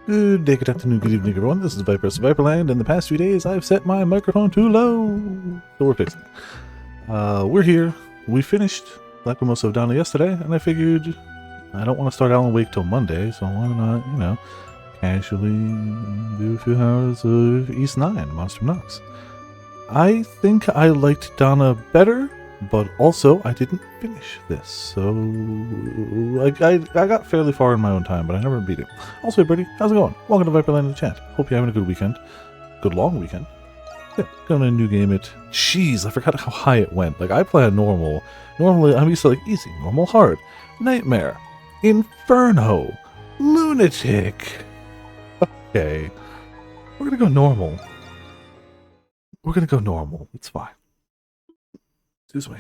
Good day, good afternoon, good evening, everyone. This is Viper Viperland. In the past few days, I've set my microphone too low. So we're fixing it. We're here. We finished Lacrimosa of Donna yesterday, and I figured I don't want to start Alan Wake till Monday, so why not, casually do a few hours of East 9, Monster Knox. I think I liked Donna better, but also I didn't finish this, so I got fairly far in my own time, but I never beat it. Also, hey Birdie, how's it going? Welcome to Viperland in the chat. Hope you're having a good weekend. Good long weekend. Yeah, going to new game it. Jeez, I forgot how high it went. Like, I play on normal. Normally, I'm used to, like, easy, normal, hard, nightmare, inferno, lunatic. Okay. We're gonna go normal. We're gonna go normal. It's fine. Excuse me.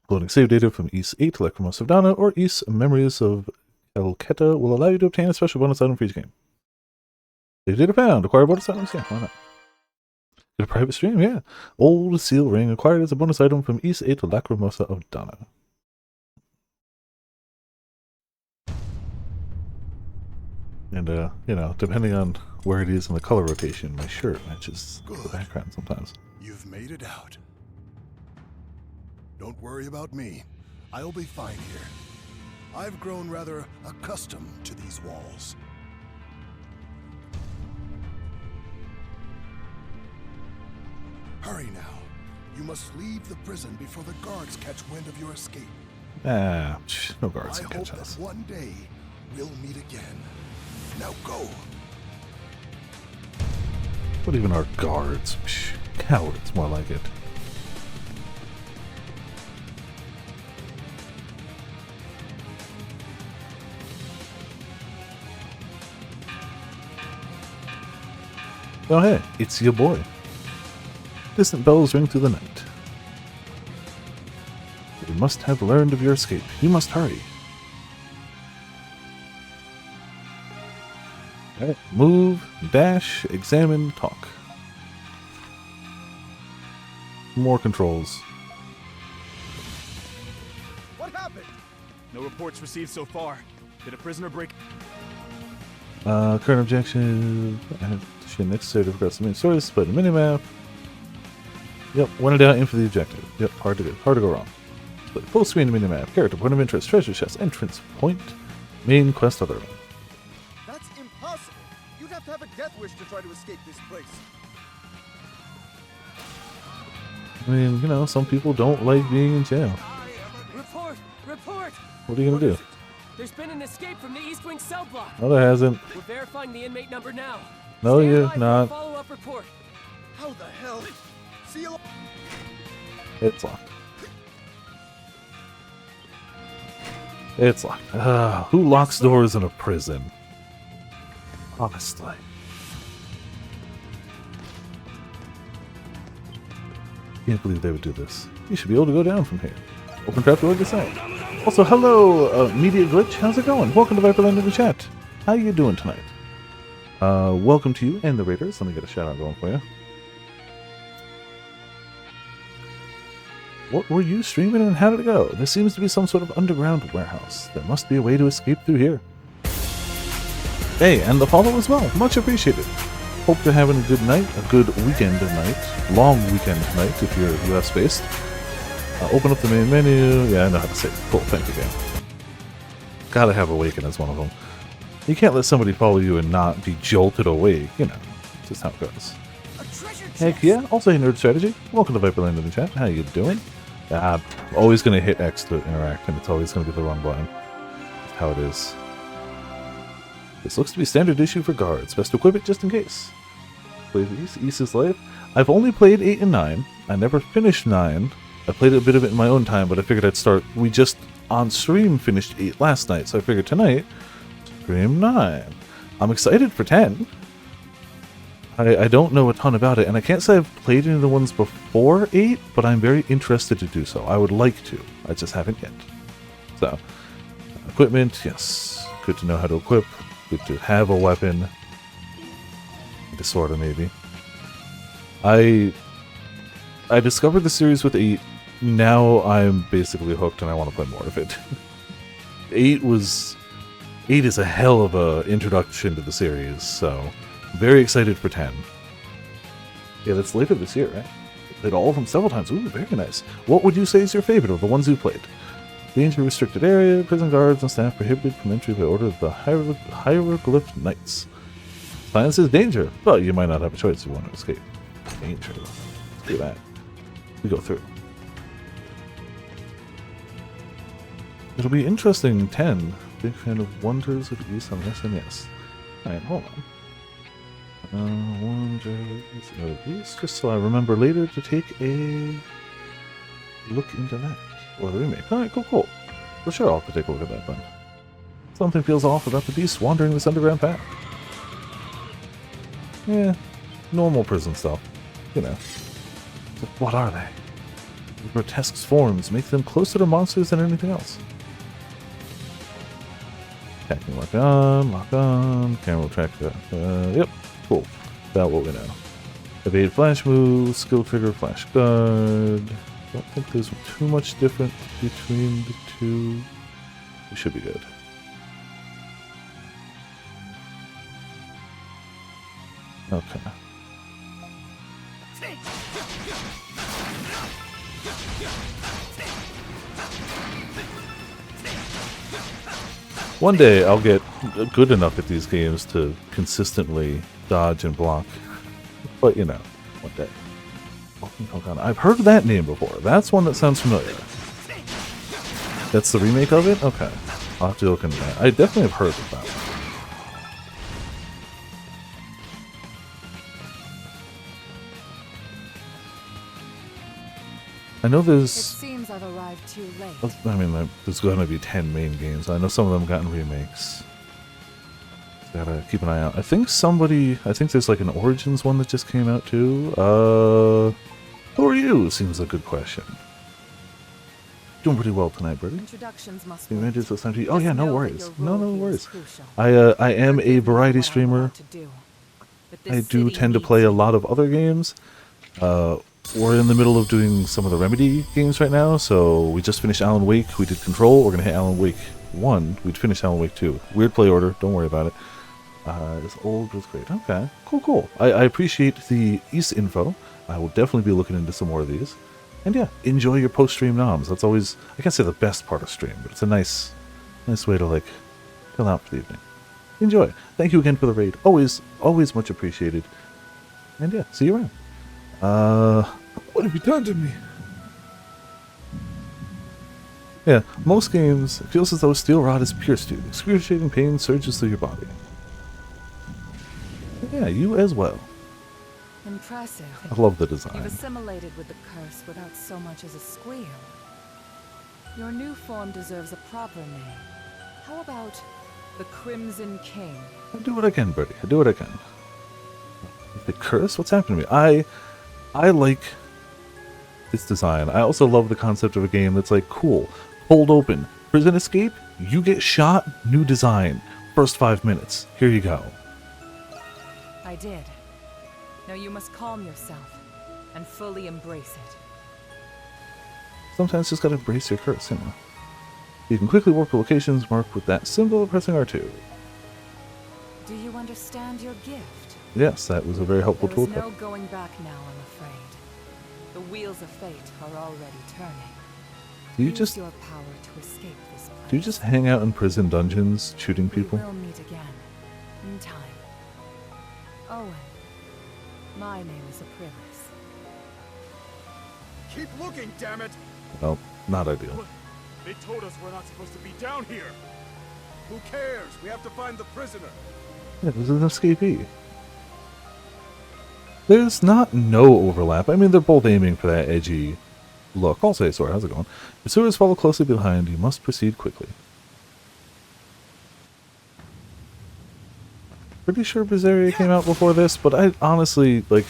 Loading save data from East 8 to Lacrimosa of Donna or East Memories of Elketa will allow you to obtain a special bonus item for each game. Save data found. Acquire bonus items? Yeah, why not? Get a private stream? Yeah. Old seal ring acquired as a bonus item from East 8 to Lacrimosa of Donna. And, depending on where it is in the color rotation, my shirt matches the background sometimes. You've made it out. Don't worry about me. I'll be fine here. I've grown rather accustomed to these walls. Hurry now. You must leave the prison before the guards catch wind of your escape. No guards I can hope catch us. that one day we'll meet again. Now go. What even are guards? Psh, cowards, more like it. Oh hey, it's your boy. Distant bells ring through the night. You must have learned of your escape. You must hurry. Alright, move, dash, examine, talk. More controls. What happened? No reports received so far. Did a prisoner break? Current objection. Shit necessary to progress the main story. Split the minimap. Yep, when in doubt, aim for the objective. Yep, hard to go wrong. Split full screen minimap. Character point of interest. Treasure chest. Entrance point. Main quest other. That's impossible. You'd have to have a death wish to try to escape this place. I mean, some people don't like being in jail. Report! Report! What are you gonna do? There's been an escape from the East Wing cell block. No, there hasn't. We're verifying the inmate number now. No, Stand you're by for a not. follow-up report. How the hell? See you. It's locked. It's locked. Who locks doors in a prison? Honestly. Can't believe they would do this. You should be able to go down from here. Open trap door to say. Also, hello, Media Glitch. How's it going? Welcome to Viperland in the chat. How you doing tonight? Welcome to you and the Raiders. Let me get a shout out going for you. What were you streaming and how did it go? There seems to be some sort of underground warehouse. There must be a way to escape through here. Hey, and the follow as well. Much appreciated. Hope you're having a good night, a good weekend tonight. Long weekend tonight if you're US based. Open up the main menu. Yeah, I know how to say it. Cool, thank you, game. Gotta have Awaken as one of them. You can't let somebody follow you and not be jolted awake, just how it goes. Heck yeah, also hey Nerd Strategy. Welcome to Viperland in the chat. How you doing? Always gonna hit X to interact, and it's always gonna be the wrong button. That's how it is. This looks to be standard issue for guards. Best to equip it just in case. Play East is life. I've only played 8 and 9. I never finished 9. I played a bit of it in my own time, but I figured I'd start. We just on stream finished 8 last night, so I figured tonight, stream 9. I'm excited for 10. I don't know a ton about it, and I can't say I've played any of the ones before 8, but I'm very interested to do so. I would like to. I just haven't yet. So, equipment, yes. Good to know how to equip. Good to have a weapon. Disorder, maybe. I discovered the series with 8. Now I'm basically hooked and I want to play more of it. 8 8 is a hell of a introduction to the series, so very excited for 10. Yeah, that's later this year, right? Played all of them several times. Ooh, very nice. What would you say is your favorite of the ones you played? Danger restricted area, prison guards and staff prohibited from entry by order of the hieroglyph knights. Silence is danger, but you might not have a choice if you want to escape. Danger. Let's do that. We go through. It'll be interesting in 10. Big fan of Wonders of the East on SNES. Alright, hold on. Wonders of the East, just so I remember later to take a look into that. Or the remake. Alright, cool. For sure I'll have to take a look at that then. Something feels off about the beast wandering this underground path. Yeah, normal prison stuff. You know. But what are they? The grotesque forms make them closer to monsters than anything else. Attacking lock on, camera will track that. Yep, cool. About what we know. Evade flash move, skill trigger, flash guard. Don't think there's too much different between the two. We should be good. Okay. One day I'll get good enough at these games to consistently dodge and block. But you know, one day. I've heard that name before. That's one that sounds familiar. That's the remake of it? Okay. I'll have to look into that. I definitely have heard of that one. I know there's... It seems I've arrived too late. I mean, there's going to be 10 main games. I know some of them gotten remakes. Gotta keep an eye out. I think there's like an Origins one that just came out too. Who are you? Seems a good question. Doing pretty well tonight, Birdie. Introductions must The wait. images this time to you. Oh yeah, no worries. No worries. Crucial. I am a variety What I streamer. want to do. But this I do city tend to needs play a you. lot of other games. We're in the middle of doing some of the Remedy games right now, so we just finished Alan Wake. We did Control. We're going to hit Alan Wake 1. We'd finished Alan Wake 2. Weird play order. Don't worry about it. This old was great. Okay. Cool. I appreciate the East info. I will definitely be looking into some more of these. And yeah, enjoy your post-stream noms. That's always, I can't say the best part of stream, but it's a nice way to like chill out for the evening. Enjoy. Thank you again for the raid. Always much appreciated. And yeah, see you around. What have you done to me? Yeah, most games, it feels as though a steel rod is pierced you. Excruciating pain surges through your body. Yeah, you as well. Impressive. I love the You've design. assimilated with the curse without so much as a squeal. Your new form deserves a proper name. How about the Crimson King? I do what I can, Birdie. I do what I can. The curse? What's happening to me? I like this design. I also love the concept of a game that's like, cool, hold open, prison escape, you get shot, new design. First 5 minutes. Here you go. I did. Now you must calm yourself and fully embrace it. Sometimes just gotta embrace your curse, you know. You can quickly work the locations marked with that symbol of pressing R2. Do you understand your gift? Yes, that was a very helpful There is tooltip. no going back now, I'm afraid. The wheels of fate are already turning. Do you Use just your power to escape this place. do you just hang out in prison dungeons shooting We people? will meet again in time. Owen, my name is Aprilis. Keep looking, damn it! Well, not ideal. They told us we're not supposed to be down here. Who cares? We have to find the prisoner. Yeah, this is an escapee. There's not no overlap. I mean, they're both aiming for that edgy look. I'll say, sorry, how's it going? If pursuers follow closely behind, you must proceed quickly. Pretty sure Berseria came out before this, but I honestly, like,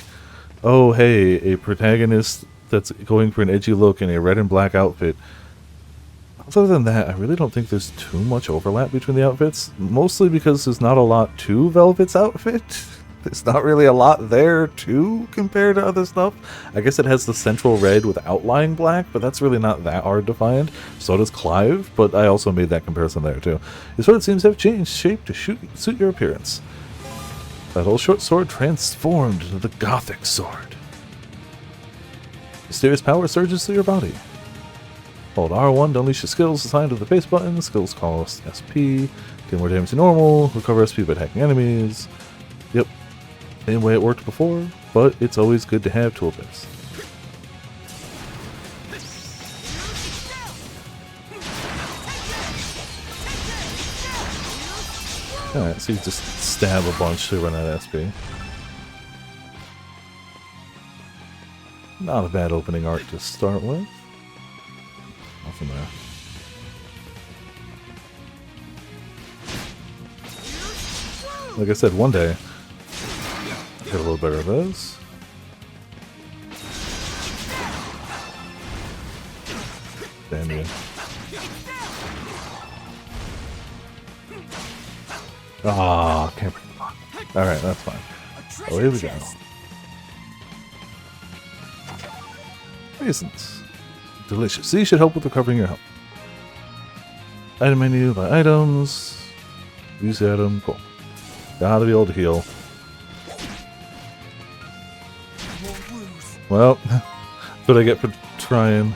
oh, hey, a protagonist that's going for an edgy look in a red and black outfit. Other than that, I really don't think there's too much overlap between the outfits. Mostly because there's not a lot to Velvet's outfit. There's not really a lot there, too, compared to other stuff. I guess it has the central red with outlying black, but that's really not that hard to find. So does Clive, but I also made that comparison there, too. Your sword seems to have changed shape to suit your appearance. That old short sword transformed into the Gothic sword. Mysterious power surges through your body. Hold R1 to unleash your skills assigned to the base button. Skills cost SP. Get more damage than normal. Recover SP by attacking enemies. Yep. Same way it worked before, but it's always good to have tooltips. Alright, so you just stab a bunch to run out of SP. Not a bad opening arc to start with. Nothing there. Like I said, one day, get a little better of those. Damn you. Ah, can't break the block. Alright, that's fine. Oh, here we go. Raisins. Delicious. These should help with recovering your health. Item menu by items. Use the item. Cool. Gotta be able to heal. Well, that's what I get for trying.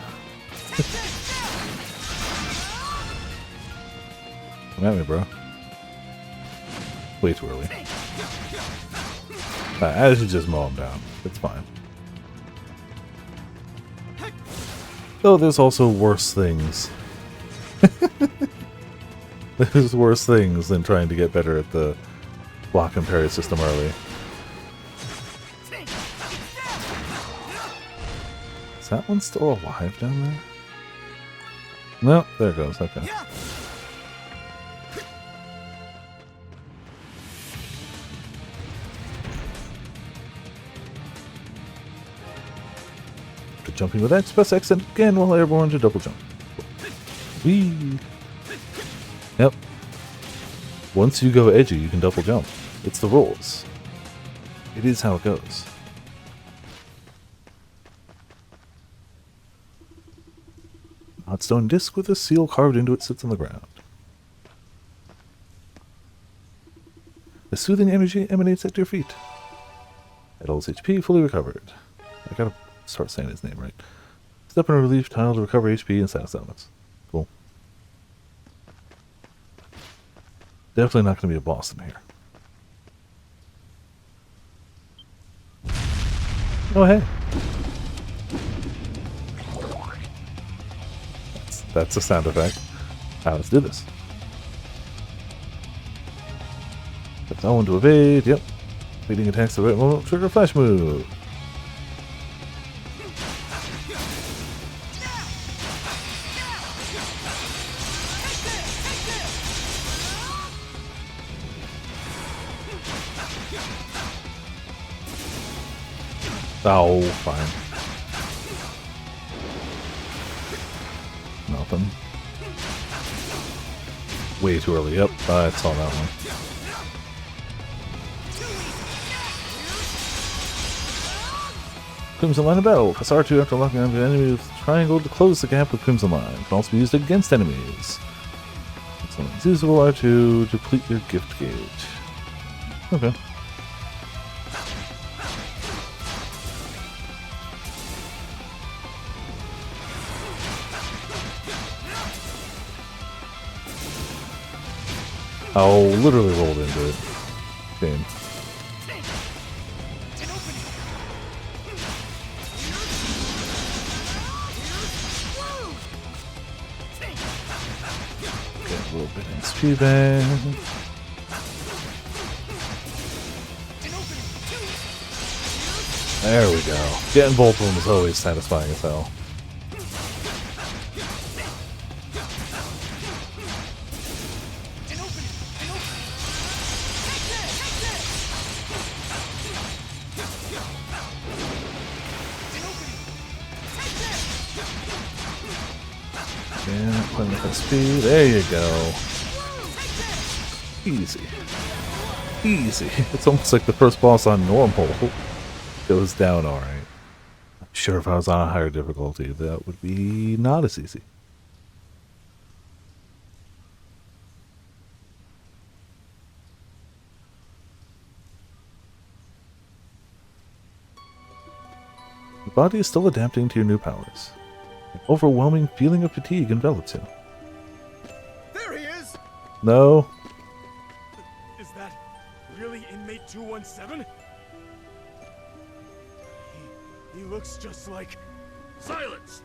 Come at me, bro. Way too early. I should just mow him down. It's fine. Though there's also worse things. There's worse things than trying to get better at the block and parry system early. Is that one still alive down there? No, there it goes. Okay. Jumping with X, press X again while airborne to double jump. Whee! Yep. Once you go edgy, you can double jump. It's the rules. It is how it goes. Hot stone disc with a seal carved into it sits on the ground. The soothing energy emanates at your feet. Idol's HP fully recovered. I gotta start saying his name right. Step on a relief tile to recover HP and status elements. Cool. Definitely not going to be a boss in here. Oh, hey. That's a sound effect. Let's do this. That's all one to evade. Yep. Leading attacks at the right moment. Trigger flash move. Oh, fine. Nothing. Way too early. Yep, I saw that one. Crimson Line of Battle. Press R2 after locking onto an enemy with triangle to close the gap with Crimson Line. It can also be used against enemies. It's usable R2 to deplete your gift gauge. Okay. Oh, literally rolled into it. Game. Get a little bit of XP back. There we go. Getting both of them is always satisfying as hell. Yeah, playing with that speed. There you go. Easy. Easy. It's almost like the first boss on normal goes down alright. I'm sure if I was on a higher difficulty, that would be not as easy. Your body is still adapting to your new powers. An overwhelming feeling of fatigue envelops you. There he is! No. Is that really inmate 217? He looks just like... Silence!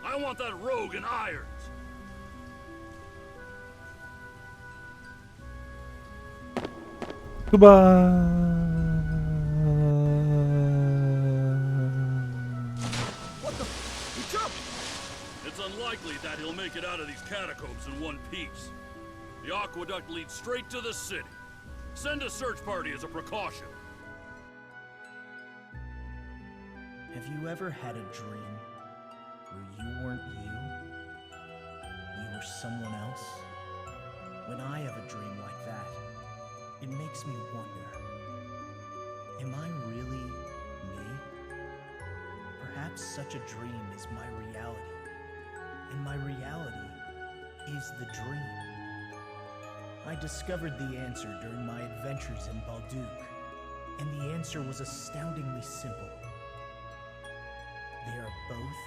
I want that rogue in irons! What the... He jumped! It's unlikely that he'll make it out of these catacombs in one piece. The aqueduct leads straight to the city. Send a search party as a precaution. Have you ever had a dream where you weren't you? You were someone else? When I have a dream like that, it makes me wonder, am I really me? Perhaps such a dream is my reality, and my reality is the dream. I discovered the answer during my adventures in Balduc, and the answer was astoundingly simple. They are both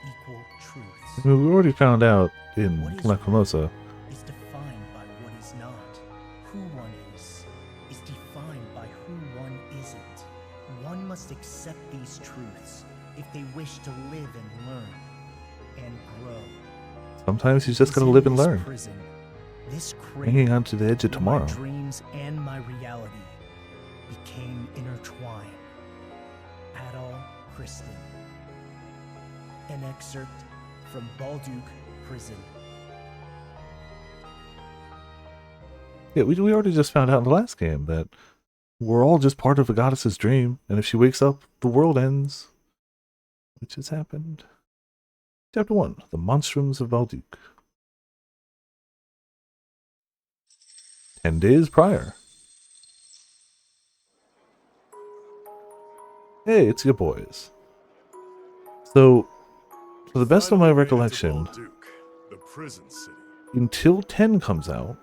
equal truths. We already found out in What is Lacrimosa. real is defined by what is not. Who one is defined by who one isn't. One must accept these truths if they wish to live and learn and grow. Sometimes you just gotta live and learn. Prison, this Hanging on to the edge of tomorrow. My dreams and my reality became intertwined. Adol Kristen. An excerpt from Balduc Prison. Yeah, we already just found out in the last game that we're all just part of a goddess's dream, and if she wakes up, the world ends. Which has happened. Chapter 1, The Monstrums of Balduc. 10 days prior. Hey, it's your boys. So, to the best of my recollection, Balduc, the prison city. until 10 comes out,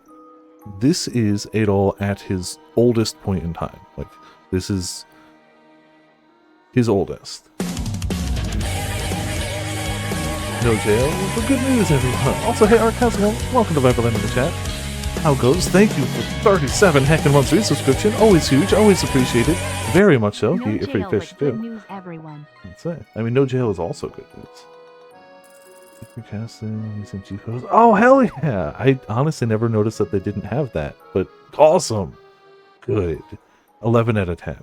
this is Adol at his oldest point in time. Like, this is his oldest. No jail, but good news, everyone. Also, hey, Art, how's it going? Welcome to Viperland in the chat. How goes? Thank you for 37 heckin' months resubscription. Always huge, always appreciated. Very much so. No Be a free jail, fish but good too. news, everyone. That's it. I mean, no jail is also good news. Casting, using G-Pose. Oh, hell yeah! I honestly never noticed that they didn't have that, but awesome! Good. 11 out of 10.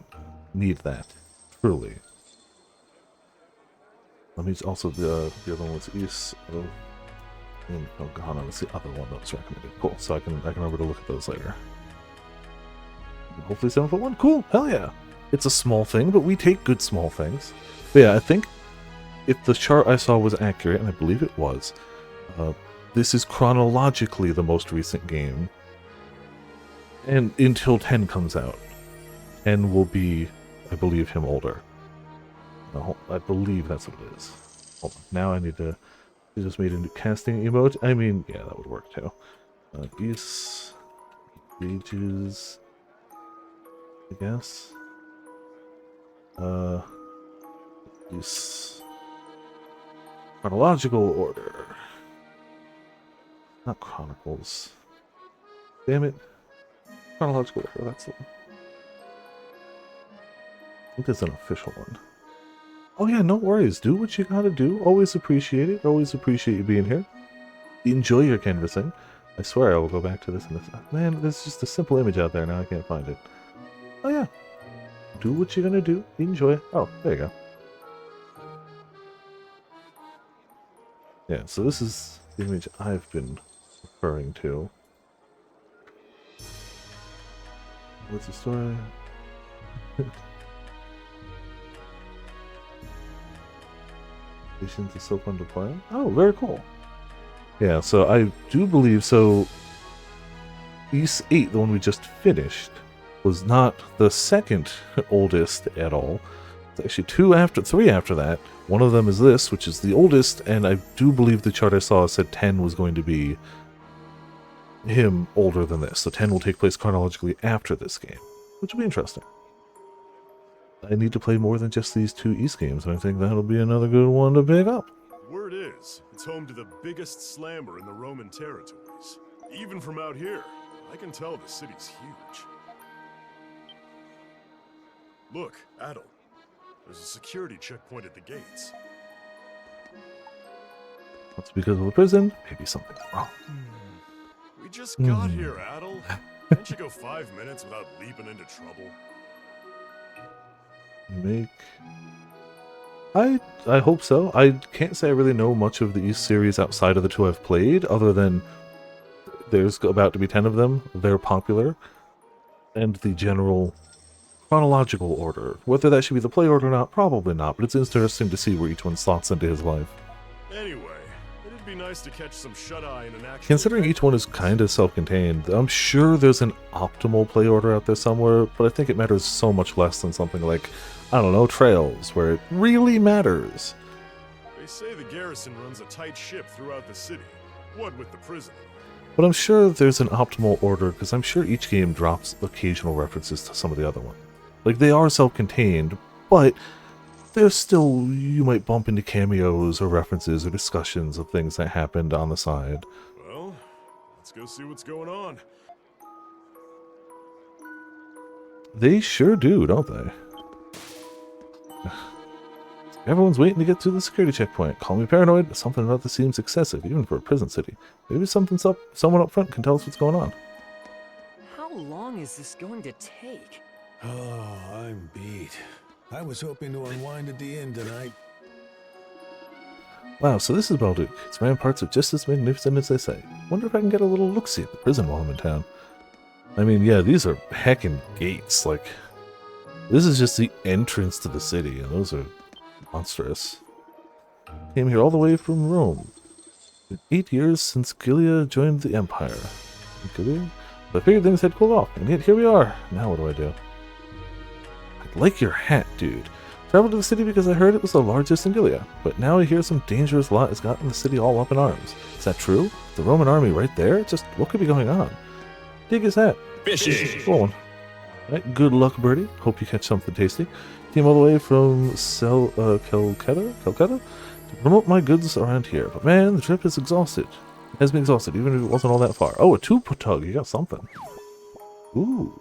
Need that. Truly. Let me also, the other one was East of... Oh god, that's the other one that was recommended. Cool, so I can remember to look at those later. Hopefully 7-1. Cool, hell yeah! It's a small thing, but we take good small things. But yeah, I think if the chart I saw was accurate, and I believe it was, this is chronologically the most recent game. And until 10 comes out. 10 will be, I believe, him older. No, I believe that's what it is. Hold on. Now I need to... I just made a new casting emote. I mean, yeah, that would work too. Geese... Ages... I guess. Geese... Chronological order. Not Chronicles. Damn it. Chronological order, that's the one. I think there's an official one. Oh yeah, no worries. Do what you gotta do. Always appreciate it. Always appreciate you being here. Enjoy your canvassing. I swear I will go back to this in this. Man, there's just a simple image out there now. I can't find it. Oh yeah. Do what you're gonna do. Enjoy. Oh, there you go. Yeah, so this is the image I've been referring to. What's the story? Missions is so fun to play. Oh, very cool. Yeah, so I do believe so. East 8, the one we just finished, was not the second oldest at all. It's actually 3 after that. One of them is this, which is the oldest, and I do believe the chart I saw said 10 was going to be him older than this. So 10 will take place chronologically after this game, which will be interesting. I need to play more than just these 2 East games, and I think that'll be another good one to pick up. Word is, it's home to the biggest slammer in the Roman territories. Even from out here, I can tell the city's huge. Look, Adel. There's a security checkpoint at the gates. That's because of the prison. Maybe something's wrong. We just got here, Adel. Can't you go 5 minutes without leaping into trouble? I hope so. I can't say I really know much of the East series outside of the 2 I've played, other than there's about to be 10 of them. They're popular. And the general chronological order. Whether that should be the play order or not, probably not, but it's interesting to see where each one slots into his life. Anyway, it'd be nice to catch some shut-eye in an actual... Considering each one is kind of self-contained, I'm sure there's an optimal play order out there somewhere, but I think it matters so much less than something like, I don't know, Trails, where it really matters. They say the garrison runs a tight ship throughout the city. What with the prison? But I'm sure there's an optimal order, because I'm sure each game drops occasional references to some of the other ones. Like, they are self-contained, but there's still, you might bump into cameos or references or discussions of things that happened on the side. Well, let's go see what's going on. They sure do, don't they? Everyone's waiting to get to the security checkpoint. Call me paranoid, but something about this seems excessive, even for a prison city. Maybe someone up front can tell us what's going on. How long is this going to take? Oh, I'm beat. I was hoping to unwind at the inn tonight. Wow, so this is Balduke. Its ramparts are just as magnificent as they say. Wonder if I can get a little look-see at the prison while I'm in town. I mean, yeah, these are heckin' gates. Like, this is just the entrance to the city, and those are monstrous. Came here all the way from Rome. Been 8 years since Gilead joined the Empire. Gilead? I figured things had cooled off, and yet here we are. Now what do I do? I like your hat, dude. Traveled to the city because I heard it was the largest in Gilead, but now I hear some dangerous lot has gotten the city all up in arms. Is that true? The Roman army right there? Just what could be going on? Dig is that? Fishing! Rolling. Alright, good luck, birdie. Hope you catch something tasty. Came all the way from Calcutta to promote my goods around here. But man, the trip is exhausted. It has been exhausted, even if it wasn't all that far. Oh, a 2-tug. You got something. Ooh.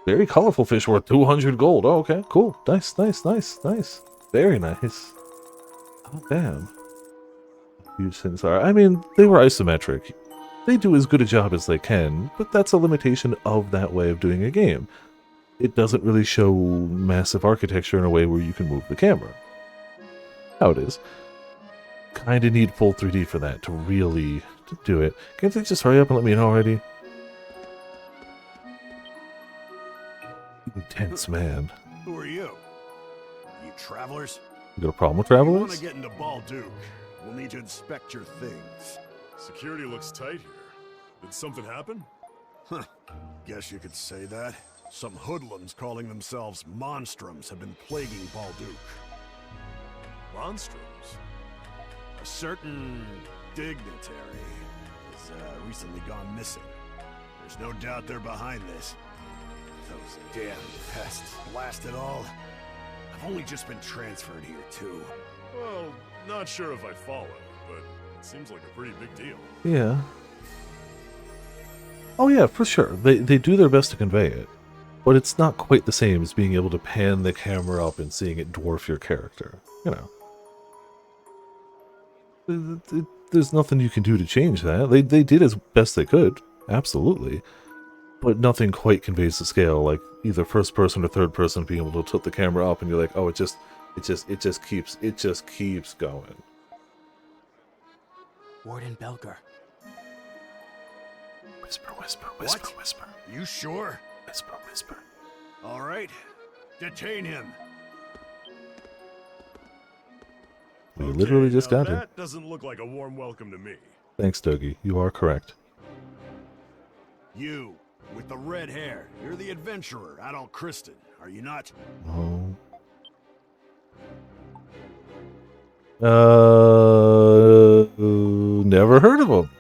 Very colorful fish worth 200 gold. Oh, okay. Cool. Nice, nice, nice, nice. Very nice. Oh, damn. Huge things are. I mean, they were isometric. They do as good a job as they can, but that's a limitation of that way of doing a game. It doesn't really show massive architecture in a way where you can move the camera. How it is. Kinda need full 3D for that to really do it. Can't they just hurry up and let me know already? Intense man. Who are you? You travelers? You got a problem with If you want travelers? to get into Balduke, we'll need to inspect your things. Security looks tight here. Did something happen? Huh. Guess you could say that. Some hoodlums calling themselves monstrums have been plaguing Balduke. Monstrums? A certain dignitary has recently gone missing. There's no doubt they're behind this. Those damn pests. Blast it all. I've only just been transferred here, too. Well, not sure if I follow, but it seems like a pretty big deal. Yeah. Oh yeah, for sure. They do their best to convey it. But it's not quite the same as being able to pan the camera up and seeing it dwarf your character. You know. There's nothing you can do to change that. They did as best they could. Absolutely. But nothing quite conveys the scale, like either first person or third person being able to tilt the camera up and you're like, oh, it just keeps going. Warden Belger. Whisper, whisper, whisper, What? whisper. You sure? Whisper, whisper. All right. Detain him. We literally just now got him. That doesn't look like a warm welcome to me. Thanks, Dougie. You are correct. You. With the red hair, you're the adventurer, Adol Kristen, are you not? Oh. Never heard of him.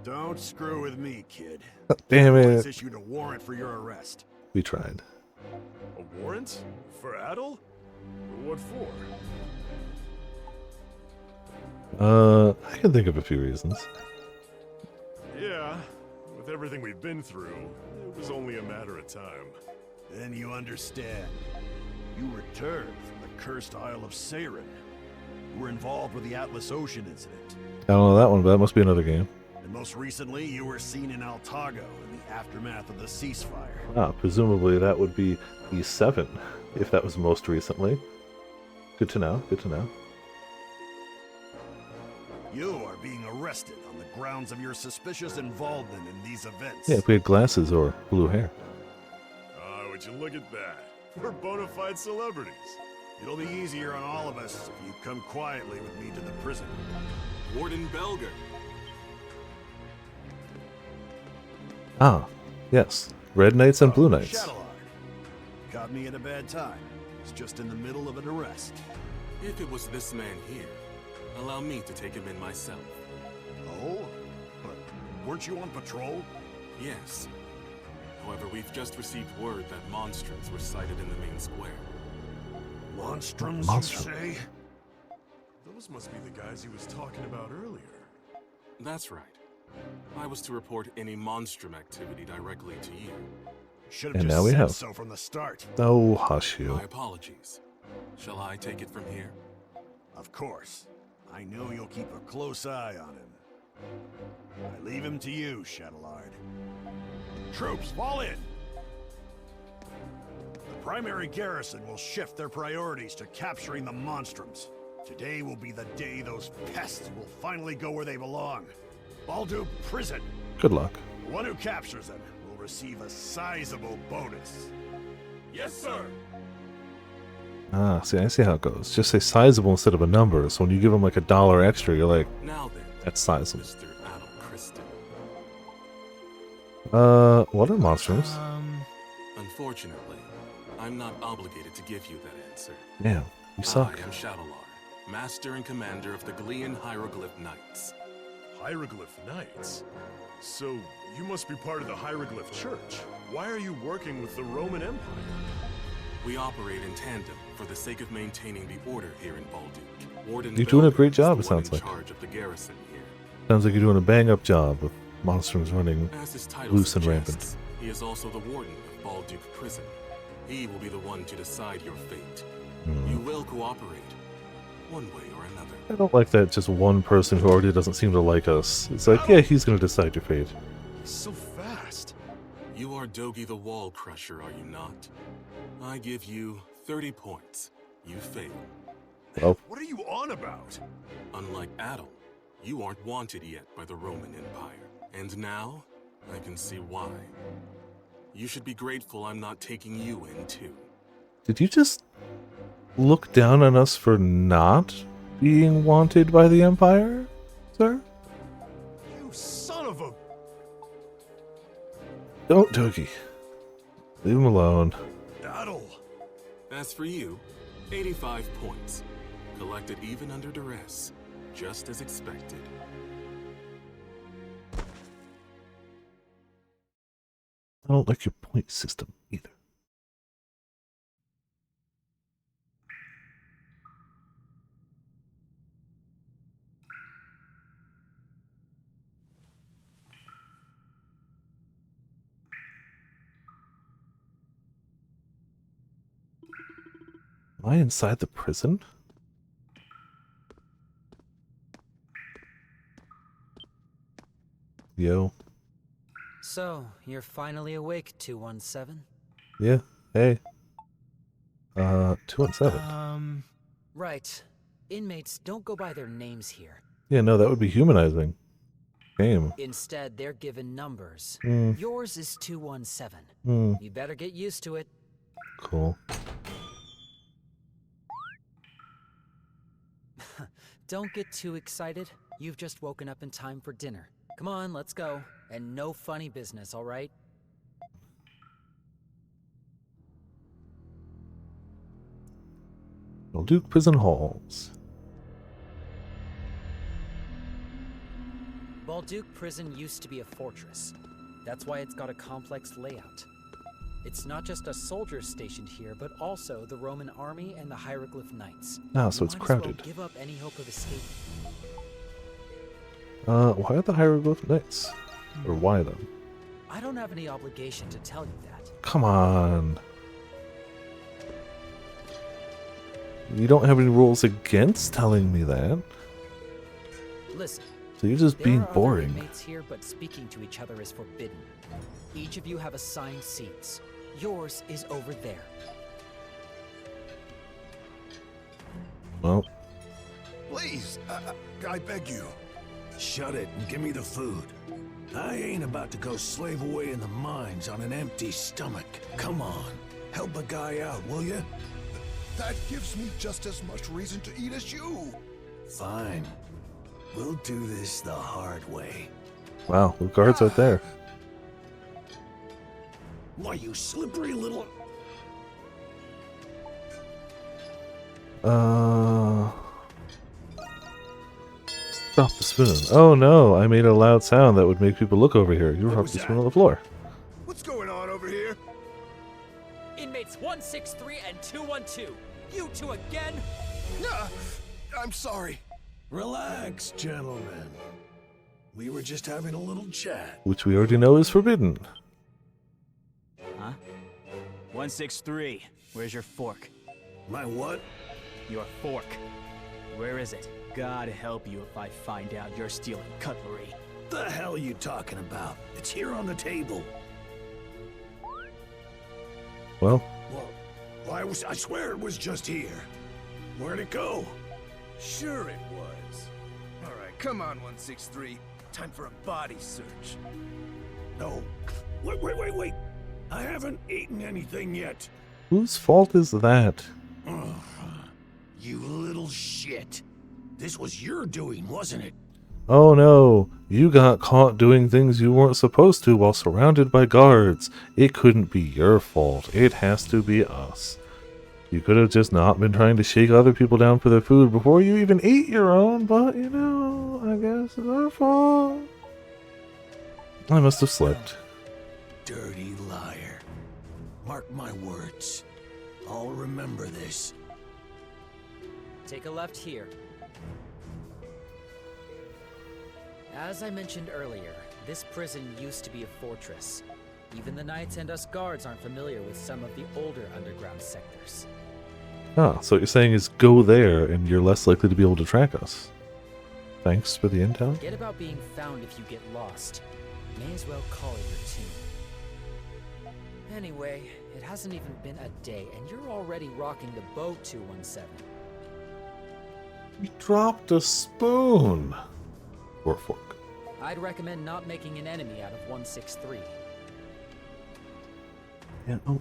Don't screw with me, kid. Damn Police it. issued a warrant for your arrest. We tried. A warrant? For Adel? What for? I can think of a few reasons. Yeah, with everything we've been through, it was only a matter of time. Then you understand. You returned from the cursed Isle of Seiren. You were involved with the Atlas Ocean incident. I don't know that one, but that must be another game. And most recently, you were seen in Altago in the aftermath of the ceasefire. Ah, presumably that would be E7, if that was most recently. Good to know, good to know. You are being arrested on the grounds of your suspicious involvement in these events. Yeah, if we had glasses or blue hair. Ah, would you look at that? We're bona fide celebrities. It'll be easier on all of us if you come quietly with me to the prison. Warden Belger. Ah, yes. Red Knights and Blue Knights. Shadowlord. Caught me at a bad time. It's just in the middle of an arrest. If it was this man here, allow me to take him in myself. Oh? But weren't you on patrol? Yes. However, we've just received word that monstrums were sighted in the main square. Monstrums, Monstrum. you say? Those must be the guys he was talking about earlier. That's right. I was to report any monstrum activity directly to you. Should And have now just we said have. so from the start. Oh, hush you. My apologies. Shall I take it from here? Of course. I know you'll keep a close eye on him. I leave him to you, Shadowlord. Troops, fall in! The primary garrison will shift their priorities to capturing the monstrums. Today will be the day those pests will finally go where they belong. Baldu Prison. Good luck. The one who captures them will receive a sizable bonus. Yes, sir. Ah, see, I see how it goes. Just say sizable instead of a number, so when you give them like $1 extra, you're like, Now then, that's sizable. Mr. Adel Kristen. What are monstrums? Unfortunately, I'm not obligated to give you that answer. Damn, you suck. I am Shadowlord, Master and Commander of the Glean Hieroglyph Knights. Hieroglyph Knights? So, you must be part of the Hieroglyph Church. Why are you working with the Roman Empire? We operate in tandem for the sake of maintaining the order here in Balduke. Warden You're doing a Belger great is job, the it one sounds in like. charge of the garrison here. Sounds like you're doing a bang-up job with monstrums running As his title loose and rampant. suggests, he is also the warden of Balduke Prison. He will be the one to decide your fate. You will cooperate, one way or another. I don't like that just one person who already doesn't seem to like us. It's like, yeah, he's gonna decide your fate. So fast. You are Dogi the Wall Crusher, are you not? I give you 30 points. You fail. Well, What are you on about? Unlike Adel, you aren't wanted yet by the Roman Empire. And now, I can see why. You should be grateful I'm not taking you in too. did you just look down on us for not being wanted by the Empire, sir? You son of a... Don't, Dogi. Leave him alone. Adel. As for you, 85 points. Collected even under duress, just as expected. I don't like your point system either. Am I inside the prison? Yo. So, you're finally awake, 217? Yeah. Hey. 217. Right. Inmates don't go by their names here. Yeah, no, that would be humanizing. Damn. Instead, they're given numbers. Hmm. Yours is 217. Hmm. You better get used to it. Cool. Don't get too excited. You've just woken up in time for dinner. Come on, let's go. And no funny business, all right? Duke Prison Halls. Balduke Prison used to be a fortress. That's why it's got a complex layout. It's not just us soldiers stationed here, but also the Roman army and the Hieroglyph Knights. Ah, so it's You might as well crowded. give up any hope of escaping. Why are the Hieroglyph Knights? Or why them? I don't have any obligation to tell you that. Come on. You don't have any rules against telling me that. Listen, So you're just there being are other boring. inmates here, but speaking to each other is forbidden. Each of you have assigned seats. Yours is over there. Well, Please, I beg you. Shut it and give me the food. I ain't about to go slave away in the mines on an empty stomach. Come on, help a guy out, will you? That gives me just as much reason to eat as you. Fine. We'll do this the hard way. wow, the guards right there. Why, you slippery little... Drop the spoon. Oh no, I made a loud sound that would make people look over here. You dropped was the spoon that? on the floor. What's going on over here? Inmates 163 and 212. You two again? I'm sorry. Relax, gentlemen. We were just having a little chat. Which we already know is forbidden. Huh? 163. Where's your fork? My what? Your fork. Where is it? God help you if I find out you're stealing cutlery. The hell are you talking about? It's here on the table. Well, Well, I swear it was just here. Where'd it go? Sure it was. All right, come on, 163. Time for a body search. No. Wait. I haven't eaten anything yet. whose fault is that? Ugh. You little shit. This was your doing, wasn't it? Oh no, you got caught doing things you weren't supposed to while surrounded by guards. It couldn't be your fault. It has to be us. You could have just not been trying to shake other people down for their food before you even ate your own, but you know, I guess it's our fault. I must have slept. Dirty liar. Mark my words. I'll remember this. Take a left here. As I mentioned earlier, this prison used to be a fortress. Even the knights and us guards aren't familiar with some of the older underground sectors. Ah, so what you're saying is go there and you're less likely to be able to track us. Thanks for the intel. Forget about being found if you get lost. May as well call it your tune. Anyway, it hasn't even been a day and you're already rocking the boat 217. You dropped a spoon. Or a fork. I'd recommend not making an enemy out of 163. Yeah, oh,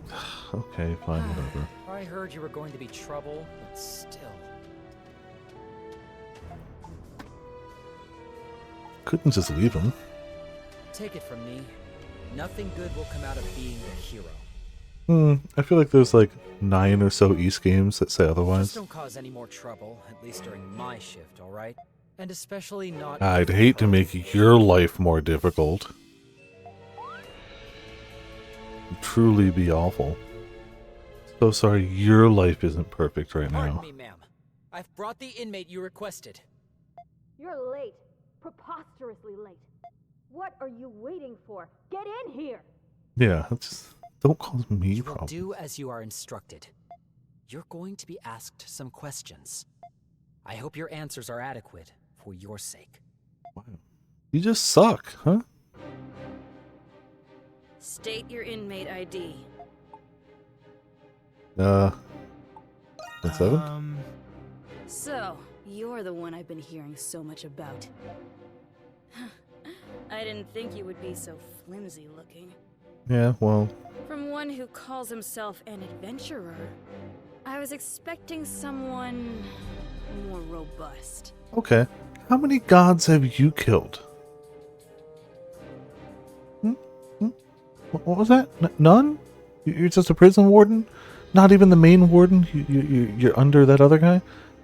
okay, fine, whatever. I heard you were going to be trouble, but still. Couldn't just leave him. Take it from me. Nothing good will come out of being a hero. I feel like there's like 9 or so East games that say Just otherwise. don't cause any more trouble, at least during my shift, alright? And especially not... I'd hate to make your life more difficult. It'd truly be awful. So sorry your life isn't perfect right Pardon now. me, ma'am. I've brought the inmate you requested. You're late. Preposterously late. What are you waiting for? Get in here! Yeah, just don't cause me You will problems. do as you are instructed. You're going to be asked some questions. I hope your answers are adequate for your sake. Wow. You just suck, huh? State your inmate ID. 7? So, you're the one I've been hearing so much about. I didn't think you would be so flimsy looking. Yeah, well, From one who calls himself an adventurer, I was expecting someone more robust. okay. How many gods have you killed? What was that? None? You're just a prison warden? Not even the main warden? You're under that other guy?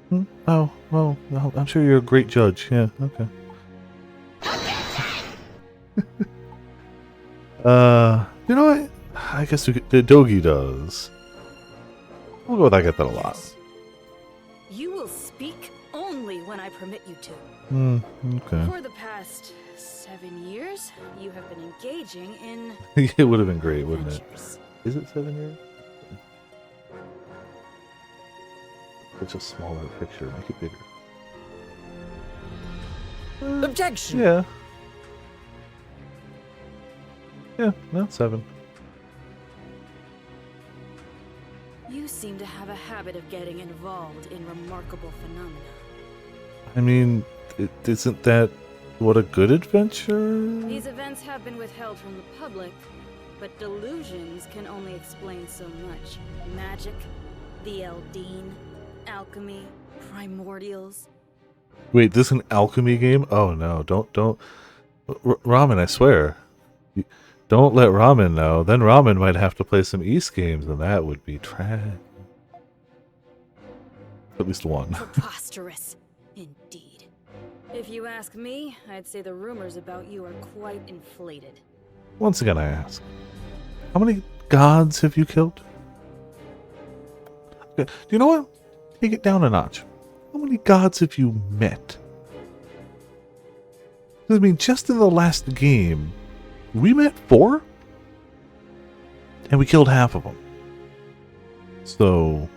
Hmm? Oh, well, I'm sure you're a great judge. Yeah, okay. You know what? I guess the Dogi does. We'll go with I get that a lot. You will speak only when I permit you to. Okay. For the past 7 years, you have been engaging in... It would have been great, wouldn't it? Is it 7 years? It's a smaller picture. Make it bigger. Objection! Yeah. Yeah, no, 7. You seem to have a habit of getting involved in remarkable phenomena. I mean, isn't that what a good adventure? These events have been withheld from the public, but delusions can only explain so much. Magic, the Eldine, alchemy, primordials. Wait, this is an alchemy game? Oh no, don't. Ramen, I swear. Don't let Ramen know. Then Ramen might have to play some East games, and that would be trash. At least one. Preposterous, indeed. If you ask me, I'd say the rumors about you are quite inflated. Once again, I ask, how many gods have you killed? Okay, do you know what? Take it down a notch. How many gods have you met? I mean, just in the last game, we met 4? And we killed half of them. So,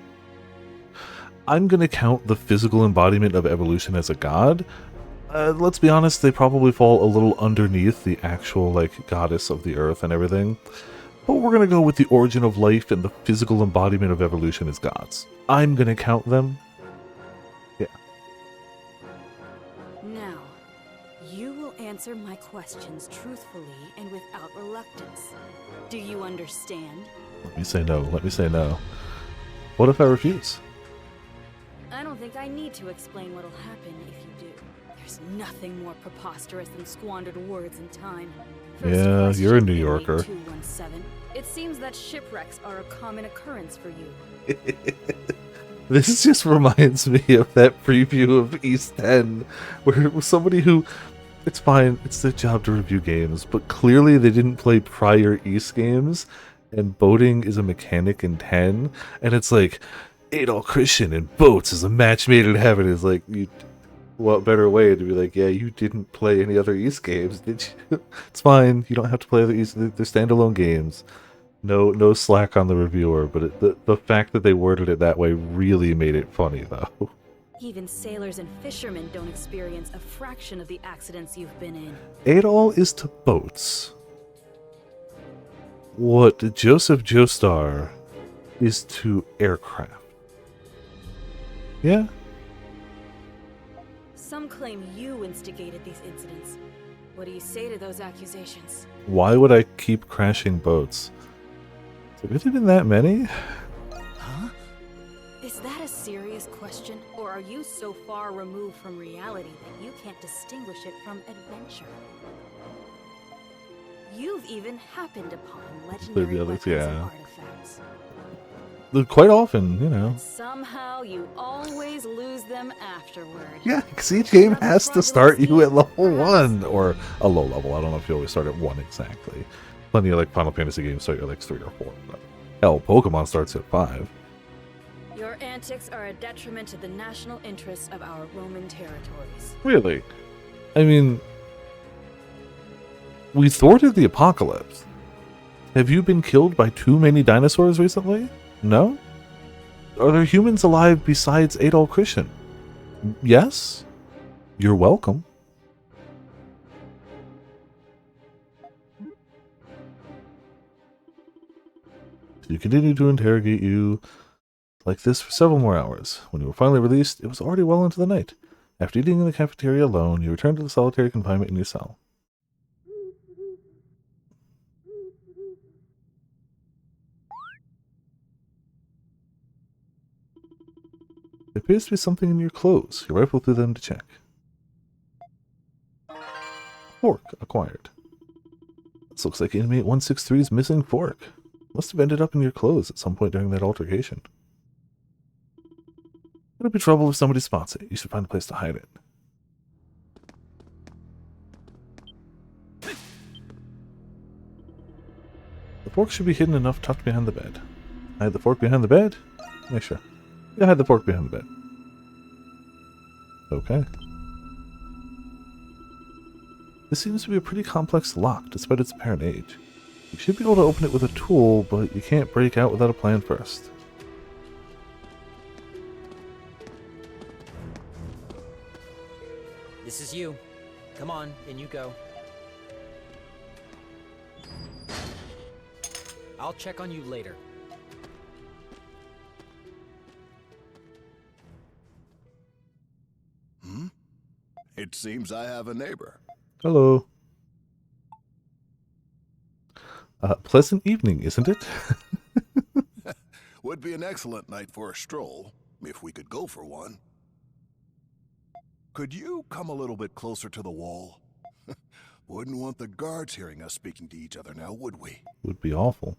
I'm going to count the physical embodiment of evolution as a god. Let's be honest, they probably fall a little underneath the actual, like, goddess of the earth and everything. But we're going to go with the origin of life and the physical embodiment of evolution as gods. I'm going to count them. Yeah. Now, you will answer my questions truthfully and without reluctance. Do you understand? Let me say no. Let me say no. What if I refuse? I don't think I need to explain what'll happen if you do. There's nothing more preposterous than squandered words and time. Yeah, you're a New Yorker. 217. It seems that shipwrecks are a common occurrence for you. This just reminds me of that preview of East 10, where it was somebody who, it's fine, it's their job to review games, but clearly they didn't play prior East games, and boating is a mechanic in 10, and it's like, Adolf Christian in boats is a match made in heaven. It's like, what better way to be like, yeah, you didn't play any other East games, did you? It's fine, you don't have to play other East, they're standalone games. No slack on the reviewer, but the fact that they worded it that way really made it funny, though. Even sailors and fishermen don't experience a fraction of the accidents you've been in. Adol is to boats what Joseph Joestar is to aircraft. Yeah? Some claim you instigated these incidents. What do you say to those accusations? Why would I keep crashing boats? Have there really been that many? Huh? Is that a serious question? Or are you so far removed from reality that you can't distinguish it from adventure? You've even happened upon legendary weapons and artifacts. Quite often, you know. Somehow you always lose them afterward. Yeah, because each game has to start you at level 1, or a low level. I don't know if you always start at 1 exactly. Plenty of like Final Fantasy games start at like 3 or 4. But hell, Pokemon starts at 5. Your antics are a detriment to the national interests of our Roman territories. Really? I mean, we thwarted the apocalypse. Have you been killed by too many dinosaurs recently? No? Are there humans alive besides Adolf Christian? Yes? You're welcome. You continued to interrogate you like this for several more hours. When you were finally released, it was already well into the night. After eating in the cafeteria alone, you returned to the solitary confinement in your cell. There appears to be something in your clothes. You rifle through them to check. Fork acquired. This looks like inmate 163's missing fork. Must have ended up in your clothes at some point during that altercation. It'll be trouble if somebody spots it. You should find a place to hide it. The fork should be hidden enough tucked behind the bed. Hide the fork behind the bed? Yeah, sure. Yeah, hide the fork behind the bed. Okay. This seems to be a pretty complex lock, despite its apparent age. You should be able to open it with a tool, but you can't break out without a plan first. This is you. Come on, in you go. I'll check on you later. It seems I have a neighbor. Hello. Pleasant evening, isn't it? Would be an excellent night for a stroll, if we could go for one. Could you come a little bit closer to the wall? Wouldn't want the guards hearing us speaking to each other now, would we? Would be awful.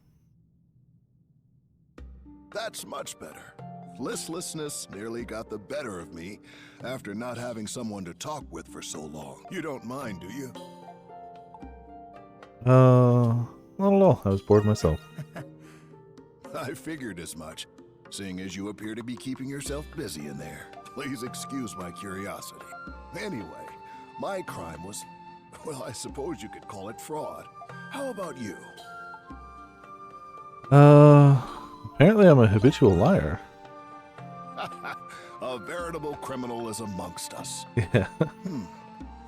That's much better. Listlessness nearly got the better of me after not having someone to talk with for so long. You don't mind, do you? Not at all. I was bored myself. I figured as much, seeing as you appear to be keeping yourself busy in there. Please excuse my curiosity. Anyway, my crime was, well, I suppose you could call it fraud. How about you? Apparently I'm a habitual liar. A veritable criminal is amongst us. Yeah.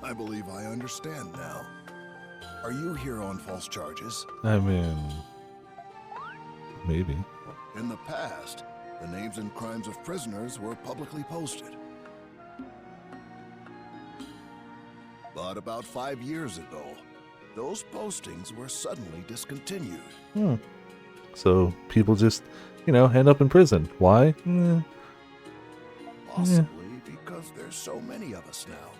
I believe I understand now. Are you here on false charges? I mean, maybe. In the past, the names and crimes of prisoners were publicly posted. But about 5 years ago, those postings were suddenly discontinued. So people just, end up in prison. Why? Possibly because there's so many of us now.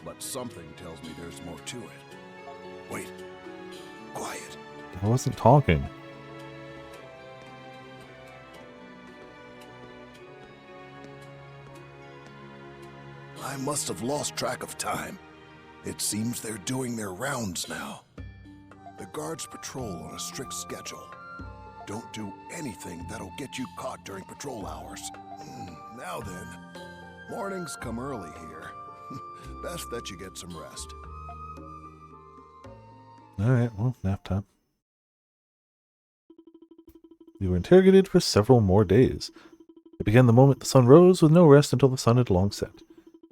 But something tells me there's more to it. Wait. Quiet. I wasn't talking. I must have lost track of time. It seems they're doing their rounds now. The guards patrol on a strict schedule. Don't do anything that'll get you caught during patrol hours. Now then, mornings come early here. Best that you get some rest. Alright, well, nap time. You were interrogated for several more days. It began the moment the sun rose, with no rest until the sun had long set.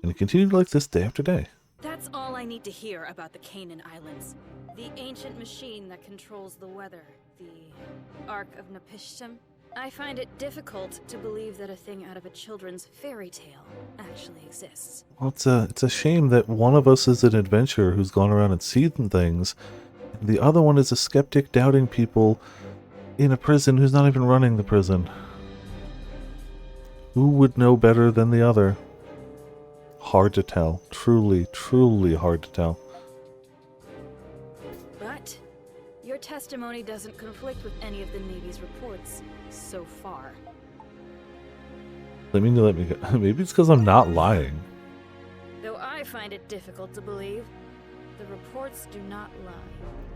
And it continued like this day after day. That's all I need to hear about the Canaan Islands. The ancient machine that controls the weather. The Ark of Napishtim. I find it difficult to believe that a thing out of a children's fairy tale actually exists. Well, it's a shame that one of us is an adventurer who's gone around and seen things, and the other one is a skeptic doubting people in a prison who's not even running the prison. Who would know better than the other? Hard to tell. Truly, truly hard to tell. But your testimony doesn't conflict with any of the Navy's reports so far. Let me go. Maybe it's because I'm not lying. Though I find it difficult to believe, the reports do not lie.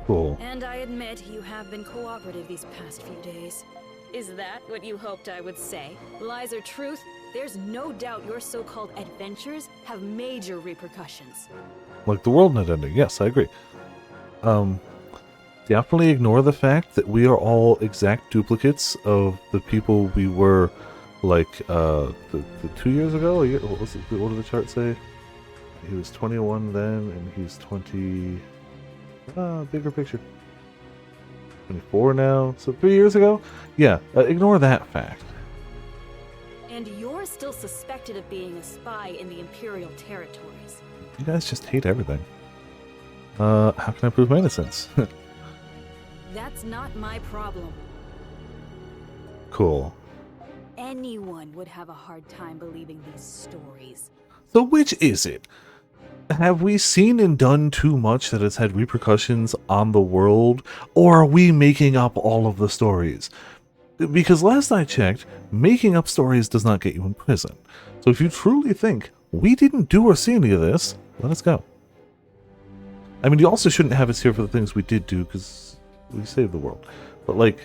Cool. And I admit you have been cooperative these past few days. Is that what you hoped I would say? Lies or truth? There's no doubt your so-called adventures have major repercussions. Like the world not ending. Yes, I agree. Definitely ignore the fact that we are all exact duplicates of the people we were, like, the 2 years ago? A year, what did the chart say? He was 21 then, and he's 20... bigger picture. 24 now, so 3 years ago? Yeah, ignore that fact. And you're still suspected of being a spy in the Imperial territories. You guys just hate everything. How can I prove my innocence? That's not my problem. Cool. Anyone would have a hard time believing these stories. So which is it? have we seen and done too much that has had repercussions on the world, or are we making up all of the stories? Because last I checked, making up stories does not get you in prison. So if you truly think we didn't do or see any of this, let us go. I mean, you also shouldn't have us here for the things we did do, because we saved the world. But, like,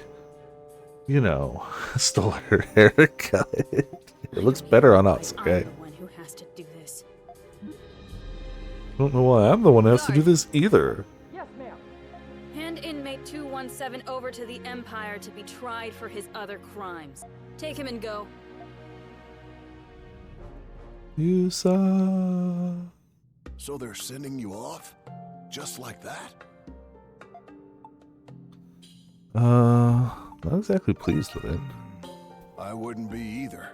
you know, stole her haircut. It looks better on us, okay? I'm the one who has to do this. I don't know why I'm the one who has to do this either. Yes, ma'am. Hand inmate 217 over to the Empire to be tried for his other crimes. Take him and go. You saw... So they're sending you off? Just like that? Not exactly pleased with it. I wouldn't be either.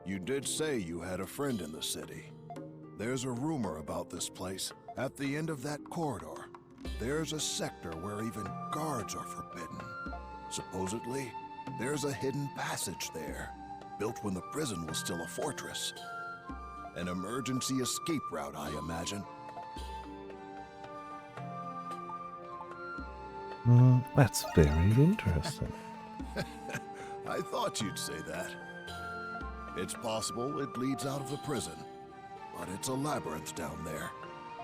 You did say you had a friend in the city. There's a rumor about this place. At the end of that corridor, there's a sector where even guards are forbidden. Supposedly, there's a hidden passage there, built when the prison was still a fortress. An emergency escape route, I imagine. That's very interesting. I thought you'd say that. It's possible it leads out of the prison, but it's a labyrinth down there.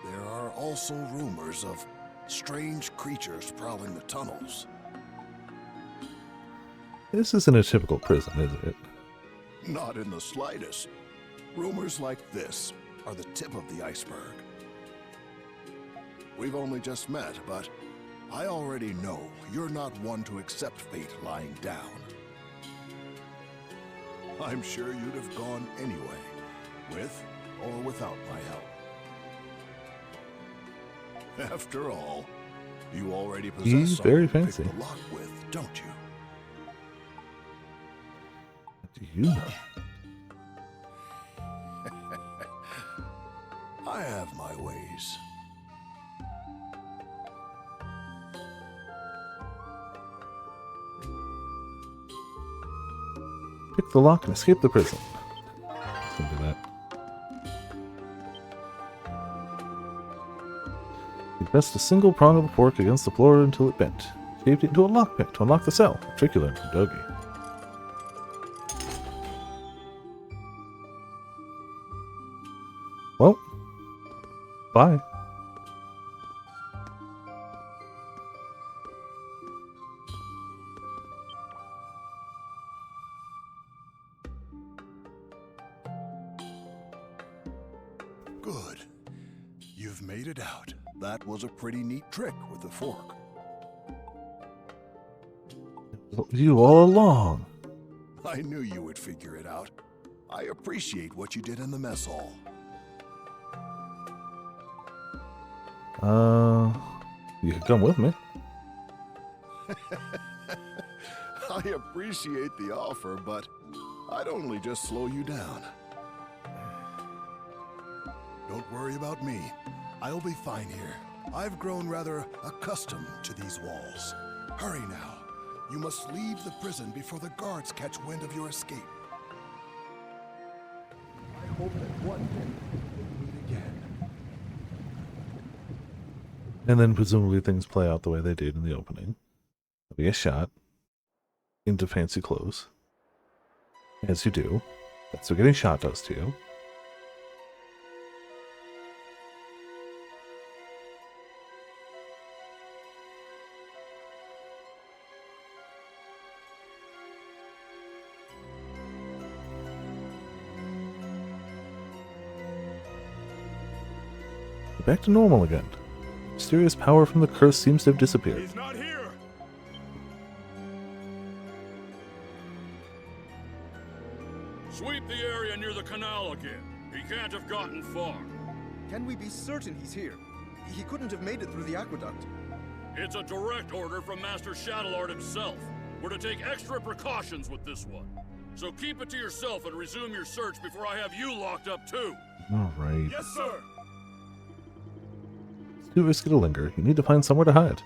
There are also rumors of strange creatures prowling the tunnels. This isn't a typical prison, is it? Not in the slightest. Rumors like this are the tip of the iceberg. We've only just met, but I already know you're not one to accept fate lying down. I'm sure you'd have gone anyway, with or without my help. After all, you already possess He's something very to pick fancy. the lock with, don't you? What do you know? I have my ways. Pick the lock and escape the prison. Let's do that. You pressed a single prong of the fork against the floor until it bent. Shaped it into a lockpick to unlock the cell, a trick you learned from Dogi. Well, bye. Good. You've made it out. That was a pretty neat trick with the fork. You all along. I knew you would figure it out. I appreciate what you did in the mess hall. You could come with me. I appreciate the offer, but I'd only just slow you down. Don't worry about me. I'll be fine here. I've grown rather accustomed to these walls. Hurry now. You must leave the prison before the guards catch wind of your escape. I hope that one day we'll meet again. And then presumably things play out the way they did in the opening. There'll be a shot into fancy clothes. As you do. That's what getting shot does to you. Back to normal again. Mysterious power from the curse seems to have disappeared. He's not here! Sweep the area near the canal again. He can't have gotten far. Can we be certain he's here? He couldn't have made it through the aqueduct. It's a direct order from Master Shadowlord himself. We're to take extra precautions with this one. So keep it to yourself and resume your search before I have you locked up too. Alright. Yes, sir! It's too risky to linger. You need to find somewhere to hide.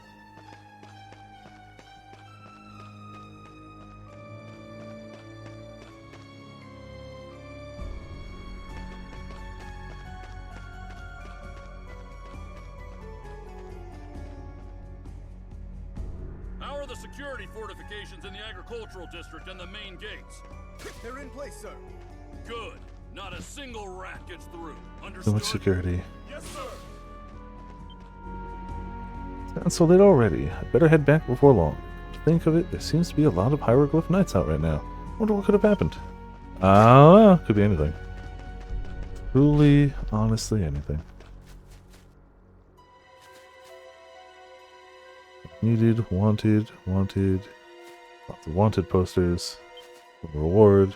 the security fortifications in the agricultural district and the main gates. They're in place, sir. Good. Not a single rat gets through. So Understood? much security. Yes, sir. Sounds so late already. I better head back before long. To think of it, there seems to be a lot of hieroglyph knights out right now. Wonder what could have happened. I don't know. Could be anything. Truly, honestly, anything. Needed, wanted. Lots of wanted posters. Reward.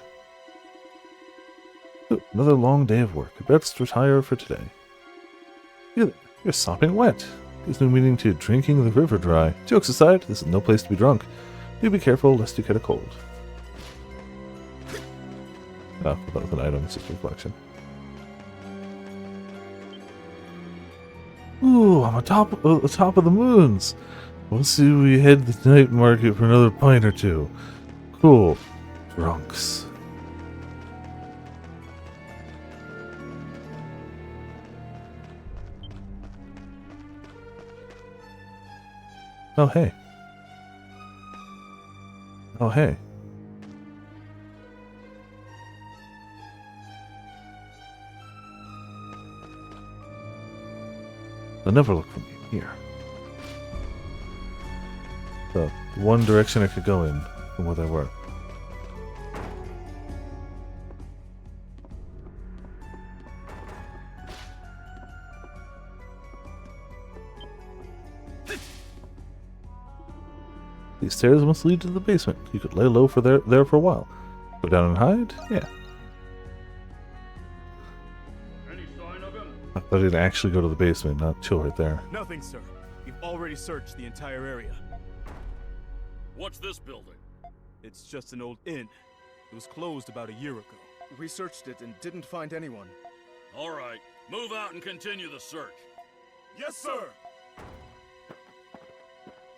Ooh, another long day of work. I best retire for today. You're sopping wet. There's no meaning to drinking the river dry. Jokes aside, this is no place to be drunk. Do be careful lest you get a cold. Oh, that was an item, it's just reflection. Ooh, I'm atop the top of the moons. We'll see we head to the night market for another pint or two. Cool. Drunks. Oh, hey. Oh, hey. They'll never look for me here. The one direction I could go in from where they were. These stairs must lead to the basement. You could lay low there for a while. Go down and hide? Yeah. Any sign of him? I thought he'd actually go to the basement, not chill right there. Nothing, sir. We've already searched the entire area. What's this building? It's just an old inn. It was closed about a year ago. We searched it and didn't find anyone. All right. Move out and continue the search. Yes, sir.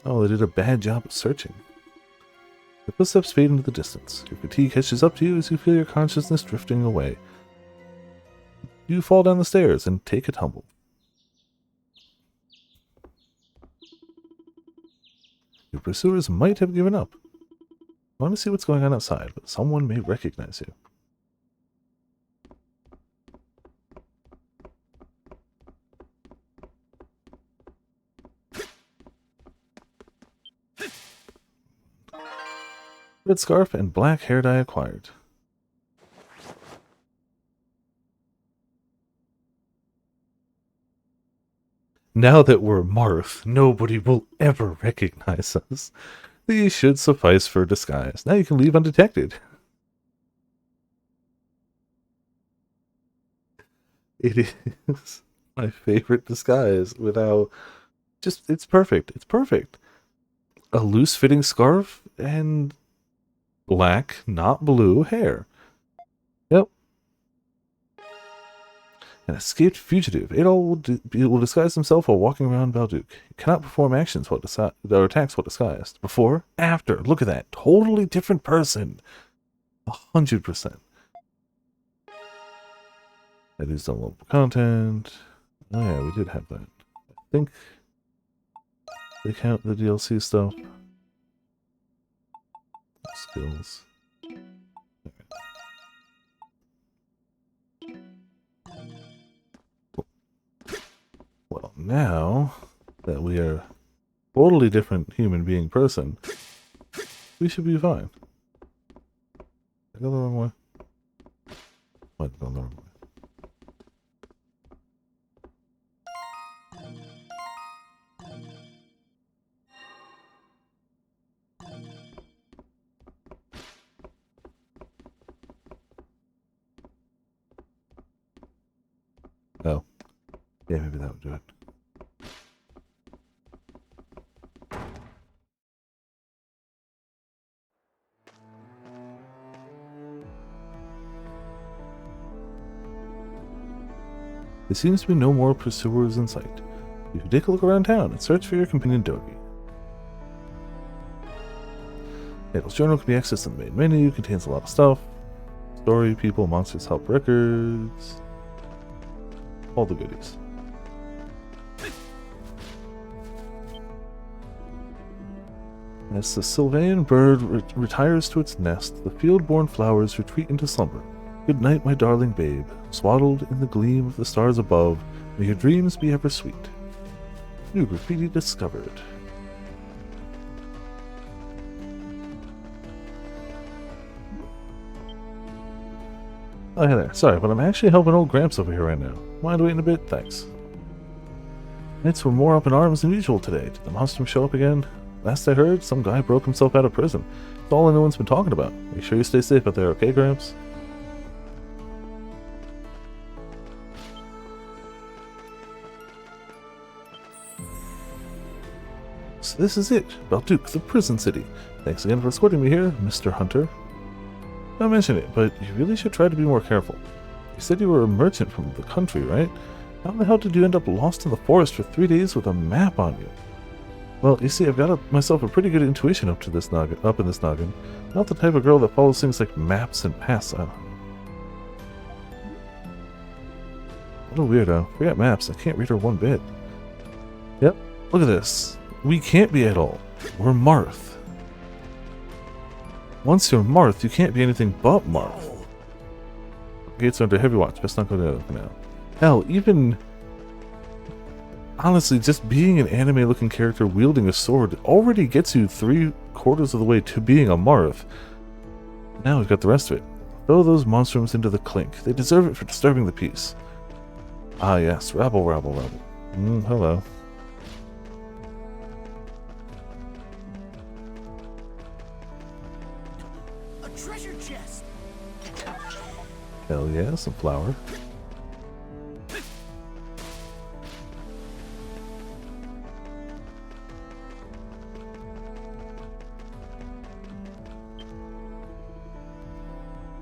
Oh, they did a bad job of searching. The footsteps fade into the distance. Your fatigue catches up to you as you feel your consciousness drifting away. You fall down the stairs and take a tumble. Your pursuers might have given up. I want to see what's going on outside, but someone may recognize you. Red scarf and black hair dye acquired. Now that we're Marth, nobody will ever recognize us. These should suffice for disguise. Now you can leave undetected. It is my favorite disguise without... Just, it's perfect. It's perfect. A loose-fitting scarf and black, not blue, hair. Yep. An escaped fugitive. Adol will disguise himself while walking around Balduke. He cannot perform actions while or attacks while disguised. Before, after. Look at that. Totally different person. 100%. That is downloadable content. Oh yeah, we did have that. I think they count the DLC stuff. Skills. Well, now that we are a totally different human being person, we should be fine. Did I go the wrong way? Might have gone the wrong way. Oh. Yeah, maybe that would do it. There seems to be no more pursuers in sight. You can take a look around town and search for your companion Dogi. Adol's journal can be accessed in the main menu. It contains a lot of stuff. Story, people, monsters, help, records. All the goodies. As the Sylvain bird retires to its nest, the field-born flowers retreat into slumber. Good night, my darling babe. Swaddled in the gleam of the stars above, may your dreams be ever sweet. New graffiti discovered. Oh, hey there. Sorry, but I'm actually helping old Gramps over here right now. Mind waiting a bit? Thanks. Knights were more up in arms than usual today. Did the monstrum show up again? Last I heard, some guy broke himself out of prison. That's all anyone's been talking about. Make sure you stay safe out there, okay, Gramps? So this is it, Balduke, the prison city. Thanks again for escorting me here, Mr. Hunter. I mentioned it, but you really should try to be more careful. You said you were a merchant from the country, right? How the hell did you end up lost in the forest for 3 days with a map on you? Well, you see, I've got myself a pretty good intuition up in this noggin. Not the type of girl that follows things like maps and paths. What a weirdo. Forget maps, I can't read her one bit. Yep, look at this. We can't be at all. We're Marth. Once you're Marth, you can't be anything but Marth. Gates are under heavy watch. Best not go there for now. Hell, even... honestly, just being an anime-looking character wielding a sword already gets you 3/4 of the way to being a Marth. Now we've got the rest of it. Throw those monstrums into the clink. They deserve it for disturbing the peace. Ah yes, rabble, rabble, rabble. Hello. Treasure chest. Hell yeah, some flour.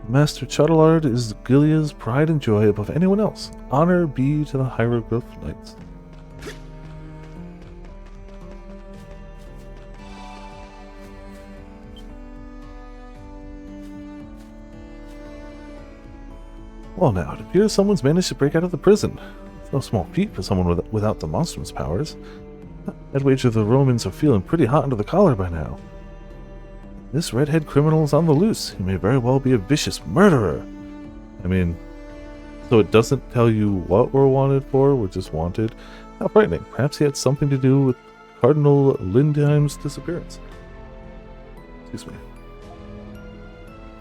Master Chottelard is Gilea's pride and joy above anyone else. Honor be to the Hieroglyph Knights. Well now, it appears someone's managed to break out of the prison. It's no small feat for someone without the monstrum's powers. I'd wager the Romans are feeling pretty hot under the collar by now. This redhead criminal is on the loose. He may very well be a vicious murderer. I mean, so it doesn't tell you what we're wanted for, we're just wanted. How frightening. Perhaps he had something to do with Cardinal Lindheim's disappearance. Excuse me.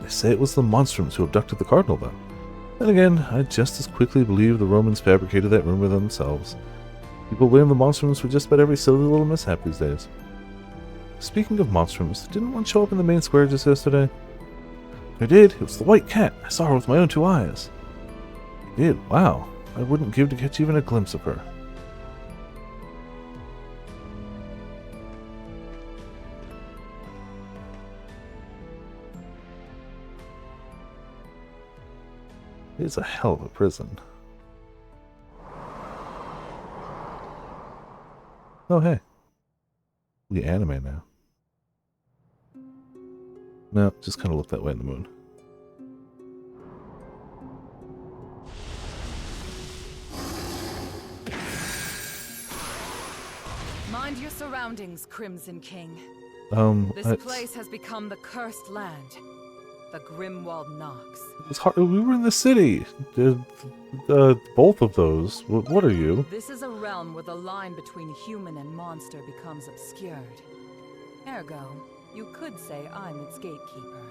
They say it was the monstrums who abducted the Cardinal, though. Then again, I'd just as quickly believe the Romans fabricated that rumor themselves. People blame the monstrums for just about every silly little mishap these days. Speaking of monstrums, didn't one show up in the main square just yesterday? I did. It was the white cat. I saw her with my own 2 eyes. I did. Wow. I wouldn't give to catch even a glimpse of her. It's a hell of a prison. Oh, hey. We anime now. No, just kind of look that way in the moon. Mind your surroundings, Crimson King. This place has become the cursed land. The Grimwald Nox. It's hard. We were in the city. Both of those. What are you? This is a realm where the line between human and monster becomes obscured. Ergo, you could say I'm its gatekeeper.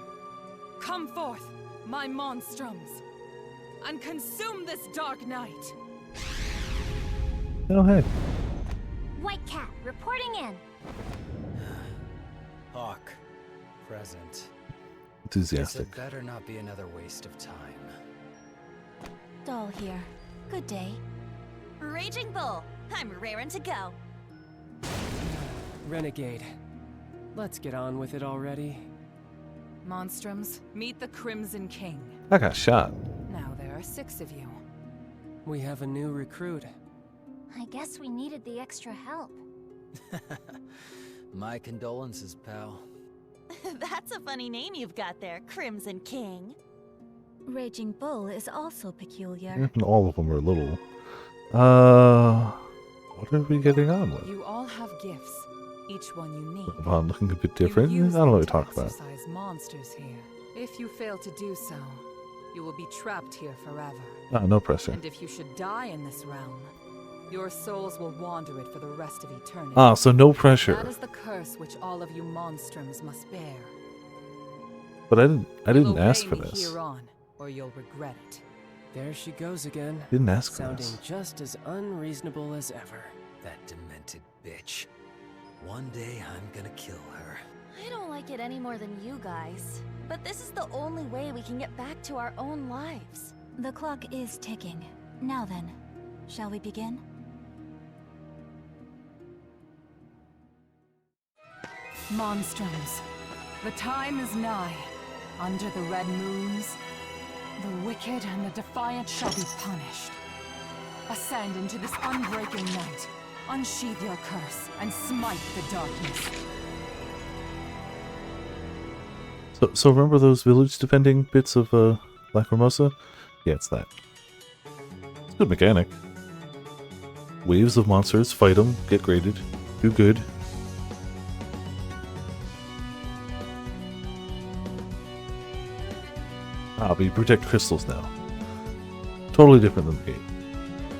Come forth, my monstrums, and consume this dark night. Oh, hey. White Cat, reporting in. Hawk, present. Enthusiastic. It better not be another waste of time. Doll here. Good day. Raging Bull, I'm raring to go. Renegade. Let's get on with it already. Monstrums, meet the Crimson King. I got shot. Now there are 6 of you. We have a new recruit. I guess we needed the extra help. My condolences, pal. That's a funny name you've got there, Crimson King. Raging Bull is also peculiar. And all of them are little. What are we getting on with? You all have gifts. each one unique. Upon looking a bit different. I You use don't know what them you're to talking about. exercise monsters here. If you fail to do so, you will be trapped here forever. Ah, no pressure. And if you should die in this realm, your souls will wander it for the rest of eternity. Ah, so no pressure. That is the curse which all of you monstroms must bear. But I didn't You'll ask obey for me this. here on, or you'll regret it. There she goes again. Didn't ask for Sounding this. just as unreasonable as ever. That demented bitch. One day I'm gonna kill her. I don't like it any more than you guys. But this is the only way we can get back to our own lives. The clock is ticking. Now then, shall we begin? Monstroms, the time is nigh. Under the red moons, the wicked and the defiant shall be punished. Ascend into this unbreaking night. Unsheathe your curse and smite the darkness. So remember those village defending bits of Lacrimosa? Yeah, it's that. It's a good mechanic. Waves of monsters, fight them, get graded, do good. Ah, but you protect crystals now. Totally different than the game.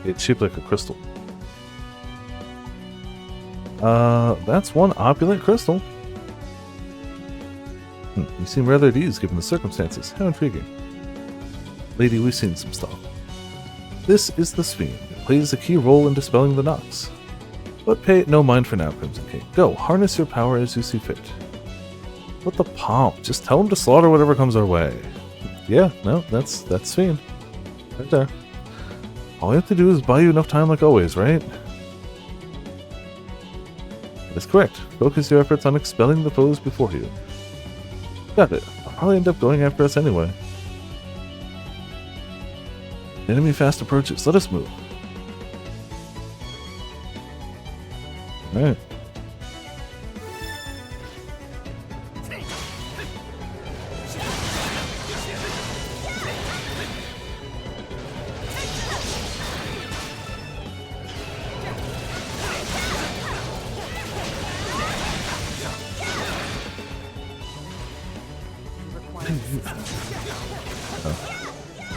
It's shaped like a crystal. That's one opulent crystal. You seem rather at ease given the circumstances. How intriguing. Lady, we've seen some stuff. This is the Sphere. It plays a key role in dispelling the Nox. But pay it no mind for now, Crimson King. Go, harness your power as you see fit. What the pomp? Just tell them to slaughter whatever comes our way. Yeah, no, that's Fiend. Right there. All we have to do is buy you enough time like always, right? That's correct. Focus your efforts on expelling the foes before you. Got it. I'll probably end up going after us anyway. Enemy fast approaches. Let us move. Alright.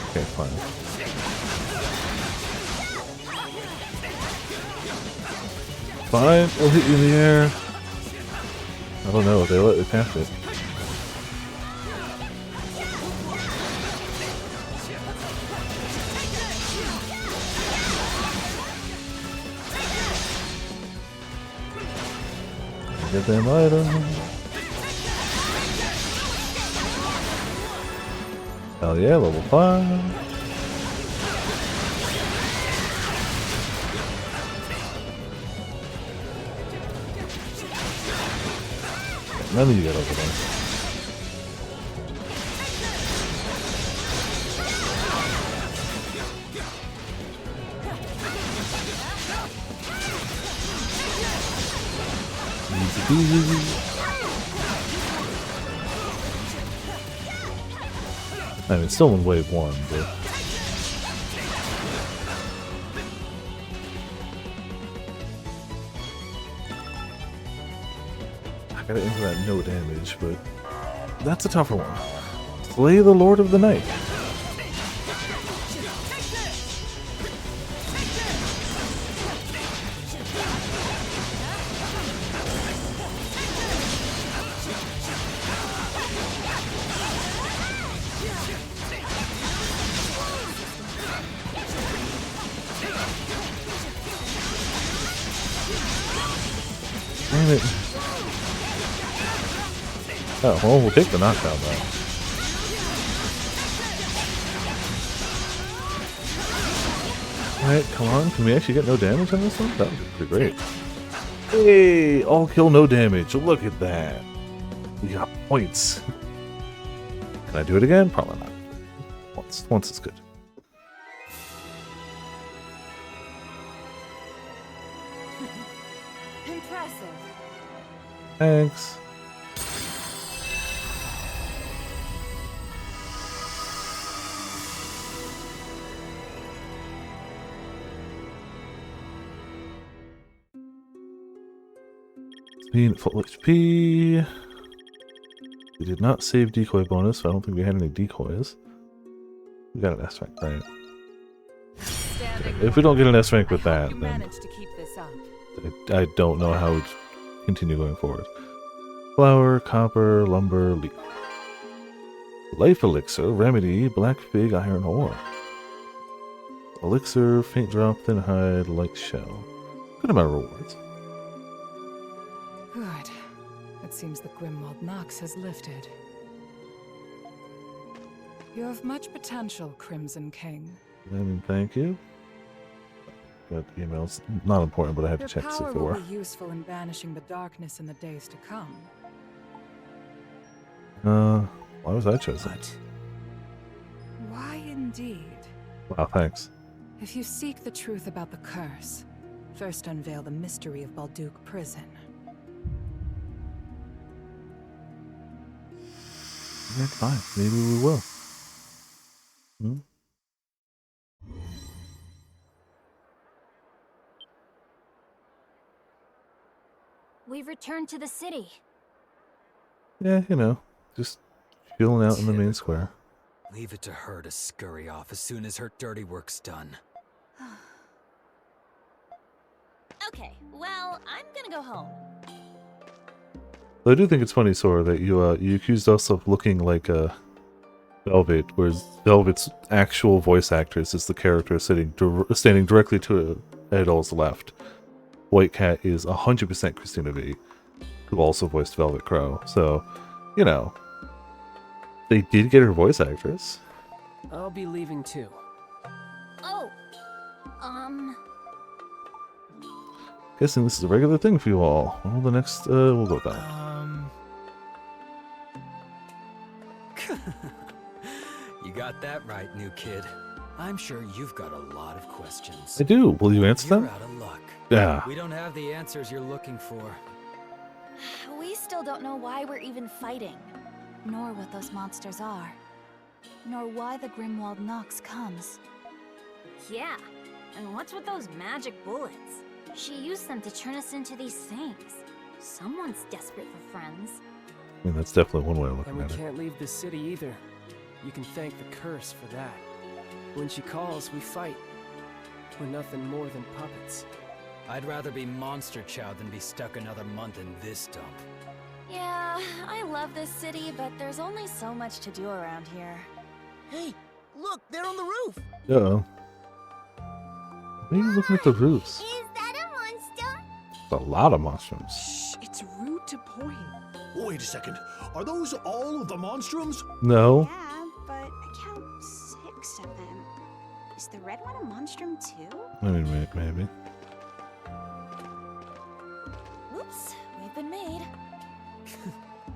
Okay, fine. Fine, we'll hit you in the air. I don't know, they let me pass it. Get them items. Hell yeah, level 5. None of you get over there. Easy peasy. I mean, it's still in wave 1, but... I gotta enter that no damage, but... That's a tougher one. Slay the Lord of the Night. Damn it. Oh, well, we'll take the knockdown though. Alright, come on. Can we actually get no damage on this one? That would be pretty great. Hey! All kill, no damage. Look at that. We got points. Can I do it again? Probably not. Once is good. Impressive. Thanks. Being at full HP. We did not save decoy bonus, so I don't think we had any decoys. We got an S rank, right? If we don't get an S rank with that, then I don't know how we'd continue going forward. Flour, copper, lumber, leaf. Life elixir, remedy, black fig, iron ore. Elixir, faint drop, thin hide, light shell. Good amount of rewards. Good. It seems the Grimwald Nox has lifted. You have much potential, Crimson King. I mean, thank you. Got emails. Not important, but I have to check Your this power before. will be useful in banishing the darkness in the days to come. Why was I chosen? Why indeed? Wow, thanks. If you seek the truth about the curse, first unveil the mystery of Balduke Prison. Yeah, fine. Maybe we will. Hmm? We've returned to the city. Yeah, you know, just chilling out in the main square. Leave it to her to scurry off as soon as her dirty work's done. Okay, well, I'm gonna go home. So I do think it's funny, Sora, that you accused us of looking like Velvet, whereas Velvet's actual voice actress is the character standing directly to Adol's left. White Cat is 100% Christina V, who also voiced Velvet Crow. So, you know, they did get her voice actress. I'll be leaving too. Oh, Guessing this is a regular thing for you all. Well, the next, we'll go with that. You got that right, new kid. I'm sure you've got a lot of questions. I do. Will you answer You're them? out of luck. Yeah. We don't have the answers you're looking for. we still don't know why we're even fighting, nor what those monsters are, nor why the Grimwald Nox comes. Yeah, and what's with those magic bullets? She used them to turn us into these things. Someone's desperate for friends. I mean, that's definitely one way of And looking we at it. can't leave the city either. You can thank the curse for that. When she calls, we fight. We're nothing more than puppets. I'd rather be monster chow than be stuck another month in this dump. Yeah, I love this city, but there's only so much to do around here. Hey, look, they're on the roof. Uh-oh. Why are you looking at the roofs? Is that a monster? There's a lot of mushrooms. Shh, it's rude to point. Wait a second. Are those all of the monstrums? No. Yeah, but I count 6 of them. Is the red one a monstrum too? I mean, maybe. Whoops, we've been made.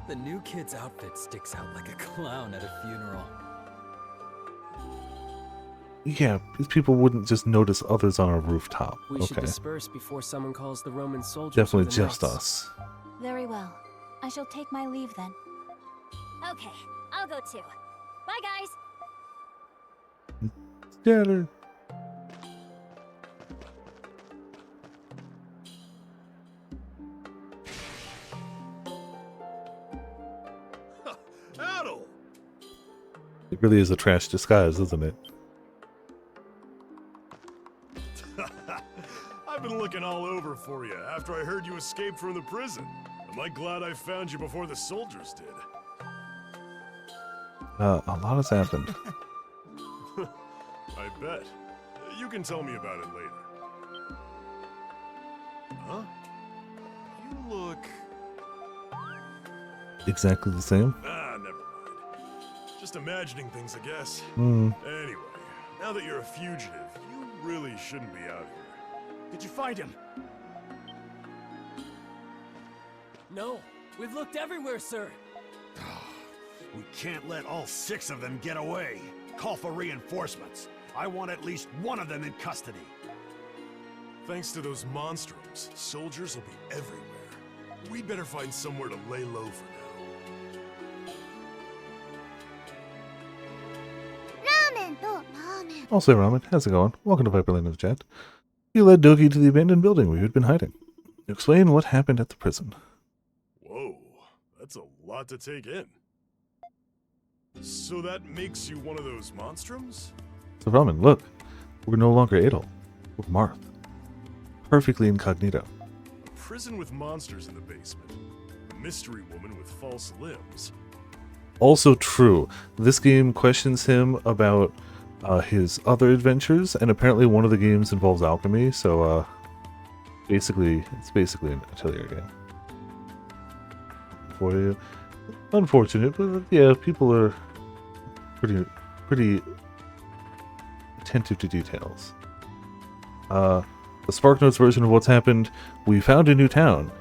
The new kid's outfit sticks out like a clown at a funeral. Yeah, these people wouldn't just notice others on a rooftop. We should Okay. disperse before someone calls the Roman soldiers. Definitely of the just Knights. us. Very well. I shall take my leave then. Okay, I'll go too. Bye, guys. Scatter. Adol! It really is a trash disguise, isn't it? I've been looking all over for you after I heard you escaped from the prison. Am I glad I found you before the soldiers did? A lot has happened. I bet. You can tell me about it later. Huh? You look... Exactly the same? Ah, never mind. Just imagining things, I guess. Hmm. Anyway, now that you're a fugitive, you really shouldn't be out here. Did you find him? No, we've looked everywhere, sir. We can't let all 6 of them get away. Call for reinforcements. I want at least one of them in custody. Thanks to those monstrums, soldiers will be everywhere. We'd better find somewhere to lay low for now. Ramen! Oh, ramen. Also, Ramen, how's it going? Welcome to Viper Lane of the Chat. You led Doki to the abandoned building where you had been hiding. Explain what happened at the prison. Lot to take in. So that makes you one of those monstrums? So Roman, look. We're no longer Adol. We're Marth. Perfectly incognito. A prison with monsters in the basement. A mystery woman with false limbs. Also true. This game questions him about his other adventures, and apparently one of the games involves alchemy, so basically, it's basically an atelier game. For you. Unfortunate, but yeah, people are pretty attentive to details. The SparkNotes version of what's happened, we found a new town.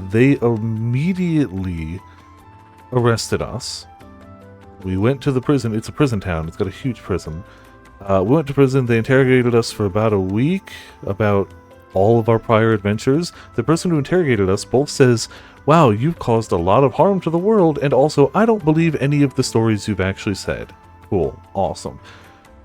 They immediately arrested us. We went to the prison. It's a prison town. It's got a huge prison. We went to prison. They interrogated us for about a week about all of our prior adventures. The person who interrogated us both says, wow, you've caused a lot of harm to the world, and also, I don't believe any of the stories you've actually said. Cool. Awesome.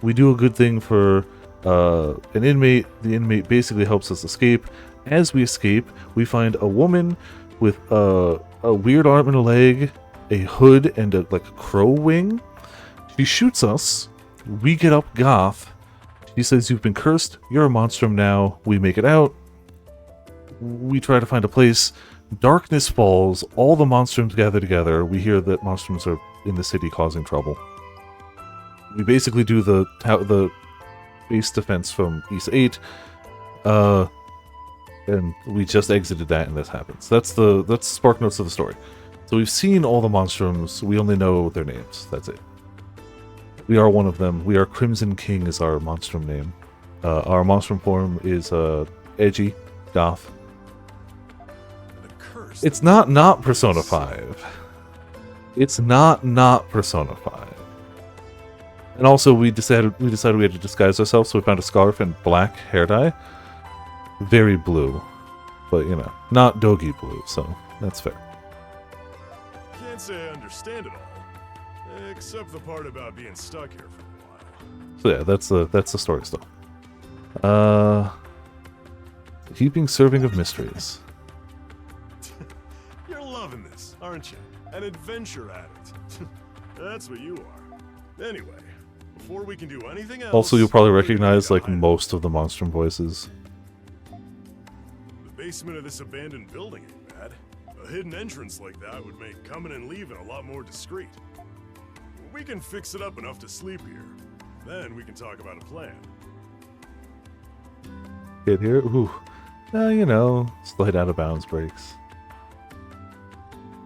We do a good thing for an inmate. The inmate basically helps us escape. As we escape, we find a woman with a weird arm and a leg, a hood, and a crow wing. She shoots us. We get up Goth. She says, you've been cursed. You're a monstrum now. We make it out. We try to find a place. Darkness falls. All the monstrums gather together. We hear that monstrums are in the city causing trouble. We basically do the base defense from East 8. And we just exited that and this happens. That's SparkNotes of the story. So we've seen all the monstrums. We only know their names. That's it. We are one of them. We are Crimson King is our monstrum name. Our monstrum form is edgy, goth. It's not Persona 5. It's not Persona 5. And also we decided we had to disguise ourselves, so we found a scarf and black hair dye. Very blue. But you know, not doggy blue, so that's fair. Can't say I understand it all, except the part about being stuck here for a while. So yeah, that's the story stuff. Heaping serving of mysteries. You're loving this, aren't you? An adventure addict. That's what you are. Anyway, before we can do anything else... Also, you'll probably recognize, most of the monstrum voices. The basement of this abandoned building ain't bad. A hidden entrance like that would make coming and leaving a lot more discreet. We can fix it up enough to sleep here. Then we can talk about a plan. Get here? Ooh. You know, slight out of bounds breaks.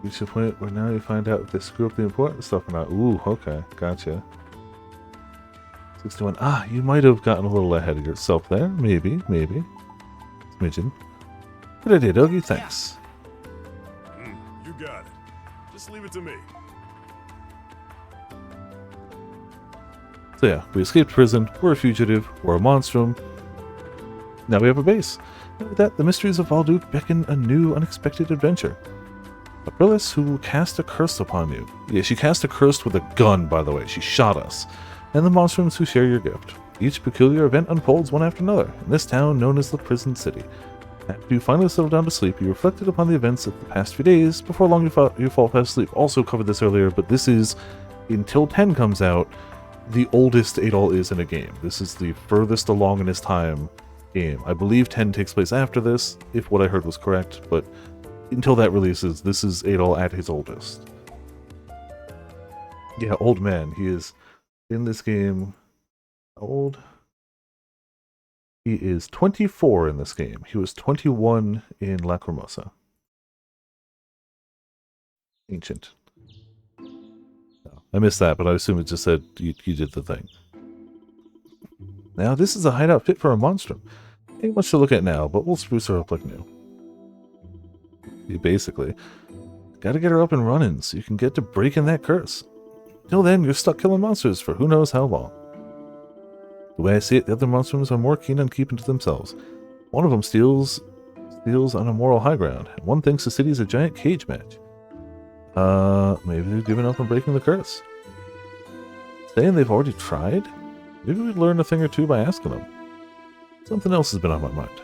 Reach a point where now you find out if they screw up the important stuff or not. Ooh, okay, gotcha. 61. You might have gotten a little ahead of yourself there. Maybe. Smidgen. Good idea, Doggy. Thanks. You got it. Just leave it to me. So yeah, we escaped prison. We're a fugitive. We're a monstrum. Now we have a base. And with that, the mysteries of Valduk beckon a new, unexpected adventure. Aprilis, who cast a curse upon you. Yeah, she cast a curse with a gun, by the way. She shot us. And the monstrums who share your gift. Each peculiar event unfolds one after another in this town known as the Prison City. After you finally settle down to sleep, you reflected upon the events of the past few days. Before long, you fall fast asleep. Also covered this earlier, but this is, until 10 comes out, the oldest Adol is in a game. This is the furthest along in his time game. I believe 10 takes place after this, if what I heard was correct, but until that releases, this is Adol at his oldest. Yeah, old man. He is in this game. Old? He is 24 in this game. He was 21 in Lacrimosa. Ancient. No, I missed that, but I assume it just said you did the thing. Now, this is a hideout fit for a monstrum. Ain't much to look at now, but we'll spruce her up like new. You basically gotta get her up and running so you can get to breaking that curse. Till then, you're stuck killing monsters for who knows how long. The way I see it, the other monstrums are more keen on keeping to themselves. One of them steals on a moral high ground, and one thinks the city's a giant cage match. Maybe they've given up on breaking the curse. Saying they've already tried? Maybe we'd learn a thing or two by asking them. Something else has been on my mind.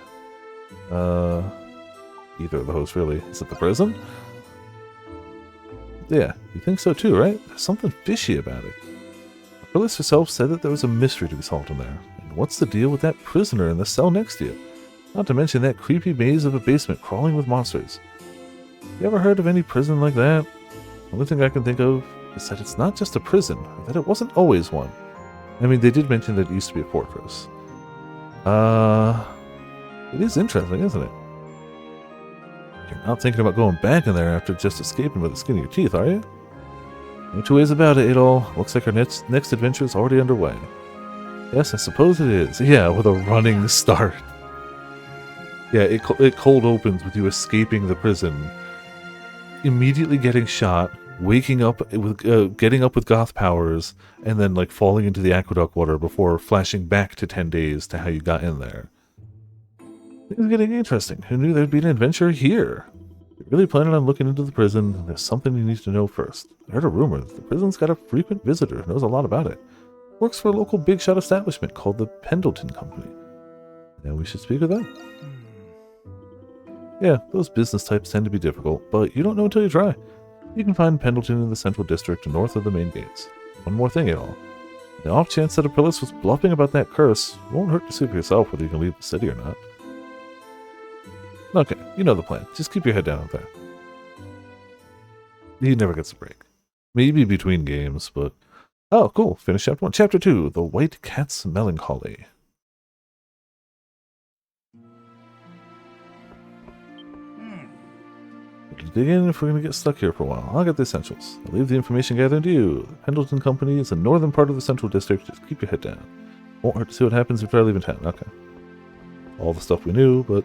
Either of those, really. Is it the prison? Yeah, you think so too, right? There's something fishy about it. Phyllis herself said that there was a mystery to be solved in there. And what's the deal with that prisoner in the cell next to you? Not to mention that creepy maze of a basement crawling with monsters. You ever heard of any prison like that? The only thing I can think of is that it's not just a prison, or that it wasn't always one. I mean, they did mention that it used to be a fortress. It is interesting, isn't it? You're not thinking about going back in there after just escaping by the skin of your teeth, are you? No two ways about it, Adol. Looks like our next adventure is already underway. Yes, I suppose it is. Yeah, with a running start. Yeah, it cold opens with you escaping the prison, immediately getting shot, waking up with getting up with goth powers, and then like falling into the aqueduct water before flashing back to 10 days to how you got in there. Things are getting interesting. Who knew there'd be an adventure here? You're really planning on looking into the prison. There's something you need to know first. I heard a rumor that the prison's got a frequent visitor who knows a lot about it. Works for a local big shot establishment called the Pendleton Company. And we should speak with them. Yeah, those business types tend to be difficult, but you don't know until you try. You can find Pendleton in the Central District north of the main gates. One more thing, Adol. The off chance that Aprillis was bluffing about that curse, won't hurt to see for yourself whether you can leave the city or not. Okay, you know the plan. Just keep your head down out there. He never gets a break. Maybe between games, but... Oh, cool. Finish chapter 1. Chapter 2, The White Cat's Melancholy. Dig in if we're going to get stuck here for a while. I'll get the essentials. I'll leave the information gathering to you. The Pendleton Company is the northern part of the Central District. Just keep your head down. Won't hurt to see what happens if I leave in town. Okay. All the stuff we knew, but...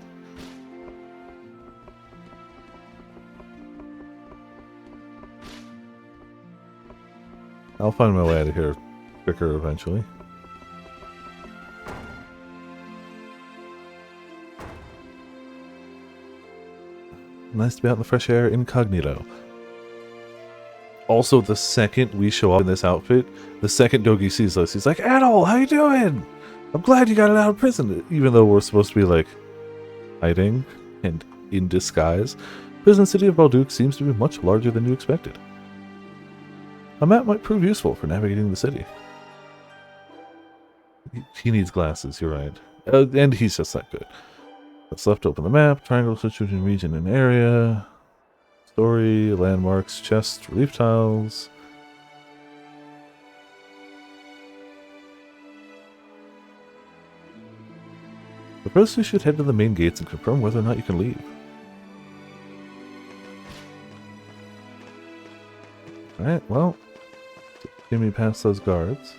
I'll find my way out of here quicker eventually. Nice to be out in the fresh air incognito. Also, the second we show up in this outfit, the second Dogi sees us, he's like, Adol, how you doing? I'm glad you got out of prison. Even though we're supposed to be like hiding and in disguise, prison city of Balduke seems to be much larger than you expected. A map might prove useful for navigating the city. He needs glasses, you're right. And he's just that good. Let's left open the map, triangle situation, region and area, story, landmarks, chest, relief tiles. But first we should head to the main gates and confirm whether or not you can leave. Alright, well, get me past those guards.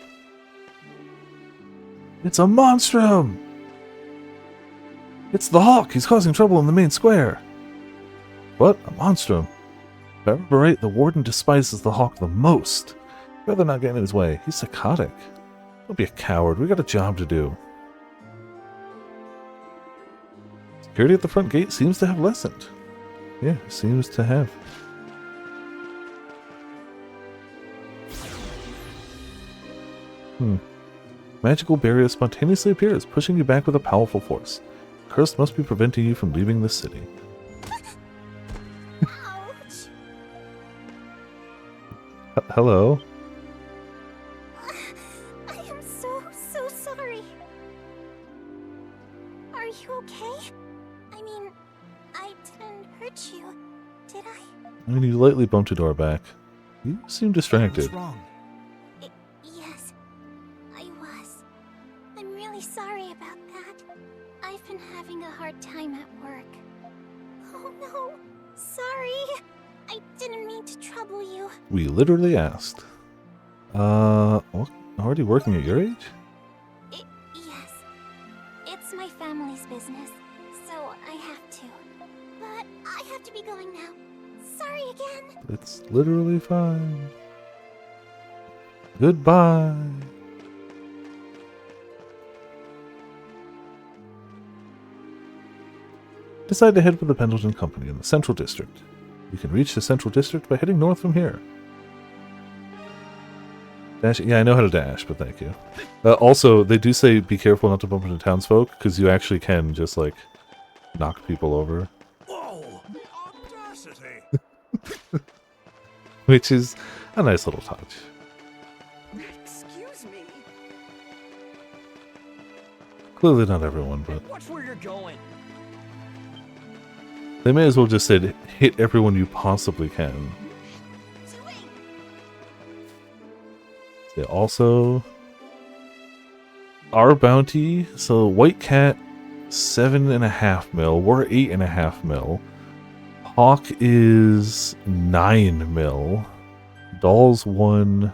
It's a monstrum! It's the Hawk! He's causing trouble in the main square! What? A monstrum? If I remember right, the Warden despises the Hawk the most. I'd rather not get in his way. He's psychotic. Don't be a coward. We got a job to do. Security at the front gate seems to have lessened. Yeah, seems to have. Magical barrier spontaneously appears, pushing you back with a powerful force. The curse must be preventing you from leaving this city. Hello? I am so sorry. Are you okay? I mean, I didn't hurt you, did I? I mean, you lightly bumped your door back. You seem distracted. What's wrong? Yes, I was. I'm really sorry about that. I've been having a hard time at work. Oh no, sorry. I didn't mean to trouble you. We literally asked. What, already working at your age? Yes. It's my family's business, so I have to. But I have to be going now. Sorry again. It's literally fine. Goodbye. Decide to head for the Pendleton Company in the Central District. You can reach the Central District by heading north from here. Dash, yeah, I know how to dash, but thank you. Also, they do say be careful not to bump into townsfolk, because you actually can just, like, knock people over. Whoa! The audacity! which is a nice little touch. Excuse me. Clearly not everyone, but Watch where you're going. they may as well just said hit everyone you possibly can. They also our bounty, so White Cat 7.5 mil, we're 8.5 mil. Hawk is 9 mil. Doll's 1.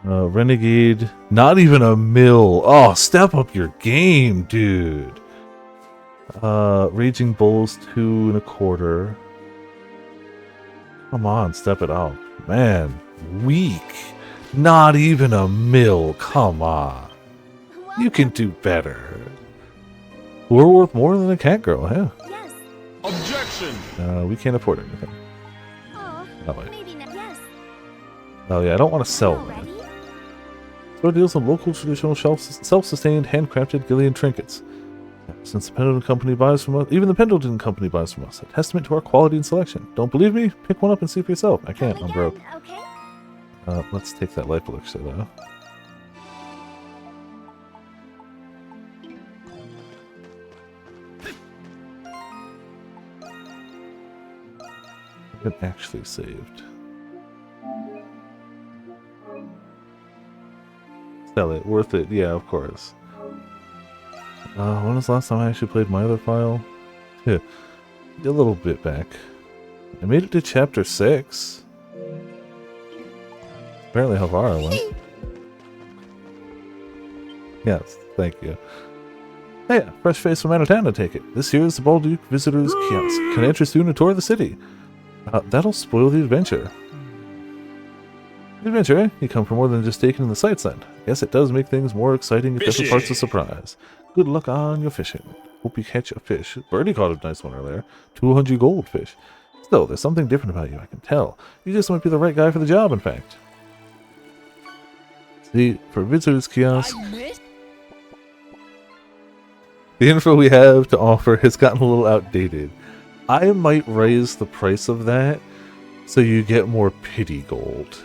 Renegade, not even a mil. Oh, step up your game, dude. Raging Bull's 2.25. Come on, step it up. Man, weak. Not even a mil. Come on. You can do better. We're worth more than a cat girl, yeah. Yes. Objection! We can't afford anything. Oh, way. maybe not. Yes. Oh yeah, I don't want to sell that. Store deals on local traditional self-sustained handcrafted Gillian trinkets. Since the Pendleton Company buys from us, even the Pendleton Company buys from us, a testament to our quality and selection. Don't believe me? Pick one up and see for yourself. I can't, I'm broke. Okay. Let's take that life elixir though. I've been actually saved. Sell it. Worth it. Yeah, of course. When was the last time I actually played my other file? Yeah, a little bit back. I made it to chapter 6. Apparently how far I went. Yes, thank you. Hey, fresh face from out of town to take it. This here is the Balduke Visitor's Kiosk. Can I interest you in a tour of the city? That'll spoil the adventure. Adventure, eh? You come for more than just taking in the sights then. Yes, it does make things more exciting if different parts of surprise. Good luck on your fishing. Hope you catch a fish. Birdie caught a nice one earlier. 200 goldfish. Still, there's something different about you, I can tell. You just might be the right guy for the job, in fact. See, for Visitor's Kiosk, the info we have to offer has gotten a little outdated. I might raise the price of that so you get more pity gold.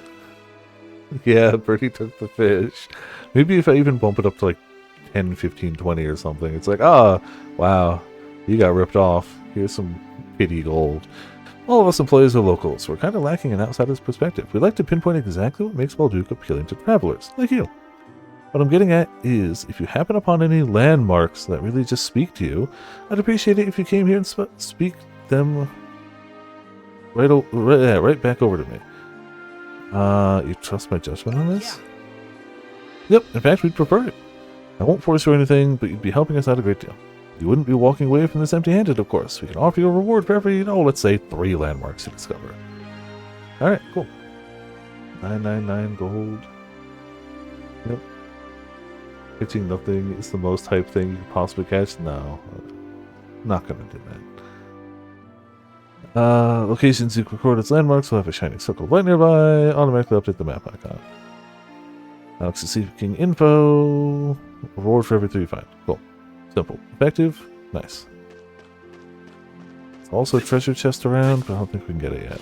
Yeah, Birdie took the fish. Maybe if I even bump it up to like 10, 15, 20 or something. It's like, wow, you got ripped off. Here's some pity gold. All of us employees are locals. We're kind of lacking an outsider's perspective. We like to pinpoint exactly what makes Balduke appealing to travelers, like you. What I'm getting at is, if you happen upon any landmarks that really just speak to you, I'd appreciate it if you came here and speak them right back over to me. You trust my judgment on this? Yep, in fact, we'd prefer it. I won't force you or anything, but you'd be helping us out a great deal. You wouldn't be walking away from this empty-handed, of course. We can offer you a reward for every, let's say 3 landmarks you discover. Alright, cool. 999 gold. Yep. Pitching nothing is the most hype thing you could possibly catch? No. Not gonna do that. Locations you record as landmarks will have a shining circle of light nearby. Automatically update the map icon. Alex is seeking info. Reward for every 3 you find. Cool. Simple. Effective. Nice. Also a treasure chest around, but I don't think we can get it yet.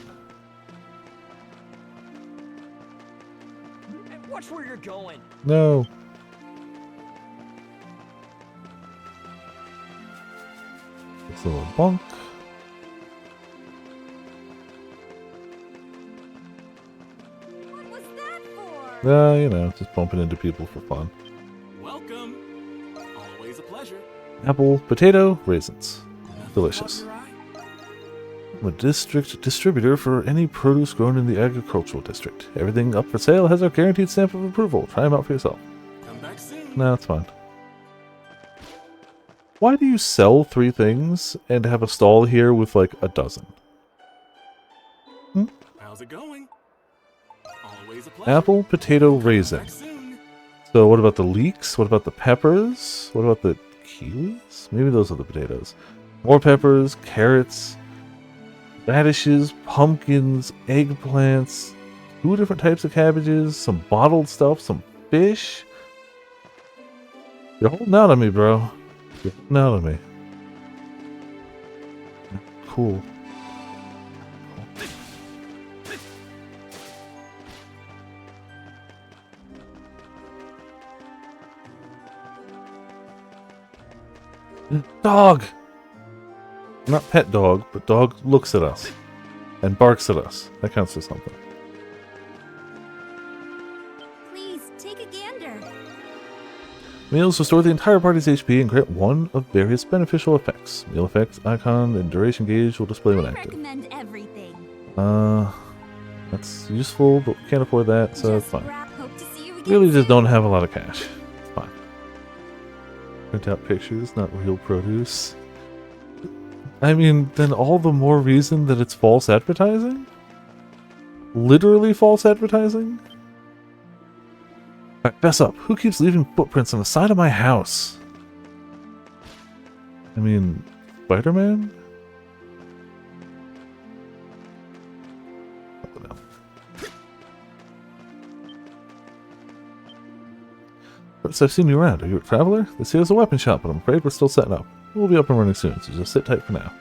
Watch where you're going. No. It's a little bunk. What was that for? Just bumping into people for fun. Welcome. Always a pleasure. Apple, potato, raisins. Delicious. I'm a district distributor for any produce grown in the agricultural district. Everything up for sale has our guaranteed stamp of approval. Try them out for yourself. Come back soon. No, it's fine. Why do you sell 3 things and have a stall here with like a dozen? How's it going? Always a pleasure. Apple, potato, raisin. So what about the leeks? What about the peppers? What about the kiwis? Maybe those are the potatoes. More peppers, carrots, radishes, pumpkins, eggplants, 2 different types of cabbages, some bottled stuff, some fish. You're holding out on me, bro. You're holding out on me. Dog! Not pet dog, but dog looks at us and barks at us. That counts as something. Please, take a gander. Meals restore the entire party's HP and grant one of various beneficial effects. Meal effects, icon, and duration gauge will display when active. Recommend everything. That's useful, but we can't afford that, so it's fine. Hope to see you again Really just soon. don't have a lot of cash. It's fine. Print out pictures, not real produce. I mean, then all the more reason that it's false advertising? Literally false advertising? Alright, fess up. Who keeps leaving footprints on the side of my house? I mean, Spider-Man? First, I've seen you around. Are you a traveler? This here's a weapon shop, but I'm afraid we're still setting up. We'll be up and running soon, so just sit tight for now.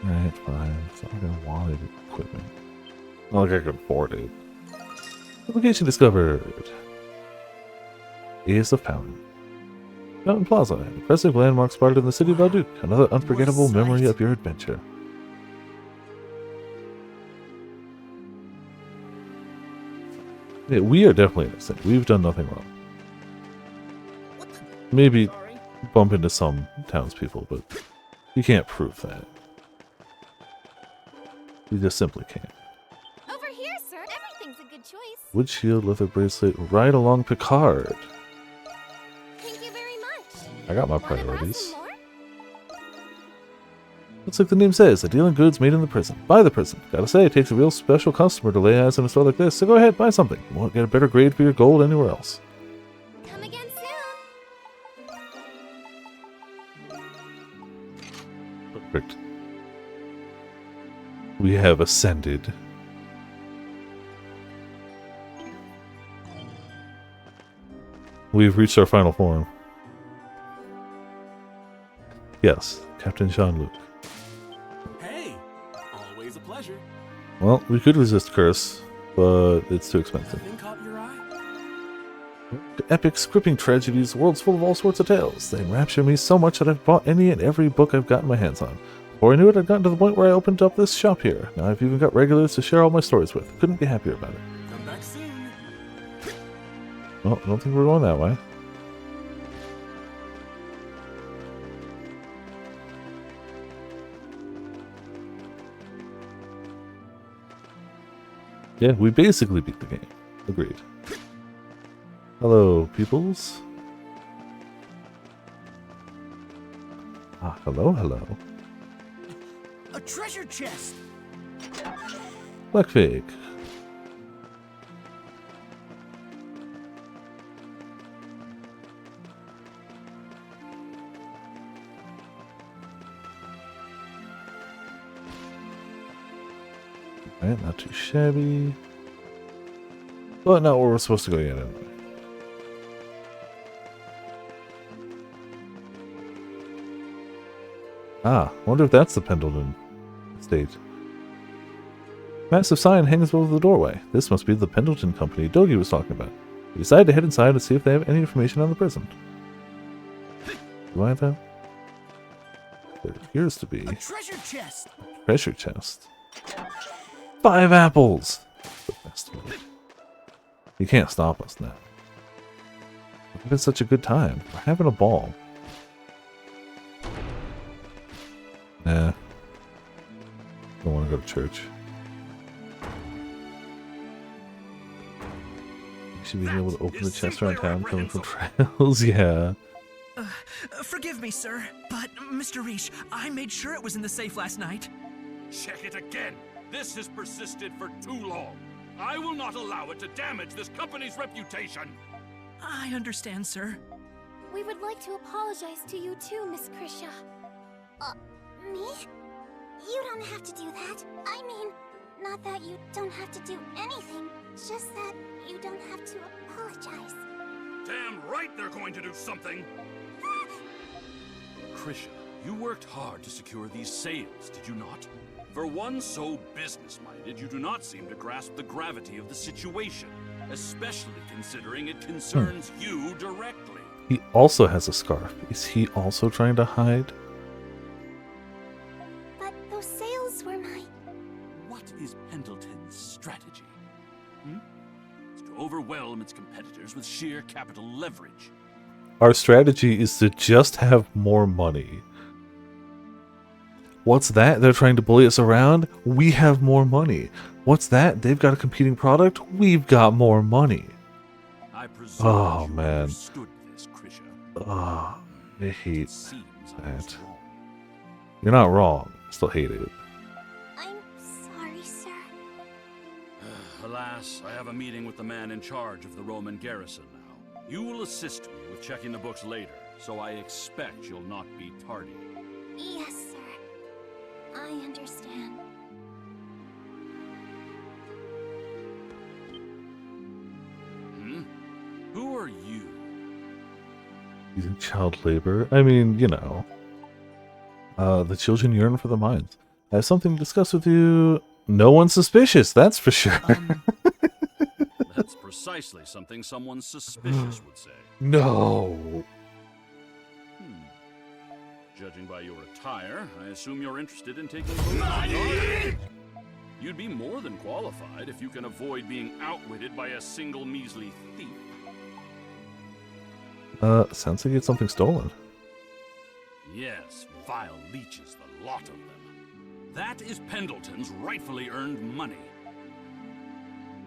Alright, fine. It's not like I wanted equipment. Not like I could afford it. Location discovered. Ace of Fountain. Fountain Plaza, an impressive landmark spotted in the city of Valduc. Another unforgettable memory of your adventure. Yeah, we are definitely innocent. We've done nothing wrong. Maybe bump into some townspeople, but you can't prove that. You just simply can't. Over here, sir. Everything's a good choice. Wood shield, leather bracelet, ride along Picard. Thank you very much. I got my priorities. Looks like the name says, a deal in goods made in the prison. By the prison. Gotta say, it takes a real special customer to lay eyes on a store like this, so go ahead, buy something. You won't get a better grade for your gold anywhere else. Come again soon. Perfect. We have ascended. We've reached our final form. Yes, Captain Jean-Luc. Hey, always a pleasure. Well, we could resist Curse, but it's too expensive. Anything caught your eye? Epic scripting tragedies, the world's full of all sorts of tales. They enrapture me so much that I've bought any and every book I've gotten my hands on. Before I knew it, I'd gotten to the point where I opened up this shop here. Now I've even got regulars to share all my stories with. Couldn't be happier about it. Come back soon. Well, I don't think we're going that way. Yeah, we basically beat the game. Agreed. Hello, peoples. Ah, hello, hello. A treasure chest. Black Fig. Alright, not too shabby. But not where we're supposed to go yet anyway. Ah, wonder if that's the Pendleton estate. Massive sign hangs over the doorway. This must be the Pendleton company Dogi was talking about. We decided to head inside and see if they have any information on the prison. Do I though? There appears to be A treasure chest. treasure chest. 5 apples! You can't stop us now. We've had such a good time. We're having a ball. Nah. Don't want to go to church. You should be able to open the chest around town coming from trails, yeah. Forgive me, sir, but Mr. Reach, I made sure it was in the safe last night. Check it again. This has persisted for too long. I will not allow it to damage this company's reputation. I understand, sir. We would like to apologize to you too, Miss Krisha. Me? You don't have to do that. I mean, not that you don't have to do anything, just that you don't have to apologize. Damn right they're going to do something. Krisha, you worked hard to secure these sales, did you not? For one so business-minded, you do not seem to grasp the gravity of the situation. especially considering it concerns you directly. He also has a scarf. Is he also trying to hide? But those sales were my... What is Pendleton's strategy? It's to overwhelm its competitors with sheer capital leverage. Our strategy is to just have more money. What's that? They're trying to bully us around? We have more money. What's that? They've got a competing product? We've got more money. Oh, man. This, Oh, I hate that. You're not wrong. I still hate it. I'm sorry, sir. Alas, I have a meeting with the man in charge of the Roman garrison now. You will assist me with checking the books later, so I expect you'll not be tardy. Yes, sir. I understand. Who are you? Using child labor? I mean, you know. The children yearn for the mines. I have something to discuss with you. No one's suspicious, that's for sure. That's precisely something someone suspicious would say. No. Judging by your attire, I assume you're interested in taking photos. You'd be more than qualified if you can avoid being outwitted by a single measly thief. Sounds like you had something stolen. Yes, vile leeches, the lot of them. That is Pendleton's rightfully earned money.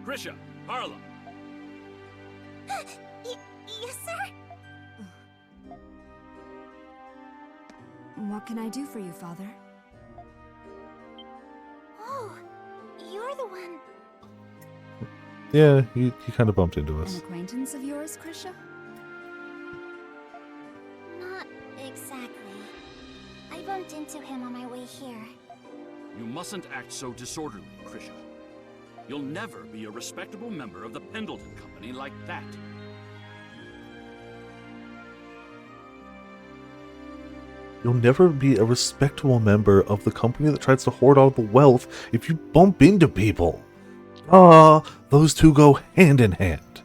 Krisha, Harla. Yes, sir? What can I do for you, Father? Oh, you're the one. Yeah, he kind of bumped into An us. acquaintance of yours, Krisha? Not exactly. I bumped into him on my way here. You mustn't act so disorderly, Krisha. You'll never be a respectable member of the Pendleton Company like that. You'll never be a respectable member of the company that tries to hoard all the wealth if you bump into people. Those two go hand in hand.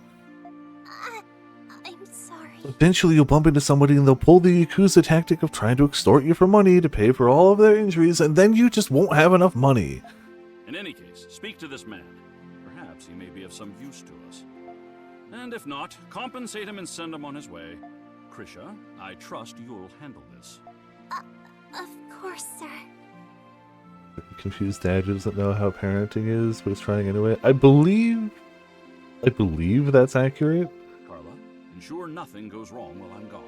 I'm sorry. Eventually you'll bump into somebody and they'll pull the Yakuza tactic of trying to extort you for money to pay for all of their injuries, and then you just won't have enough money. In any case, speak to this man. Perhaps he may be of some use to us. And if not, compensate him and send him on his way. Krisha, I trust you'll handle this. Of course, sir. Confused dad who doesn't know how parenting is, but is trying anyway. I believe that's accurate. Carla, ensure nothing goes wrong while I'm gone.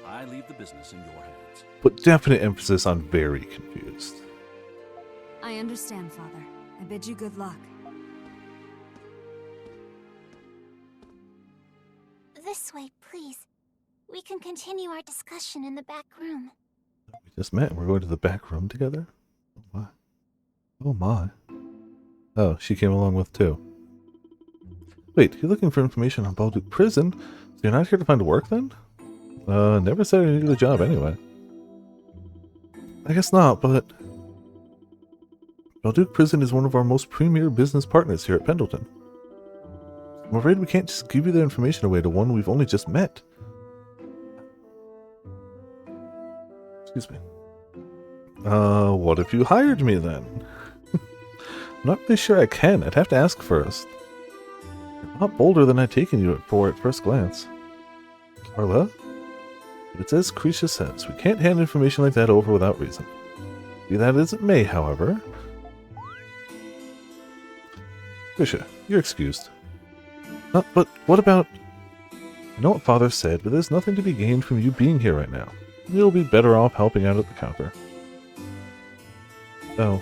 I leave the business in your hands. But definite emphasis on very confused. I understand, Father. I bid you good luck. This way, please. We can continue our discussion in the back room. We just met and we're going to the back room together? Oh my. Oh my. Oh, she came along with too. Wait, you're looking for information on Balduke Prison? So you're not here to find work then? Never said I needed a job anyway. I guess not, but... Balduke Prison is one of our most premier business partners here at Pendleton. I'm afraid we can't just give you the information away to one we've only just met. Excuse me. What if you hired me then? I'm not really sure I can. I'd have to ask first. You're a lot bolder than I'd taken you for at first glance. Carla? It's as Krisha says, we can't hand information like that over without reason. Be that as it may, however... Krisha, you're excused. But what about... I know what Father said, but there's nothing to be gained from you being here right now. You'll be better off helping out at the counter. Oh.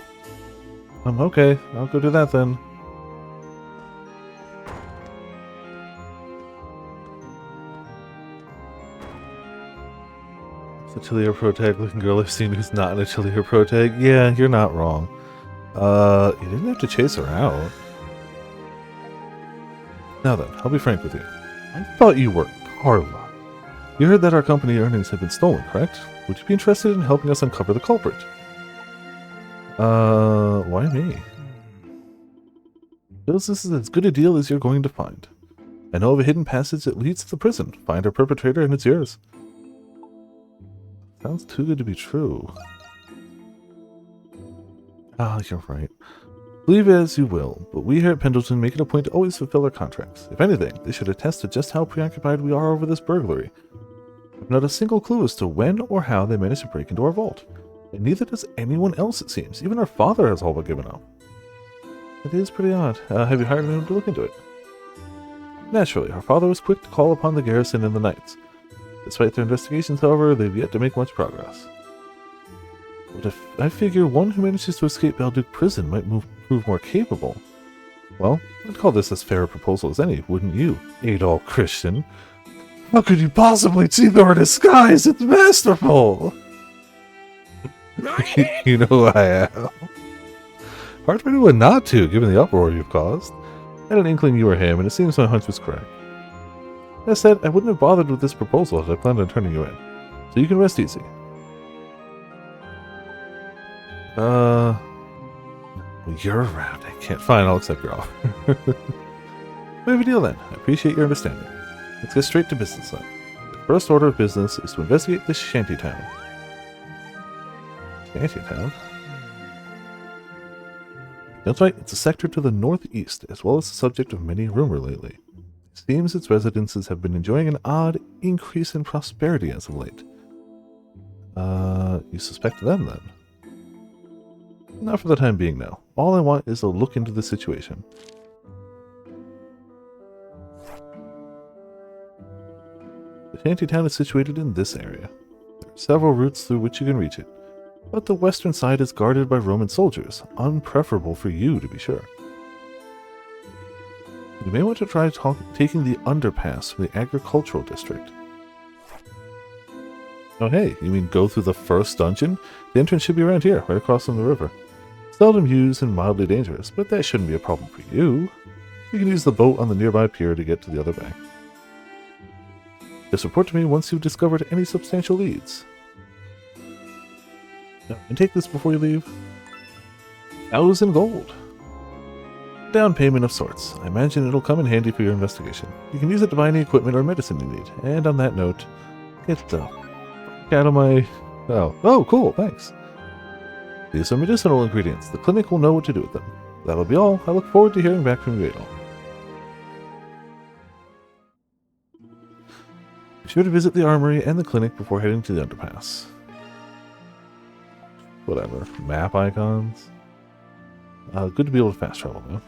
Okay, I'll go do that then. It's a Atelier Pro Tag looking girl I've seen who's not an Atelier Pro Tag. Yeah, you're not wrong. You didn't have to chase her out. Now then, I'll be frank with you. I thought you were Carla. You heard that our company earnings had been stolen, correct? Would you be interested in helping us uncover the culprit? Why me? Because this is as good a deal as you're going to find. I know of a hidden passage that leads to the prison. Find our perpetrator and it's yours. Sounds too good to be true. Ah, you're right. Believe it as you will, but we here at Pendleton make it a point to always fulfill our contracts. If anything, they should attest to just how preoccupied we are over this burglary. I've not a single clue as to when or how they managed to break into our vault. And neither does anyone else, it seems. Even our father has all but given up. It is pretty odd. Have you hired anyone to look into it? Naturally, our father was quick to call upon the garrison and the knights. Despite their investigations, however, they've yet to make much progress. But if I figure one who manages to escape Balduke prison might prove more capable, well, I'd call this as fair a proposal as any, wouldn't you, Adolf Christian? How could you possibly see through our disguise? It's masterful! You know who I am. Hard for anyone not to, given the uproar you've caused. I had an inkling you were him, and it seems my hunch was correct. That said, I wouldn't have bothered with this proposal if I planned on turning you in, so you can rest easy. Well, you're around. I can't. Fine, I'll accept your offer. We have a deal then. I appreciate your understanding. Let's get straight to business then. The first order of business is to investigate this shantytown. Shantytown? That's right, it's a sector to the northeast, as well as the subject of many rumor lately. It seems its residences have been enjoying an odd increase in prosperity as of late. You suspect them then? Not for the time being, no. All I want is a look into the situation. The shantytown is situated in this area. There are several routes through which you can reach it, but the western side is guarded by Roman soldiers, unpreferable for you to be sure. You may want to try taking the underpass from the agricultural district. Oh hey, you mean go through the first dungeon? The entrance should be around here, right across from the river. Seldom used and mildly dangerous, but that shouldn't be a problem for you. You can use the boat on the nearby pier to get to the other bank. Just report to me once you've discovered any substantial leads. And take this before you leave. 1,000 gold. Down payment of sorts. I imagine it'll come in handy for your investigation. You can use it to buy any equipment or medicine you need. And on that note, get the fuck out of my... Oh, cool, thanks. These are medicinal ingredients. The clinic will know what to do with them. That'll be all. I look forward to hearing back from you, Adol. Be sure to visit the armory and the clinic before heading to the underpass. Whatever. Map icons. Good to be able to fast travel, though.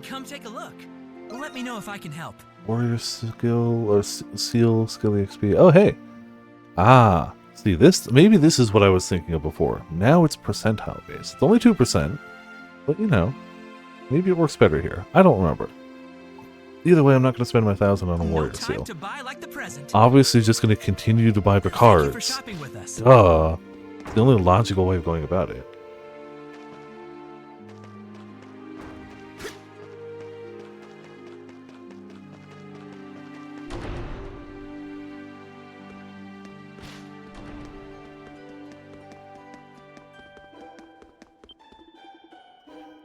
Come take a look. Let me know if I can help. Warrior skill or seal skill XP. Oh, hey. Ah, see this? Maybe this is what I was thinking of before. Now it's percentile based. It's only 2%, but you know, maybe it works better here. I don't remember. Either way, I'm not going to spend my 1,000 on a warrior seal. Obviously, just going to continue to buy Picards. Duh. It's the only logical way of going about it.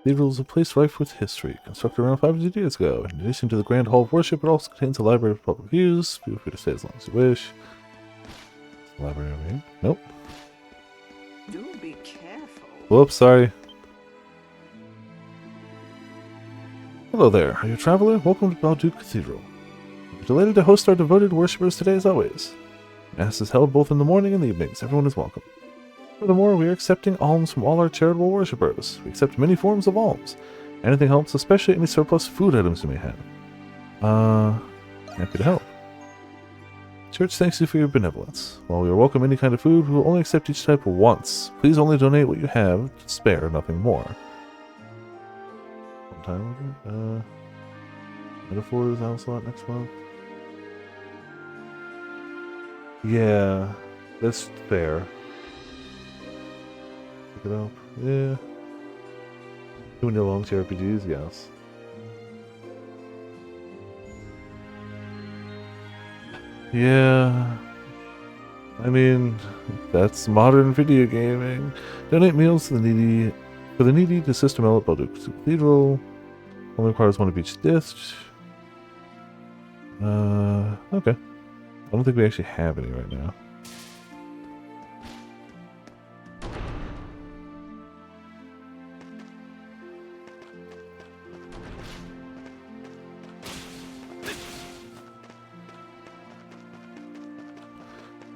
The cathedral is a place rife with history, constructed around 500 years ago. In addition to the Grand Hall of Worship, it also contains a library of public views. Feel free to stay as long as you wish. Library over here? Nope. Do be careful. Whoops, sorry. Hello there. Are you a traveler? Welcome to Balduke Cathedral. We're delighted to host our devoted worshippers today as always. Mass is held both in the morning and the evenings. Everyone is welcome. Furthermore, we are accepting alms from all our charitable worshippers. We accept many forms of alms. Anything helps, especially any surplus food items you may have. Happy to help. Church thanks you for your benevolence. While we will welcome any kind of food, we will only accept each type once. Please only donate what you have to spare, nothing more. Sometime Metaphors, Onslaught next month. Yeah, that's fair. Pick it up. Yeah. Too many long RPGs, yes. Yeah. I mean, that's modern video gaming. Donate meals to the needy for the needy to Sister Mel at Balduc's Cathedral. Only requires one of each disc. Okay. I don't think we actually have any right now.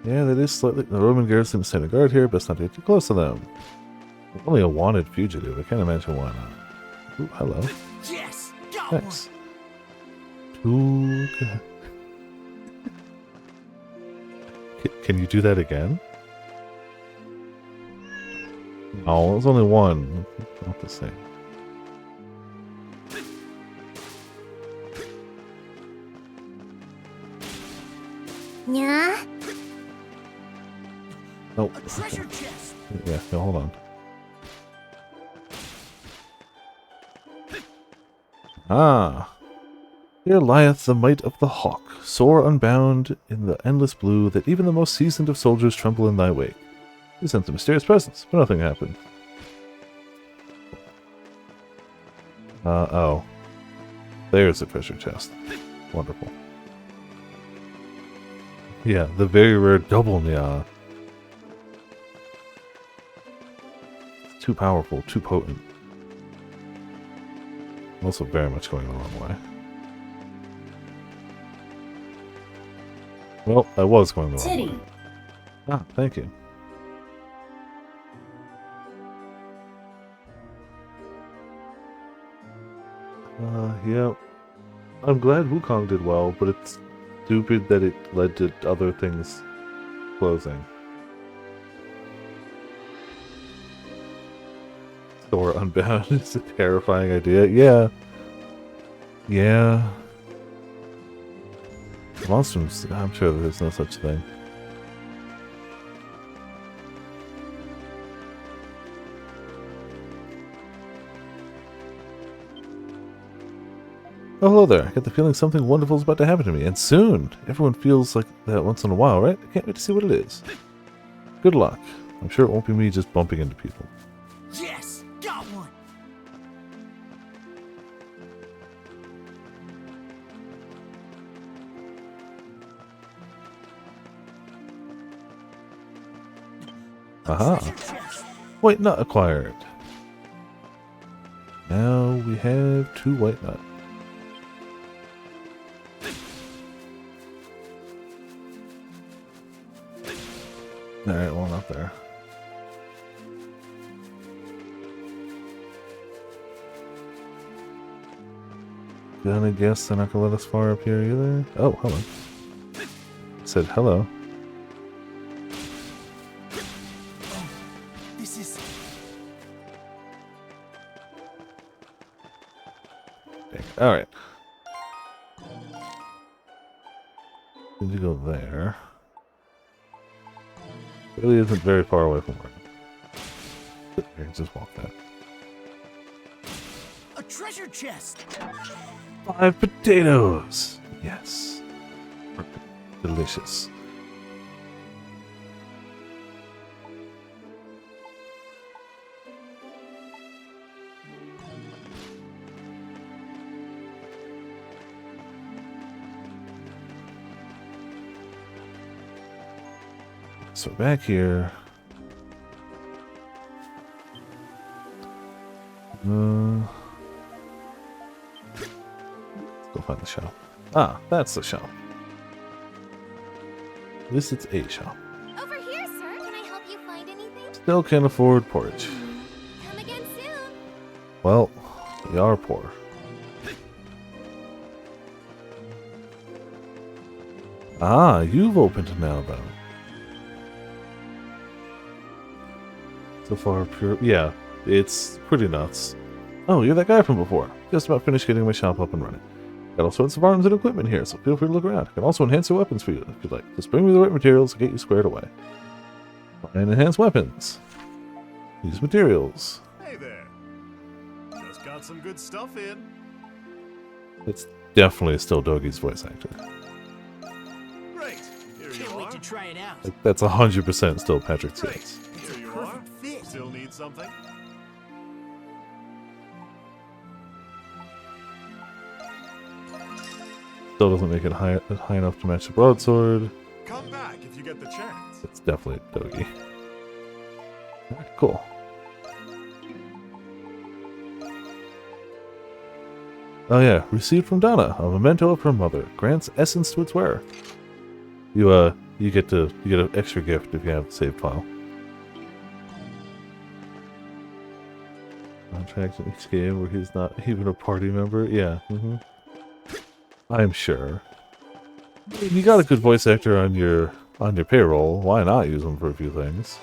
Yeah, that is slightly... The Roman garrison is standing guard here. Best not to get too close to them. Only a wanted fugitive. I can't imagine why not. Ooh, hello. Yes, got Thanks. Ooh, good. Can you do that again? No, there's only one. Not the same. Yeah. Oh. A treasure chest. Yeah, no, hold on. Ah. Here lieth the might of the hawk, sore unbound in the endless blue, that even the most seasoned of soldiers tremble in thy wake. You sent a mysterious presence, but nothing happened. Oh. There's the treasure chest. Wonderful. Yeah, the very rare double Nya. Too powerful, too potent. Also very much going the wrong way. Well, I was going the wrong way. Ah, thank you. Yeah. I'm glad Wukong did well, but it's stupid that it led to other things closing. Store Unbound is a terrifying idea. Yeah. Yeah. Monsters, I'm sure there's no such thing. Oh, hello there. I get the feeling something wonderful is about to happen to me, and soon. Everyone feels like that once in a while, right? I can't wait to see what it is. Good luck. I'm sure it won't be me just bumping into people. Yes, got one. Aha. White nut acquired. Now we have 2 white nut. Alright, one up there. Gonna guess they're not gonna let us far up here either. Oh, hello. Said hello. This is... Alright. Need to go there. Really isn't very far away from where. Here, just walk that. A treasure chest. 5 potatoes! Yes. Perfect. Delicious. So back here. Let's go find the shop. Ah, that's the shop. At least it's a shop. Over here, sir. Can I help you find anything? Still can't afford porridge. Come again soon. Well, we are poor. Ah, you've opened now, though. So far, pure. Yeah, it's pretty nuts. Oh, you're that guy from before. Just about finished getting my shop up and running. Got all sorts of arms and equipment here, so feel free to look around. I can also enhance your weapons for you if you'd like. Just bring me the right materials to get you squared away. And enhance weapons. Use materials. Hey there. Just got some good stuff in. It's definitely still Dogi's voice actor. Great. Here you Can't are. wait to try it out. Like, that's 100% still Patrick Swayze. Here you are. Still need something? Still doesn't make it high enough to match the broadsword. Come back if you get the chance. It's definitely a Dogi. Alright, cool. Oh yeah, received from Donna, a memento of her mother. Grants essence to its wearer. You get an extra gift if you have a save file. Contracts in each game where he's not even a party member. Yeah, I'm sure. You got a good voice actor on your payroll. Why not use them for a few things?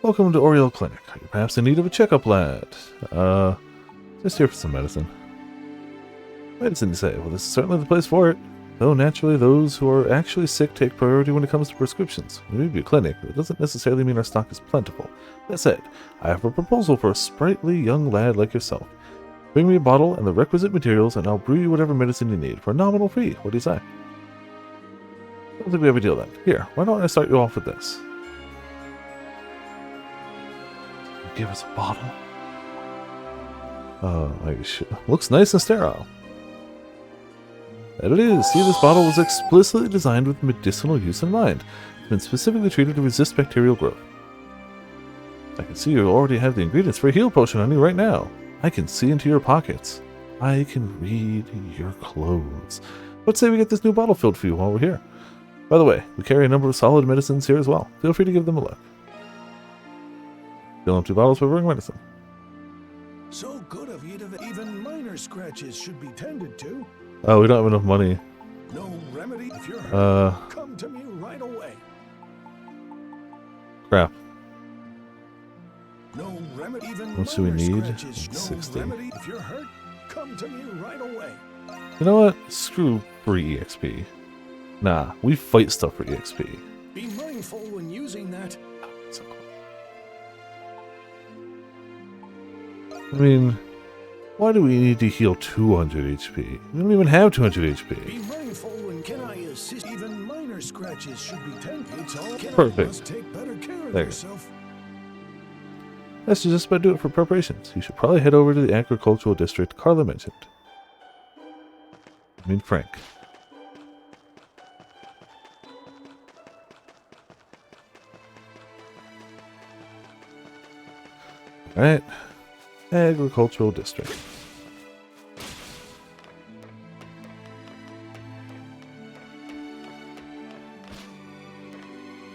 Welcome to Oriole Clinic. You're perhaps in need of a checkup, lad. Just here for some medicine. Medicine, you say? Well, this is certainly the place for it. Though naturally, those who are actually sick take priority when it comes to prescriptions. We may be a clinic, but it doesn't necessarily mean our stock is plentiful. That said, I have a proposal for a sprightly young lad like yourself. Bring me a bottle and the requisite materials, and I'll brew you whatever medicine you need for a nominal fee. What do you say? Don't think we have a deal then. Here, why don't I start you off with this? Give us a bottle. Looks nice and sterile. That it is. See, this bottle was explicitly designed with medicinal use in mind. It's been specifically treated to resist bacterial growth. I can see you already have the ingredients for a heal potion on you right now. I can see into your pockets. I can read your clothes. Let's say we get this new bottle filled for you while we're here. By the way, we carry a number of solid medicines here as well. Feel free to give them a look. Fill up 2 bottles for brewing medicine. So good of you to even minor scratches should be tended to. Oh, we don't have enough money. No remedy if you're hurt. Come to me right away. Crap. No remedy even What do we need? Scratches. 60. No remedy if you're hurt. Come to me right away. You know what? Screw free EXP. Nah, we fight stuff for EXP. Be mindful when using that. I mean, why do we need to heal 200 HP? We don't even have 200 HP. Be mindful when can I assist? Even minor scratches should be tended. It's all Perfect. must take better care of There you go. yourself. That's just about do it for preparations. You should probably head over to the agricultural district Carla mentioned. I mean Frank. Alright. Agricultural district.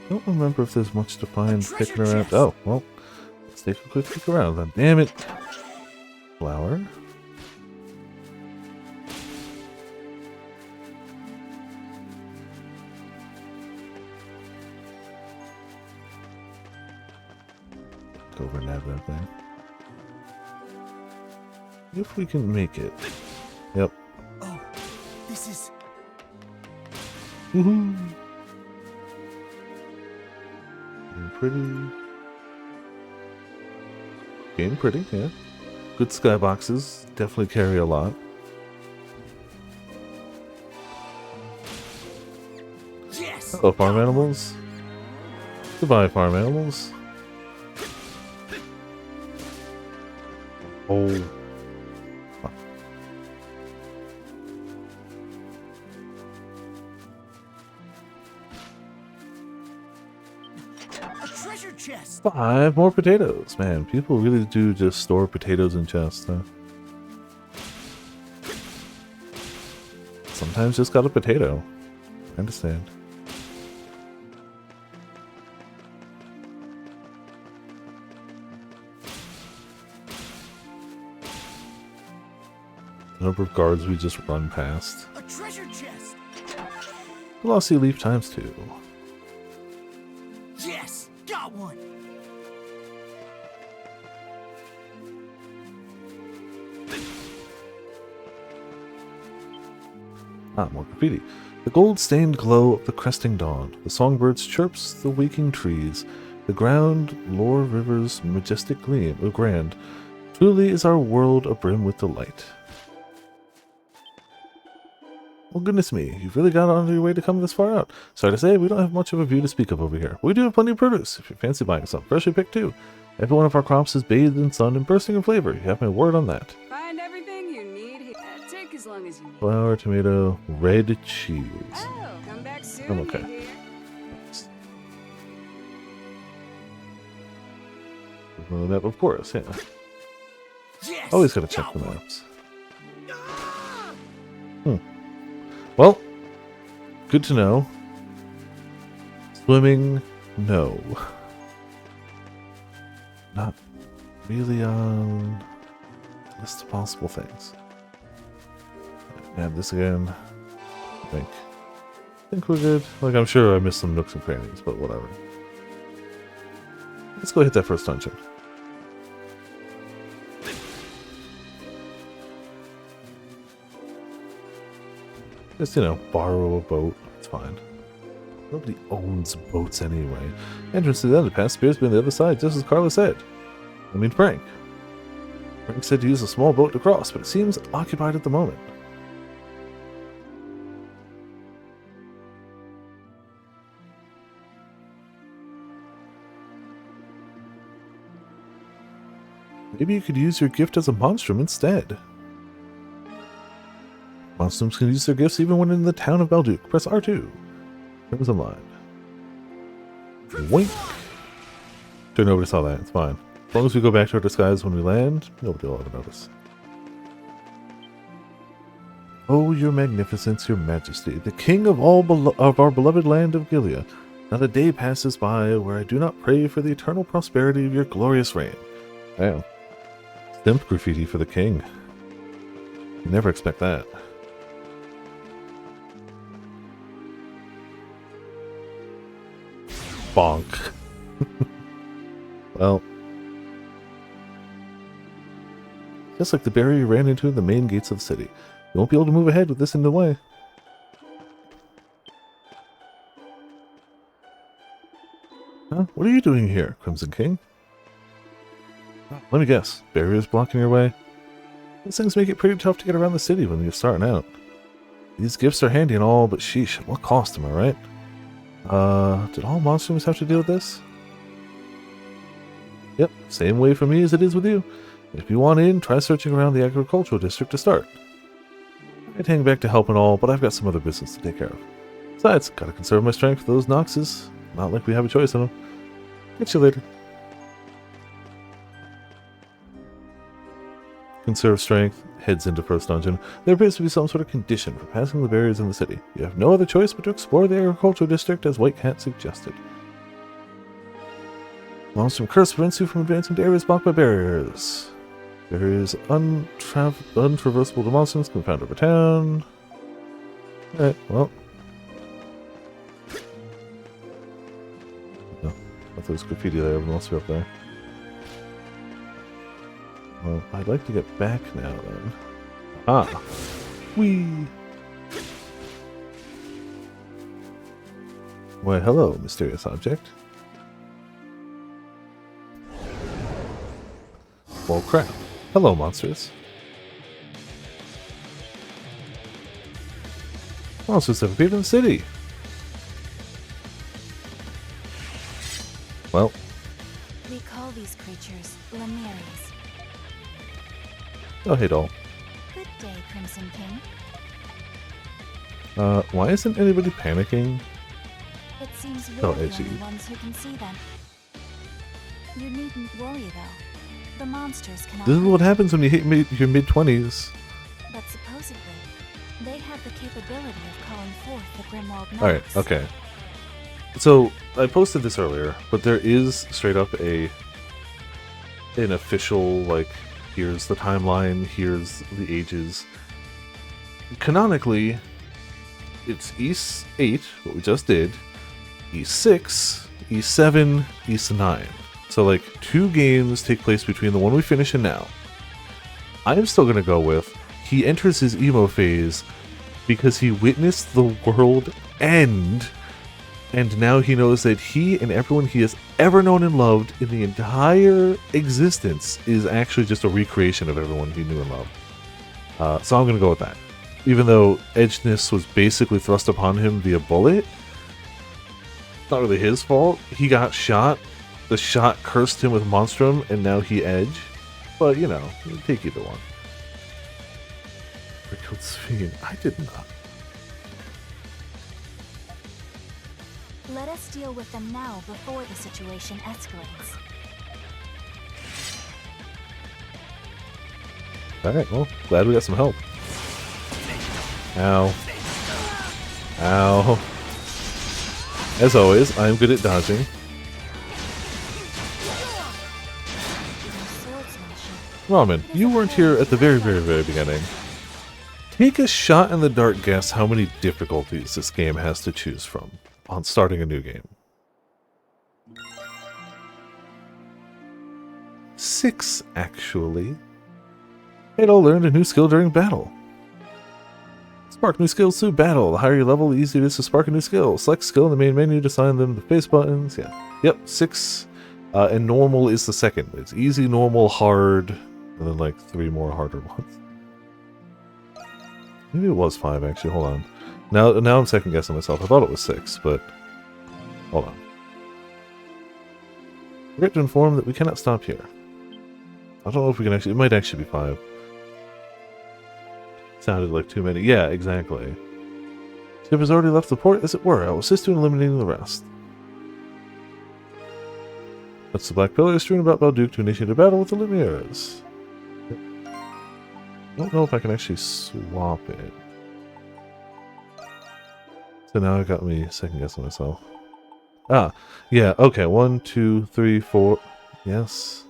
Don't remember if there's much to find picking around. Oh, well, let's take a quick peek around then. Damn it. Flower. Go over and nab that thing. If we can make it. Yep. Oh, this is... Woohoo! Pretty. Game pretty, yeah. Good skyboxes. Definitely carry a lot. Yes. Hello, farm animals. Goodbye, farm animals. Oh. A treasure chest. 5 more potatoes. Man, people really do just store potatoes in chests, huh? Sometimes just got a potato. I understand. The number of guards we just run past. A treasure chest. Glossy leaf times 2. Yes, got one. Ah, more graffiti. The gold-stained glow of the cresting dawn. The songbirds chirps the waking trees. The ground, Lore River's majestic gleam, grand. Truly is our world abrim with delight. Well, goodness me, you've really got on your way to come this far out. Sorry to say, we don't have much of a view to speak of over here. We do have plenty of produce, if you fancy buying some. Freshly picked, too. Every one of our crops is bathed in sun and bursting in flavor. You have my word on that. Find everything you need here. Take as long as you need. Flour, tomato, red cheese. Oh, come back soon. I'm okay. Map, of course, yeah. Yes, Always gotta check the maps. Well, good to know. Swimming, no. Not really on the list of possible things. Add this again. I think we're good. Like, I'm sure I missed some nooks and crannies, but whatever. Let's go hit that first dungeon. Just, you know, borrow a boat. It's fine. Nobody owns boats anyway. Entrance to the underpass appears to be on the other side, just as Carla said. I mean, Frank. Frank said to use a small boat to cross, but it seems occupied at the moment. Maybe you could use your gift as a monstrum instead. Monstrums can use their gifts even when in the town of Balduke. Press R2. Crimson Line. Wink. Sure, nobody saw that. It's fine. As long as we go back to our disguise when we land, nobody will ever notice. Oh, your magnificence, your majesty, the king of of our beloved land of Gilead. Not a day passes by where I do not pray for the eternal prosperity of your glorious reign. Damn. Stimp graffiti for the king. You never expect that. Bonk. Well, just like the barrier you ran into the main gates of the city. You won't be able to move ahead with this in the way. Huh? What are you doing here, Crimson King? Let me guess. Barriers blocking your way? These things make it pretty tough to get around the city when you're starting out. These gifts are handy and all, but sheesh, at what cost, am I right? Did all monsters have to deal with this? Yep, same way for me as it is with you. If you want in, try searching around the agricultural district to start. I'd hang back to help and all, but I've got some other business to take care of. Besides, gotta conserve my strength for those Noxes. Not like we have a choice in them. Catch you later. Conserve strength, heads into first dungeon. There appears to be some sort of condition for passing the barriers in the city. You have no other choice but to explore the agricultural district as White Cat suggested. Monstrum curse prevents you from advancing to areas blocked by barriers. Barriers untraversable to monsters can be found over town. Alright, well. No, I thought there was graffiti there, but must be up there. Well, I'd like to get back now then. Ah! Whee! Why, hello, mysterious object. Well, crap. Hello, monsters. Monsters have appeared in the city. Well. We call these creatures Lemiris. Oh, hey, doll. Good day, Crimson King. Why isn't anybody panicking? It seems Oh, we're I the see. only ones who can see them. You needn't worry, though. The monsters cannot. This is what happens when you hit your mid-20s. But supposedly, they have the capability of calling forth the Grimwald Nox. Alright, okay. So, I posted this earlier, but there is straight up an official, like, here's the timeline, here's the ages. Canonically, it's East 8, what we just did, East 6, East 7, East 9. So, like, 2 games take place between the one we finish and now. I'm still going to go with, he enters his emo phase because he witnessed the world end, and now he knows that he and everyone he has ever known and loved in the entire existence is actually just a recreation of everyone he knew and loved. So I'm going to go with that. even though edgeness was basically thrust upon him via bullet. It's not really his fault. He got shot. The shot cursed him with Monstrum, and now he edge. But, you know, take either one. I killed Sphene. I did not. Let us deal with them now before the situation escalates. Alright, well, glad we got some help. Ow. Ow. As always, I'm good at dodging. Ramen, you weren't here at the very beginning. Take a shot in the dark guess how many difficulties this game has to choose from on starting a new game. 6, actually. Halo learned a new skill during battle. Spark new skills through battle. The higher your level, the easier it is to spark a new skill. Select skill in the main menu to assign them the face buttons. Yeah. Yep, 6. And normal is the second. It's easy, normal, hard, and then like 3 more harder ones. Maybe it was 5 actually, hold on. Now I'm second guessing myself. I thought it was 6, but hold on. Forget to inform that we cannot stop here. I don't know if we can actually, it might actually be 5. Sounded like too many. Yeah, exactly. Ship has already left the port, as it were. I will assist you in eliminating the rest. That's the Black Pillar strewn about Balduke to initiate a battle with the Lumières. I don't know if I can actually swap it. So now it got me second guessing myself. Ah, yeah, okay. 1, 2, 3, 4. Yes.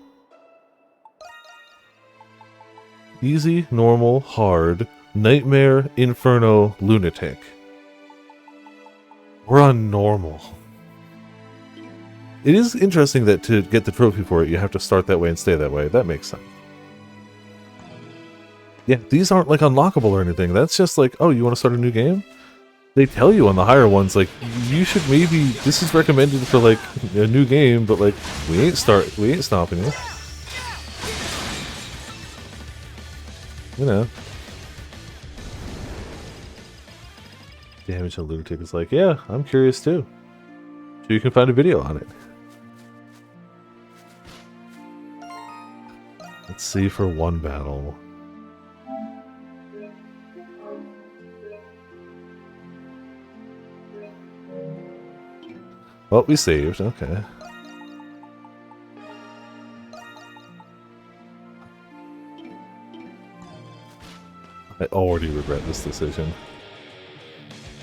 Easy, normal, hard, nightmare, inferno, lunatic. We're on normal. It is interesting that to get the trophy for it, you have to start that way and stay that way. That makes sense. Yeah, these aren't like unlockable or anything. That's just like, oh, you want to start a new game? They tell you on the higher ones, like, you should maybe, this is recommended for like a new game, but like, we ain't stopping you. You know. Damage on Lunatic is like, yeah, I'm curious too. So you can find a video on it. Let's see for one battle. Well, we saved, okay. I already regret this decision.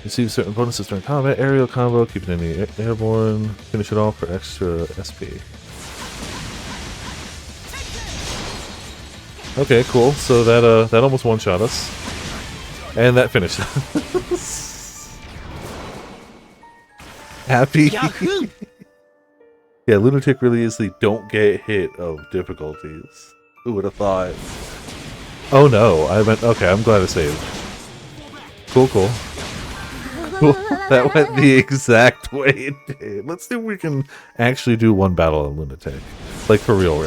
Receive certain bonuses during combat, aerial combo, keep it any airborne, finish it off for extra SP. Okay, cool. So that almost one-shot us. And that finished us. Happy? Yeah, Lunatic really is the don't get hit of difficulties. Who would have thought? Oh no, I meant, okay, I'm glad I saved. Cool, cool. Cool. That went the exact way it did. Let's see if we can actually do one battle on Lunatic. Like, for real.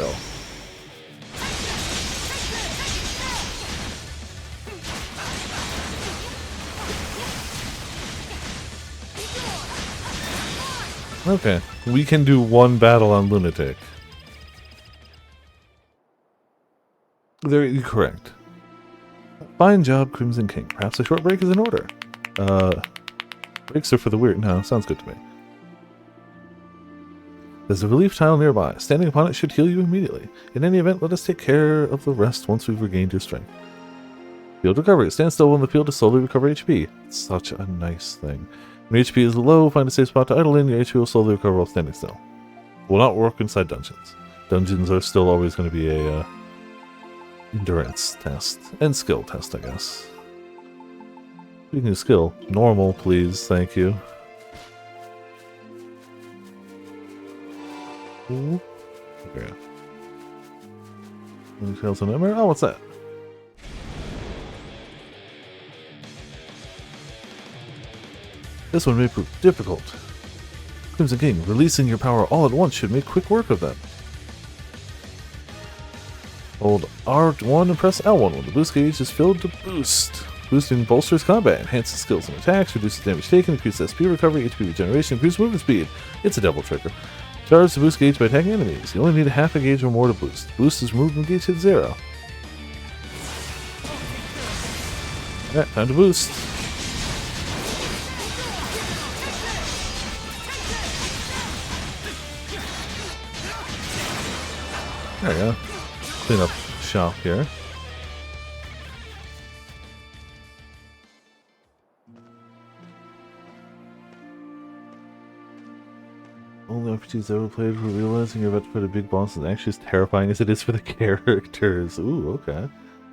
Okay, we can do one battle on Lunatic. You're correct. Fine job, Crimson King. Perhaps a short break is in order. Breaks are for the weird. No, sounds good to me. There's a relief tile nearby. Standing upon it should heal you immediately. In any event, let us take care of the rest once we've regained your strength. Field recovery. Stand still when the field to slowly recover HP. It's such a nice thing. When HP is low, find a safe spot to idle in. Your HP will slowly recover while standing still. Will not work inside dungeons. Dungeons are still always going to be a endurance test and skill test, I guess. Speaking of skill, normal, please, thank you. Ooh. Okay. Details on memory. Oh, what's that? This one may prove difficult. Crimson King, releasing your power all at once should make quick work of them. Hold R1 and press L1 when the boost gauge is filled to boost. boosting bolsters combat, enhances skills and attacks, reduces damage taken, increases SP recovery, HP regeneration, increases movement speed. It's a double trigger. Charge to boost gauge by attacking enemies. You only need a half a gauge or more to boost. Boost is movement gauge hit 0. Alright, time to boost. There we go. Clean up shop here. Only RPGs I ever played were realizing you're about to put a big boss is actually as terrifying as it is for the characters. Ooh, okay.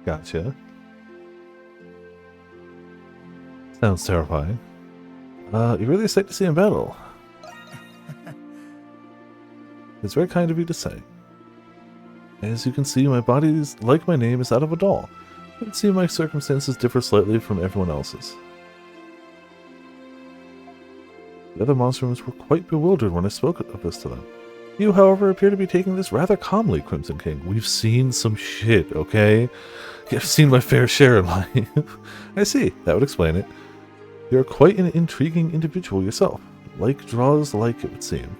Gotcha. Sounds terrifying. You're really excited to see in battle. It's very kind of you to say. As you can see, my body, like my name, is that of a doll. I can see my circumstances differ slightly from everyone else's. The other monster rooms were quite bewildered when I spoke of this to them. You, however, appear to be taking this rather calmly, Crimson King. We've seen some shit, okay? I've seen my fair share in life. I see, that would explain it. You're quite an intriguing individual yourself. Like draws like, it would seem.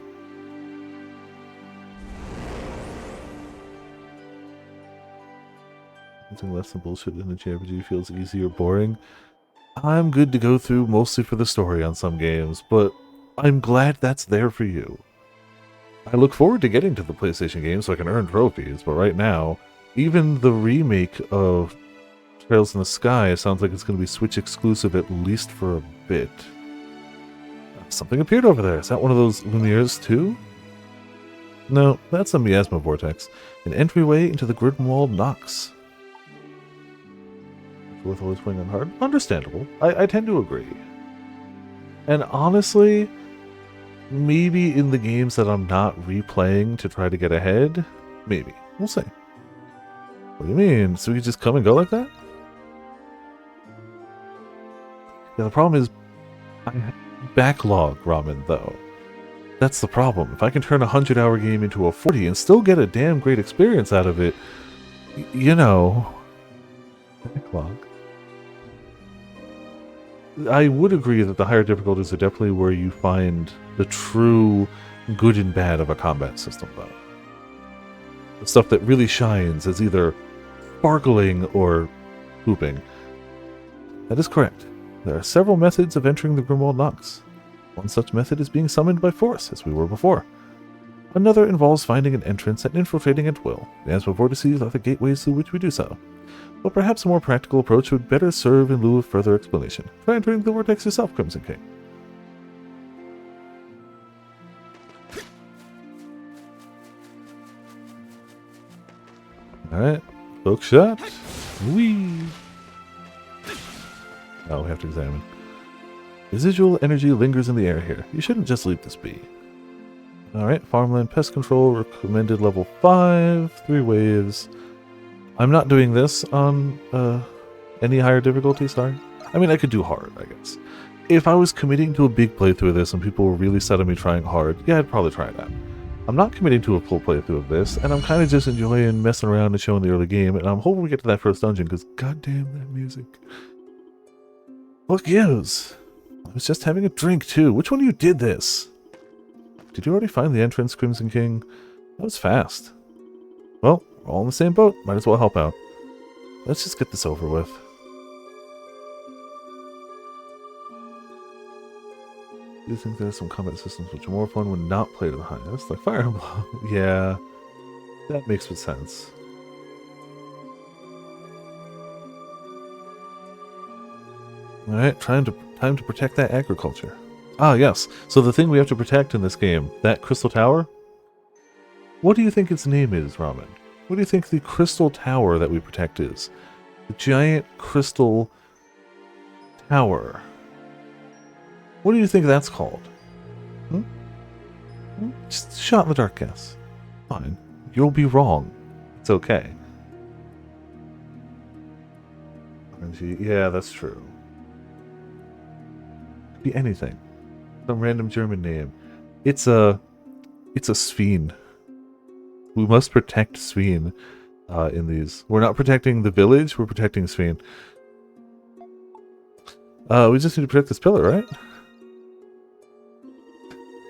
Something less than bullshit in a JRPG feels easy or boring. I'm good to go through mostly for the story on some games, but I'm glad that's there for you. I look forward to getting to the PlayStation game so I can earn trophies, but right now, even the remake of Trails in the Sky sounds like it's going to be Switch exclusive at least for a bit. Something appeared over there. Is that one of those Lumieres too? No, that's a Miasma Vortex. An entryway into the Grimwald Nox. Worth always playing on hard? Understandable. I tend to agree. And honestly, maybe in the games that I'm not replaying to try to get ahead, maybe. We'll see. What do you mean? So we just come and go like that? Yeah, the problem is I backlog ramen, though. That's the problem. If I can turn a 100-hour game into a 40 and still get a damn great experience out of it, you know... Backlog. I would agree that the higher difficulties are definitely where you find the true good and bad of a combat system, though. The stuff that really shines is either sparkling or pooping. That is correct. There are several methods of entering the Grimwald Nox. One such method is being summoned by force, as we were before. Another involves finding an entrance and infiltrating at will. The Miasma Vortices are the gateways through which we do so. But perhaps a more practical approach would better serve in lieu of further explanation. Try entering the vortex yourself, Crimson King. Alright, book shot. Whee! Oh, we have to examine. Residual energy lingers in the air here. You shouldn't just leave this be. Alright, farmland pest control, recommended level 5, 3 waves. I'm not doing this on any higher difficulty, sorry. I mean, I could do hard, I guess. If I was committing to a big playthrough of this and people were really set on me trying hard, yeah, I'd probably try that. I'm not committing to a full playthrough of this, and I'm kind of just enjoying messing around and showing the early game, and I'm hoping we get to that first dungeon, because goddamn that music. What gives? I was just having a drink, too. Which one of you did this? Did you already find the entrance, Crimson King? That was fast. Well, we're all in the same boat. Might as well help out. Let's just get this over with. Do you think there are some combat systems which are more fun when not played at the highest? Like Fire Emblem? Yeah, that makes good sense. Alright, time to protect that agriculture. Ah, yes. So the thing we have to protect in this game, that crystal tower, what do you think its name is, Ramen? What do you think the crystal tower that we protect is? The giant crystal tower. What do you think that's called? Just shot in the dark guess. Fine. You'll be wrong. It's okay. Yeah, that's true. Could be anything. Some random German name. It's a Sveen. We must protect Sveen in these. We're not protecting the village, we're protecting Sveen. We just need to protect this pillar, right?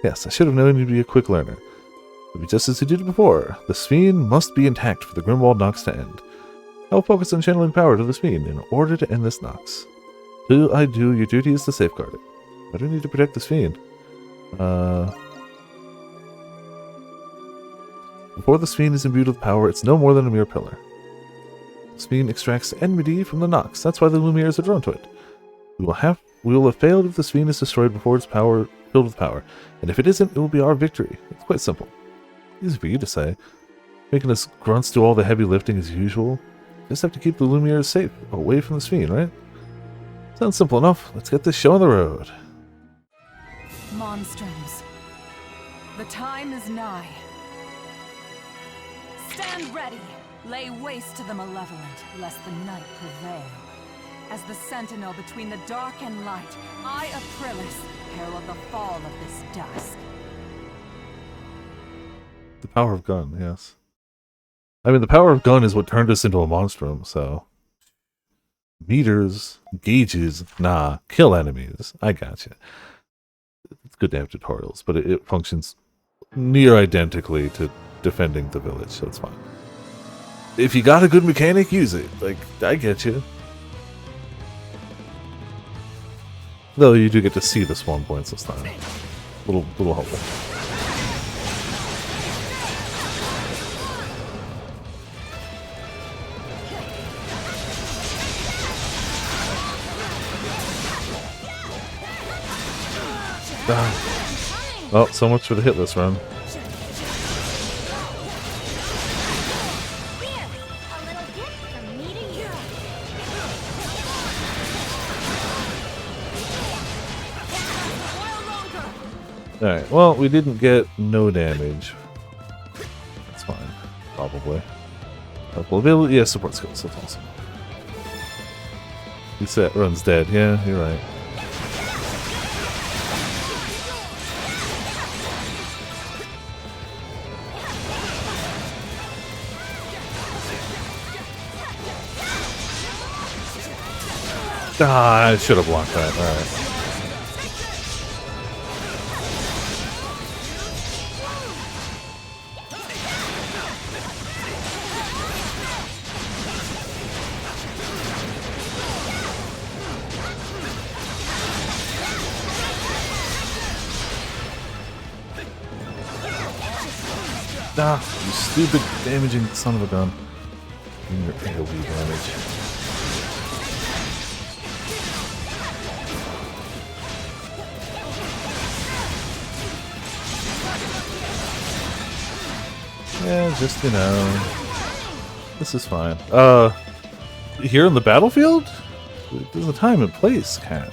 Yes, I should have known you'd be a quick learner. It'll be just as you did before. The Sphere must be intact for the Grimwald Nox to end. I will focus on channeling power to the Sphere in order to end this Nox. Till I do, your duty is to safeguard it. I do need to protect the Sphere. Before the Sphere is imbued with power, it's no more than a mere pillar. The Sphere extracts enmity from the Nox. That's why the Lumières are drawn to it. We will have failed if the Sphere is destroyed before its power filled with power, and if it isn't, it will be our victory. It's quite simple. Easy for you to say. Making us grunts do all the heavy lifting as usual. Just have to keep the Lumières safe, away from the Sphere, right? Sounds simple enough. Let's get this show on the road. Monstroms, the time is nigh. Stand ready. Lay waste to the malevolent, lest the night prevail. As the sentinel between the dark and light, I, Aprilis, herald the fall of this dusk. The power of gun, yes. I mean, the power of gun is what turned us into a monstrum, so... Meters, gauges, nah, kill enemies. I gotcha. It's good to have tutorials, but it functions near identically to defending the village, so it's fine. If you got a good mechanic, use it. Like, I get you. Though you do get to see the spawn points this time. Little helpful. Oh, so much for the hit list run. Alright, well, we didn't get no damage. That's fine. Probably. Helpful ability, yeah, support skills, that's awesome. You said run's dead, yeah, you're right. Ah, I should have blocked that, alright. Ah, you stupid damaging son of a gun. And your AoE damage. Yeah, just, you know, this is fine. Here in the battlefield? There's a time and place, Cat.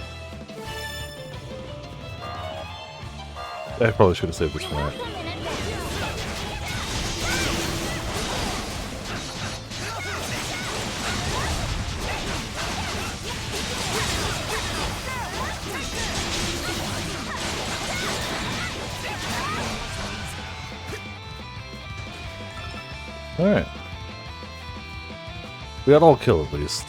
I probably should have saved this for that. Alright. We got all kill at least.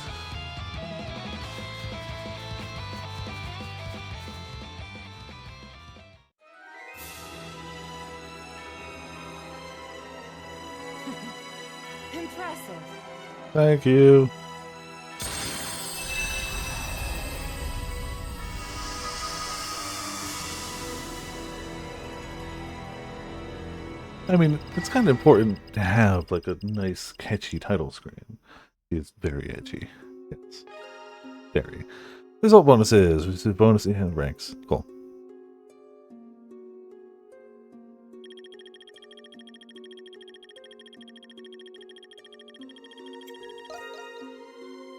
Impressive. Thank you. I mean, it's kind of important to have like a nice, catchy title screen. It's very edgy. Yes. Very. Result bonuses. We see bonus ranks. Cool.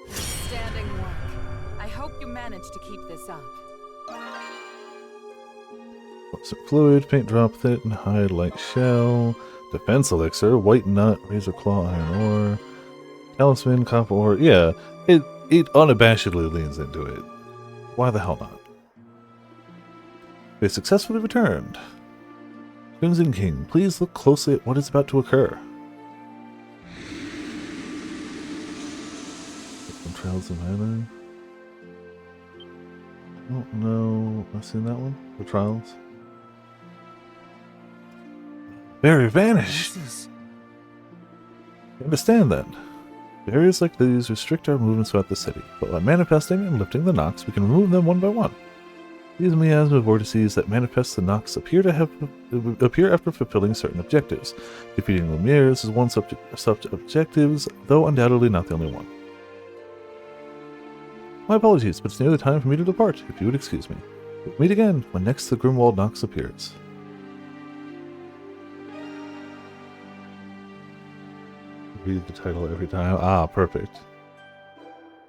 Standing work. I hope you manage to keep this up. Fluid, paint drop, thin, hide, light shell, defense elixir, white nut, razor claw, iron ore, talisman, copper ore. Yeah, it unabashedly leans into it. Why the hell not? They successfully returned. Crimson King, please look closely at what is about to occur. Trails of Island. Oh, no. I've seen that one. The Trials. Barrier vanished! I understand that. Barriers like these restrict our movements throughout the city, but by manifesting and lifting the knocks, we can remove them one by one. These miasma vortices that manifest the knocks appear after fulfilling certain objectives. Defeating Lumiere's is one such objectives, though undoubtedly not the only one. My apologies, but it's nearly time for me to depart, if you would excuse me. We'll meet again when next the Grimwald Nox appears. Read the title every time. Ah, perfect.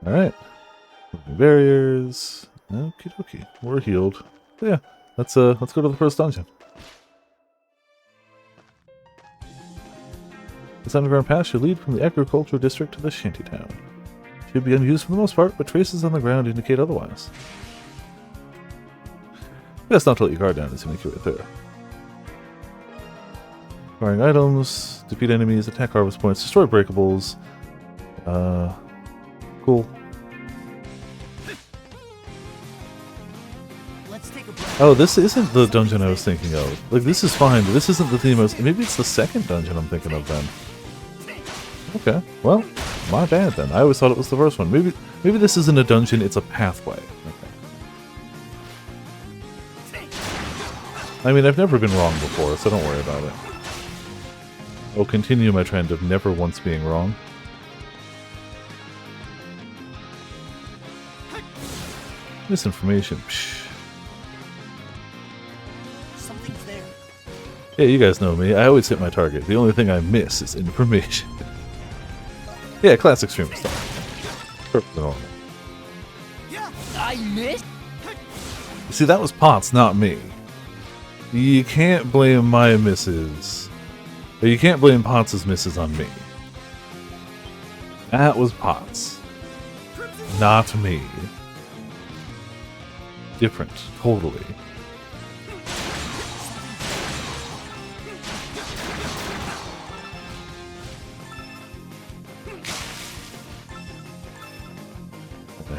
Alright. Barriers. Okie dokie. We're healed. So yeah, let's go to the first dungeon. This underground path should lead from the agricultural district to the shantytown. It should be unused for the most part, but traces on the ground indicate otherwise. Best not to let your guard down as you make your way through. Acquiring items, defeat enemies, attack harvest points, destroy breakables. Cool. Oh, this isn't the dungeon I was thinking of. Like, this is fine, but this isn't the theme I was... Maybe it's the second dungeon I'm thinking of then. Okay, well, my bad then. I always thought it was the first one. Maybe this isn't a dungeon, it's a pathway. Okay. I mean, I've never been wrong before, so don't worry about it. I'll continue my trend of never once being wrong. Misinformation. Psh. Something's there. Yeah, you guys know me. I always hit my target. The only thing I miss is information. Yeah, classic streamer stuff. Perfectly normal. I missed? You see, that was Potts, not me. You can't blame my misses. Or you can't blame Potts' misses on me. That was Potts. Not me. Different. Totally.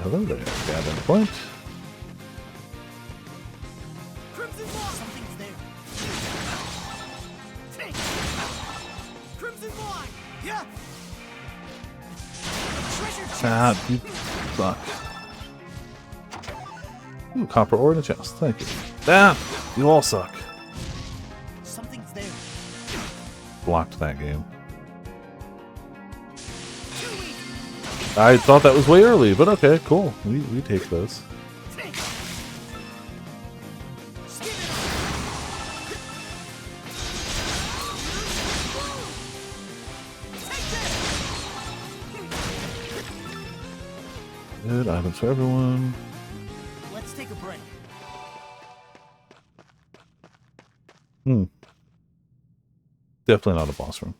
Hello there, gather the point. Something's there. Crimson Wine! Yeah! Ah, you suck. Ooh, copper ore in a chest. Thank you. Ah, you all suck. Something's there. Blocked that game. I thought that was way early, but okay, cool. We take those. Good items for everyone. Let's take a break. Definitely not a boss room.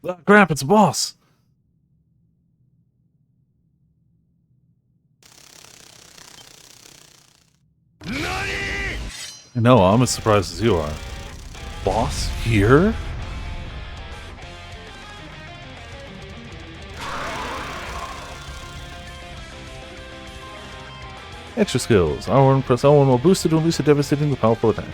Ah, crap, it's a boss! No, I'm as surprised as you are. Boss here? Extra skills. R1 press L1 while boosted to unleash a devastatingly powerful attack.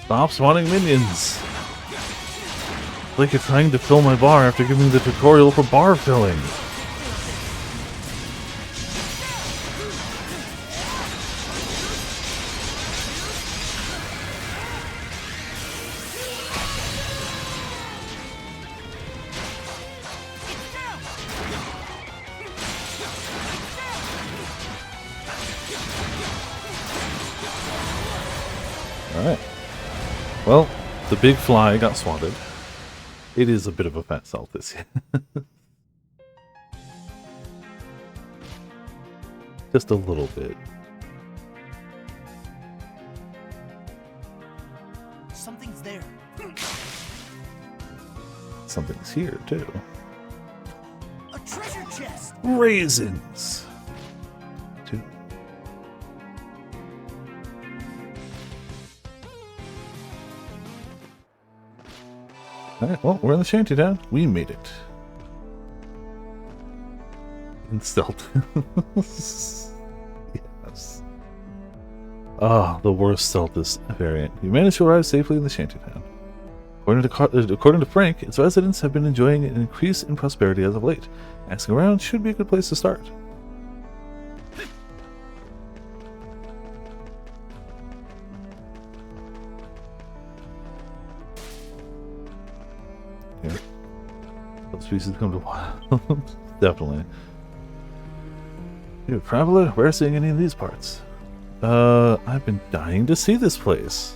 Stop spawning minions! Like you're trying to fill my bar after giving the tutorial for bar filling. Alright. Well, the big fly got swatted. It is a bit of a fat salt this year. Just a little bit. Something's there. Something's here, too. A treasure chest! Raisins! 2. Alright, well, we're in the shantytown. We made it. In stealth. Yes. Ah, the worst stealthist variant. You managed to arrive safely in the shantytown. According to Frank, its residents have been enjoying an increase in prosperity as of late. Asking around should be a good place to start. Here. Those species come to wild. Definitely. You traveler, where seeing any of these parts? I've been dying to see this place.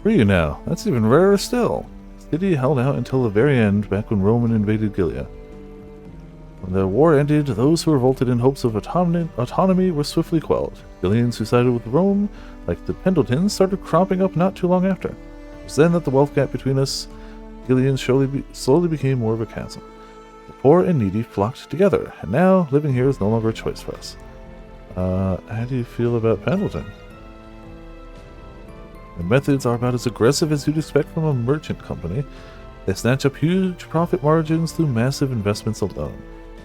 For you now, that's even rarer still. The city held out until the very end, back when Roman invaded Gilead. When the war ended, those who revolted in hopes of autonomy were swiftly quelled. Gileans who sided with Rome, like the Pendletons, started cropping up not too long after. It was then that the wealth gap between us Gileans slowly became more of a chasm. The poor and needy flocked together, and now living here is no longer a choice for us. How do you feel about Pendleton? Their methods are about as aggressive as you'd expect from a merchant company. They snatch up huge profit margins through massive investments alone.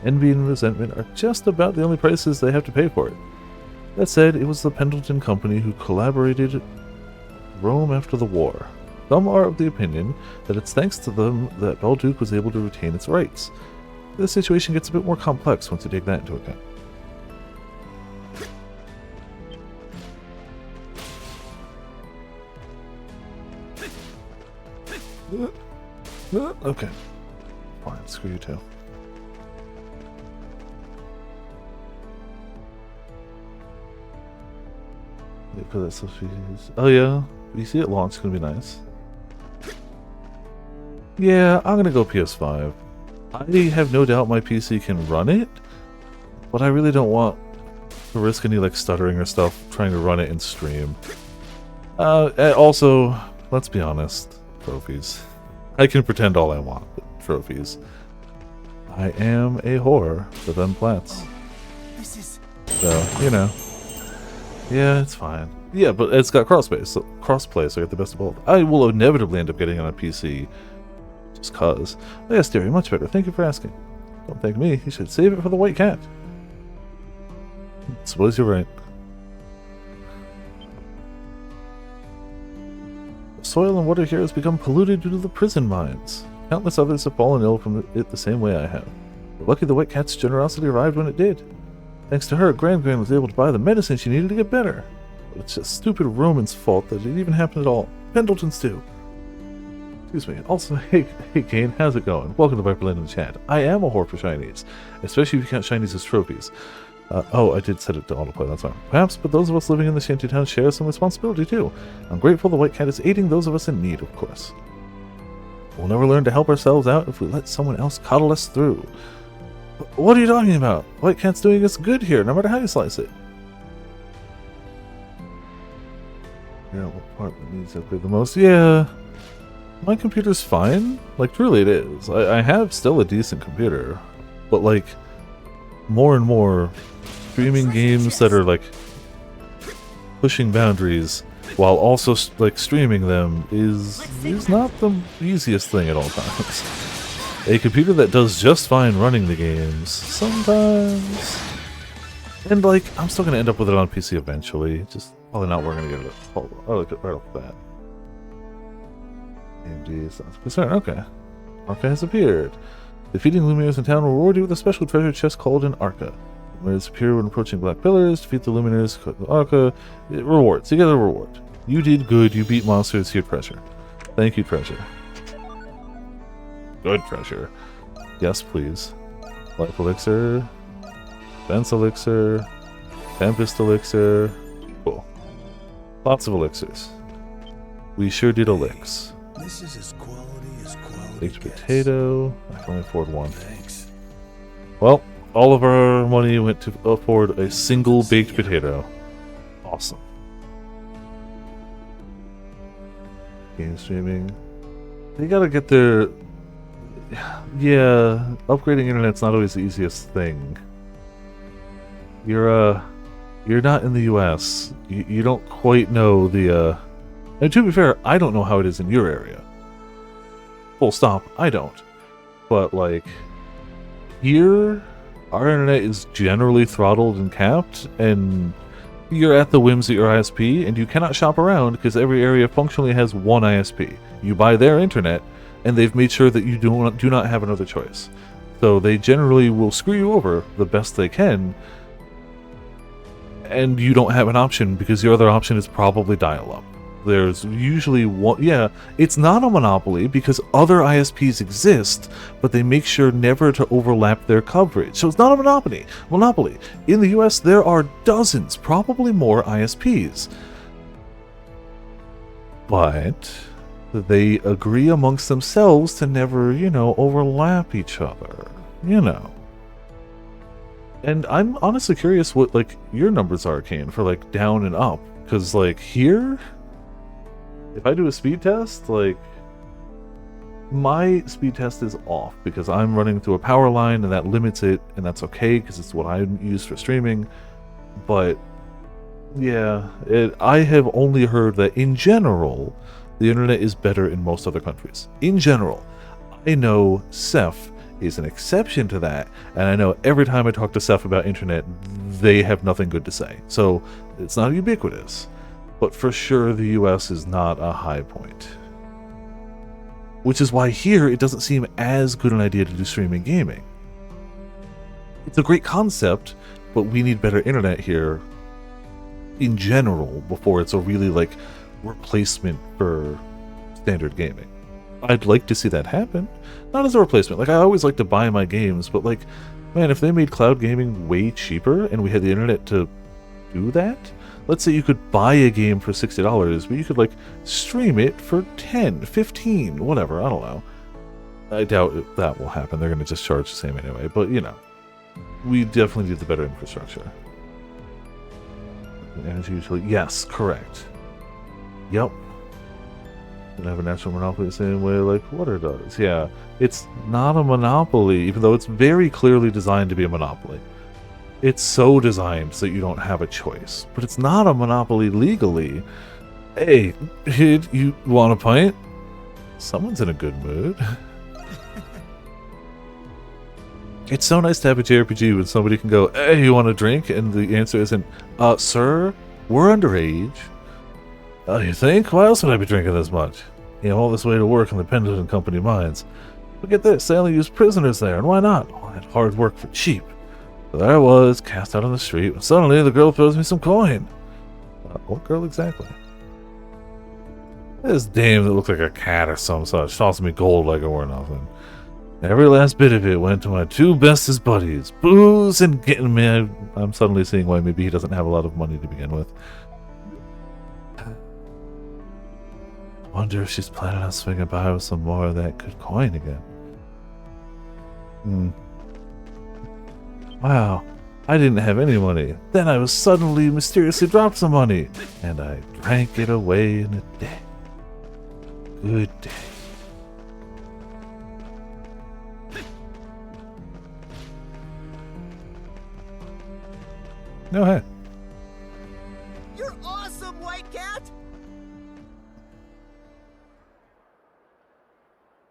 Envy and resentment are just about the only prices they have to pay for it. That said, it was the Pendleton Company who collaborated Rome after the war. Some are of the opinion that it's thanks to them that Belduke was able to retain its rights. The situation gets a bit more complex once you take that into account. Okay. Fine, screw you too. Oh yeah, you see it launch, it's gonna be nice. Yeah, I'm gonna go PS5. I have no doubt my PC can run it, but I really don't want to risk any like stuttering or stuff trying to run it in stream. Also, let's be honest, trophies. I can pretend all I want, but trophies. I am a whore for them plats. So, you know. Yeah, it's fine. Yeah, but it's got crossplay, so I get the best of both. I will inevitably end up getting it on a PC, just cause. Oh yes, dearie, much better. Thank you for asking. Don't thank me. You should save it for the white cat. I suppose you're right. The soil and water here has become polluted due to the prison mines. Countless others have fallen ill from it the same way I have. We're lucky the white cat's generosity arrived when it did. Thanks to her, Gran was able to buy the medicine she needed to get better. But it's just stupid Roman's fault that it even happened at all. Pendleton's too. Excuse me. Also, hey Kane, how's it going? Welcome to Viperland in the chat. I am a whore for shinies, especially if you count shinies as trophies. Oh, I did set it to autoplay, that's fine. Perhaps, but those of us living in the shantytown share some responsibility too. I'm grateful the white cat is aiding those of us in need, of course. We'll never learn to help ourselves out if we let someone else coddle us through. What are you talking about? White cat's doing us good here, no matter how you slice it. Yeah, what part that needs to upgrade the most? Yeah, my computer's fine. Like, truly it is. I have still a decent computer, but like, more and more streaming games that are like pushing boundaries while also like streaming them is not the easiest thing at all times. A computer that does just fine running the games sometimes, and like I'm still gonna end up with it on PC eventually. Just probably not where we're gonna get it. I'll look at right off the bat. AMD is not concerned. Okay, Arca has appeared. Defeating Luminaires in town will reward you with a special treasure chest called an Arca. Luminaires appear when approaching black pillars. Defeat the Luminaires, collect the Arca. It rewards. You get a reward. You did good. You beat monsters. Here, treasure. Thank you, treasure. Good treasure. Yes, please. Life elixir. Fence elixir. Tempest elixir. Cool. Lots of elixirs. We sure did elix. This is as quality as quality. Baked potato. I can only afford one. Thanks. Well, all of our money went to afford a single baked potato. Awesome. game streaming. They gotta get their... Yeah, upgrading internet's not always the easiest thing. You're not in the US. You don't quite know the, And to be fair, I don't know how it is in your area. Full stop, I don't. But, like, here, our internet is generally throttled and capped, and you're at the whims of your ISP, and you cannot shop around because every area functionally has one ISP. You buy their internet, and they've made sure that you do not have another choice. So they generally will screw you over the best they can, and you don't have an option because your other option is probably dial-up. There's usually one... Yeah, it's not a monopoly because other ISPs exist, but they make sure never to overlap their coverage. So it's not a monopoly. In the US, there are dozens, probably more ISPs. But they agree amongst themselves to never, overlap each other. And I'm honestly curious what, like, your numbers are, Kane, for, like, down and up. Because, like, here... If I do a speed test, like, my speed test is off because I'm running through a power line and that limits it, and that's okay because it's what I use for streaming. But, yeah, I have only heard that in general, the internet is better in most other countries. In general. I know Seth is an exception to that, and I know every time I talk to Seth about internet, they have nothing good to say. So, it's not ubiquitous. But for sure, the US is not a high point. Which is why here, it doesn't seem as good an idea to do streaming gaming. It's a great concept, but we need better internet here in general before it's a really, like, replacement for standard gaming. I'd like to see that happen. Not as a replacement. Like, I always like to buy my games, but, like, man, if they made cloud gaming way cheaper and we had the internet to do that... Let's say you could buy a game for $60, but you could, like, stream it for $10, $15, whatever, I don't know. I doubt that will happen. They're going to just charge the same anyway, but, we definitely need the better infrastructure. Energy utility, yes, correct. Yep. Don't have a natural monopoly the same way like water does. Yeah, it's not a monopoly, even though it's very clearly designed to be a monopoly. It's so designed so you don't have a choice. But it's not a monopoly legally. Hey, kid, you want a pint? Someone's in a good mood. It's so nice to have a JRPG when somebody can go, hey, you want a drink? And the answer isn't, sir, we're underage. Oh, you think? Why else would I be drinking this much? All this way to work in the Pendleton Company mines. Look at this, they only use prisoners there, and why not? Oh, I had hard work for cheap. So there I was, cast out on the street, when suddenly the girl throws me some coin. What girl exactly? This dame that looked like a cat or some such tossed me gold like it were nothing. Every last bit of it went to my two bestest buddies, booze and getting me. I'm suddenly seeing why maybe he doesn't have a lot of money to begin with. I wonder if she's planning on swinging by with some more of that good coin again. Wow, I didn't have any money. Then I was suddenly mysteriously dropped some money, and I drank it away in a day. Good day. No, hey. You're awesome, White Cat!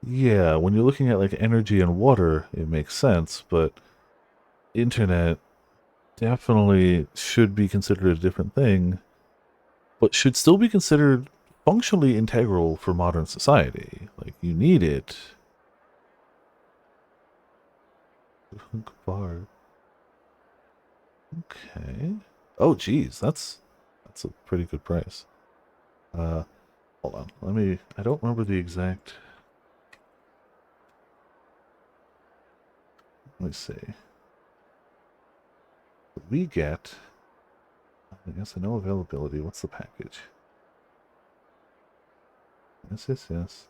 Yeah, when you're looking at like energy and water, it makes sense, but internet definitely should be considered a different thing, but should still be considered functionally integral for modern society. Like, you need it. Bar. Okay. Oh, geez, that's a pretty good price. Hold on. I don't remember the exact. Let me see. We get, I guess I know availability. What's the package? Yes.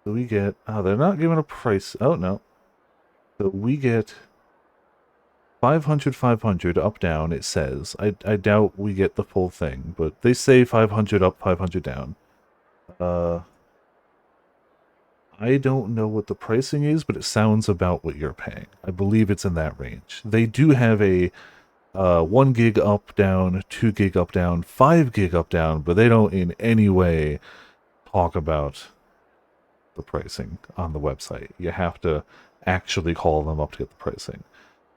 So we get, they're not giving a price. Oh, no. So we get 500 up, down, it says. I doubt we get the full thing, but they say 500 up, 500 down. I don't know what the pricing is, but it sounds about what you're paying. I believe it's in that range. They do have a 1 gig up, down, 2 gig up, down, 5 gig up, down, but they don't in any way talk about the pricing on the website. You have to actually call them up to get the pricing.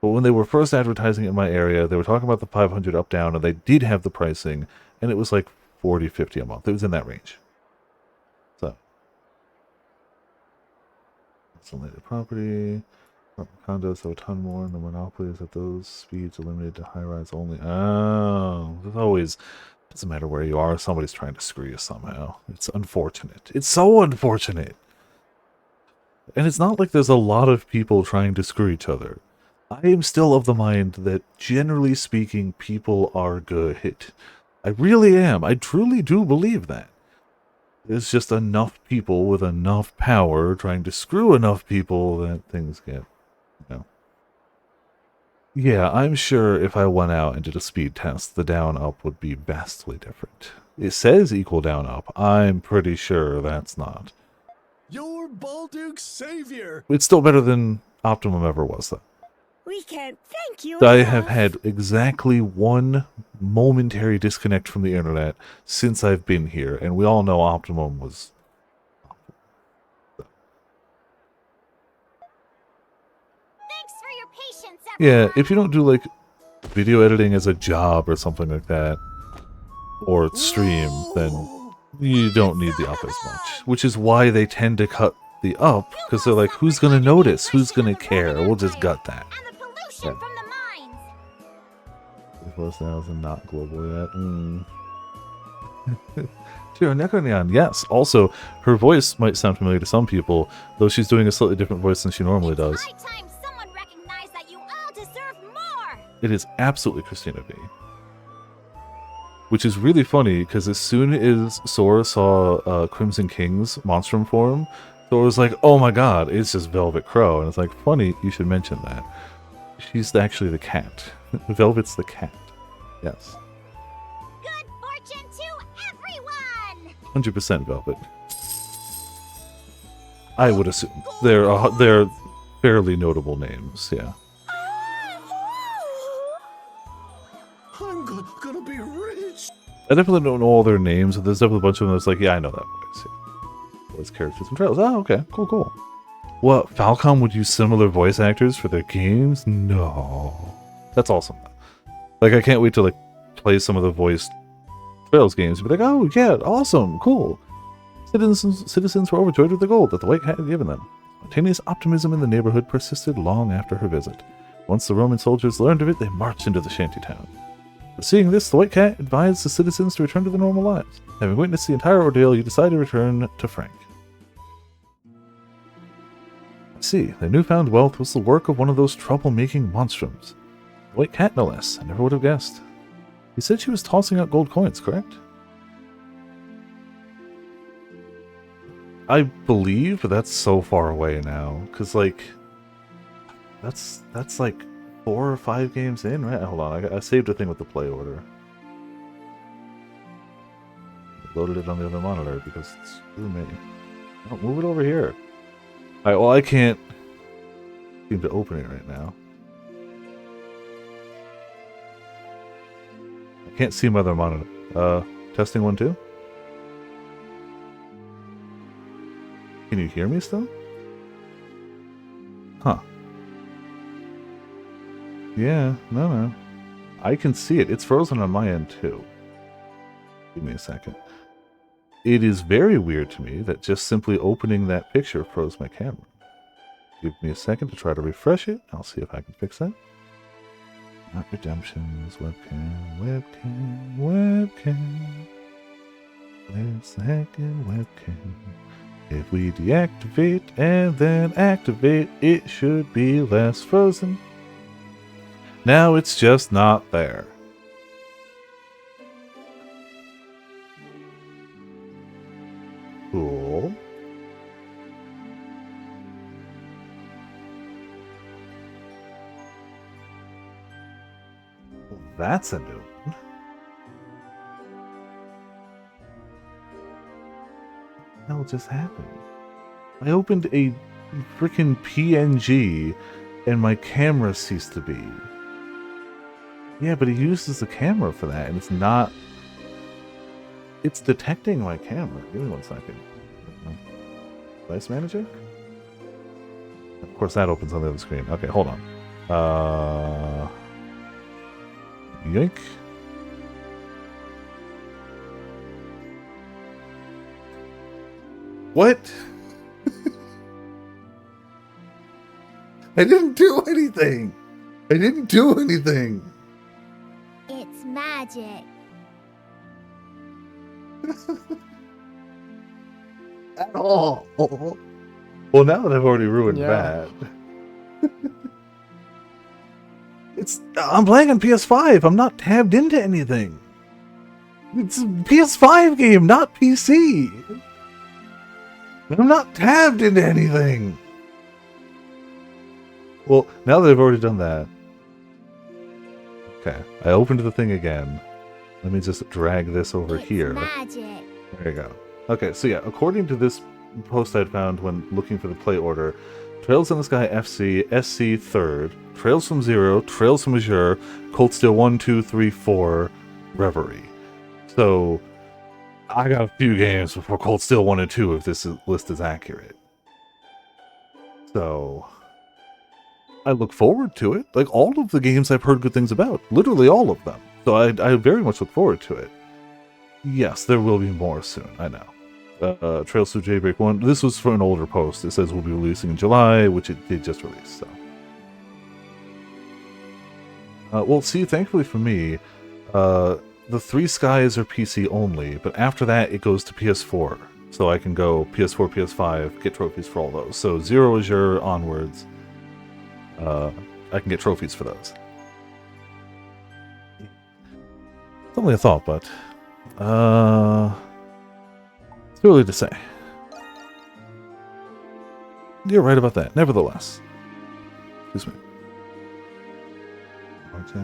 But when they were first advertising in my area, they were talking about the 500 up, down, and they did have the pricing, and it was like 40, 50 a month. It was in that range. So, isolated property, condos have a ton more, and the monopoly is at those speeds are limited to high-rise only. Oh, there's always, doesn't matter where you are, somebody's trying to screw you somehow. It's unfortunate. It's so unfortunate. And it's not like there's a lot of people trying to screw each other. I am still of the mind that, generally speaking, people are good. I really am. I truly do believe that. There's just enough people with enough power trying to screw enough people that things get, you know. Yeah, I'm sure if I went out and did a speed test, the down-up would be vastly different. It says equal down-up. I'm pretty sure that's not. You're Balduke's savior! It's still better than Optimum ever was, though. We can't thank you I enough. have had exactly one momentary disconnect from the internet since I've been here, and we all know Optimum was... Thanks for your patience, Yeah, if you don't do, like, video editing as a job or something like that, or stream, then you don't need the up as much. Which is why they tend to cut the up, because they're like, who's gonna notice? Who's gonna care? We'll just gut that. Yeah. 24,000, not global yet. Dear Necroneon, yes. Also, her voice might sound familiar to some people, though she's doing a slightly different voice than she normally does. It is absolutely Christina V. Which is really funny, because as soon as Sora saw Crimson King's Monstrum form, Sora was like, oh my god, it's just Velvet Crow. And it's like, funny, you should mention that. She's actually the cat. Velvet's the cat. Yes. Good fortune to everyone! 100% Velvet. I would assume. They're fairly notable names, yeah. I'm gonna be rich! I definitely don't know all their names, but there's definitely a bunch of them that's like, yeah, I know that voice. Yeah. Voice characters and trails. Oh, okay. Cool, cool. What, Falcom would use similar voice actors for their games? No. That's awesome. Like, I can't wait to, like, play some of the voiced Trails games and be like, oh, yeah, awesome, cool. Citizens were overjoyed with the gold that the White Cat had given them. Spontaneous optimism in the neighborhood persisted long after her visit. Once the Roman soldiers learned of it, they marched into the shantytown. But seeing this, the White Cat advised the citizens to return to their normal lives. Having witnessed the entire ordeal, he decided to return to Frank. I see, their newfound wealth was the work of one of those trouble-making monstrums. The White Cat, no less. I never would have guessed. He said she was tossing out gold coins, correct? I believe, but that's so far away now. Because, like, that's like 4 or 5 games in, right? Hold on, I saved a thing with the play order. Loaded it on the other monitor because screw me. Oh, move it over here. Alright, well, I can't seem to open it right now. I can't see my other monitor. Testing 1, 2? Can you hear me still? Huh. Yeah, no. I can see it. It's frozen on my end, too. Give me a second. It is very weird to me that just simply opening that picture froze my camera. Give me a second to try to refresh it. I'll see if I can fix that. Not redemptions, webcam. Where's the heckin' webcam? If we deactivate and then activate, it should be less frozen. Now it's just not there. Cool. That's a new one. the hell just happened? I opened a freaking PNG and my camera ceased to be. Yeah, but it uses the camera for that, and it's not... It's detecting my camera. Give me 1 second. Device manager? Of course, that opens on the other screen. Okay, hold on. Yoink. What? I didn't do anything. I didn't do anything. It's magic. At all. Well, now that I've already ruined that. I'm playing on PS5. I'm not tabbed into anything. It's a PS5 game, not PC. I'm not tabbed into anything. Well, now that I've already done that. Okay, I opened the thing again. Let me just drag this over here. Magic. There you go. Okay, so yeah, according to this post I'd found when looking for the play order, Trails in the Sky FC, SC 3rd, Trails from Zero, Trails from Azure, Cold Steel 1, 2, 3, 4, Reverie. So, I got a few games before Cold Steel 1 and 2 if this list is accurate. So, I look forward to it. Like, all of the games I've heard good things about. Literally all of them. So I very much look forward to it. Yes, there will be more soon, I know. Trails through Jailbreak 1. This was for an older post. It says we'll be releasing in July, which it did just release, so. Well, see, thankfully for me, the 3 Skies are PC only, but after that it goes to PS4. So I can go PS4, PS5, get trophies for all those. So Zero Azure onwards, I can get trophies for those. It's only a thought, but it's too early to say. You're right about that, nevertheless. Excuse me. Okay.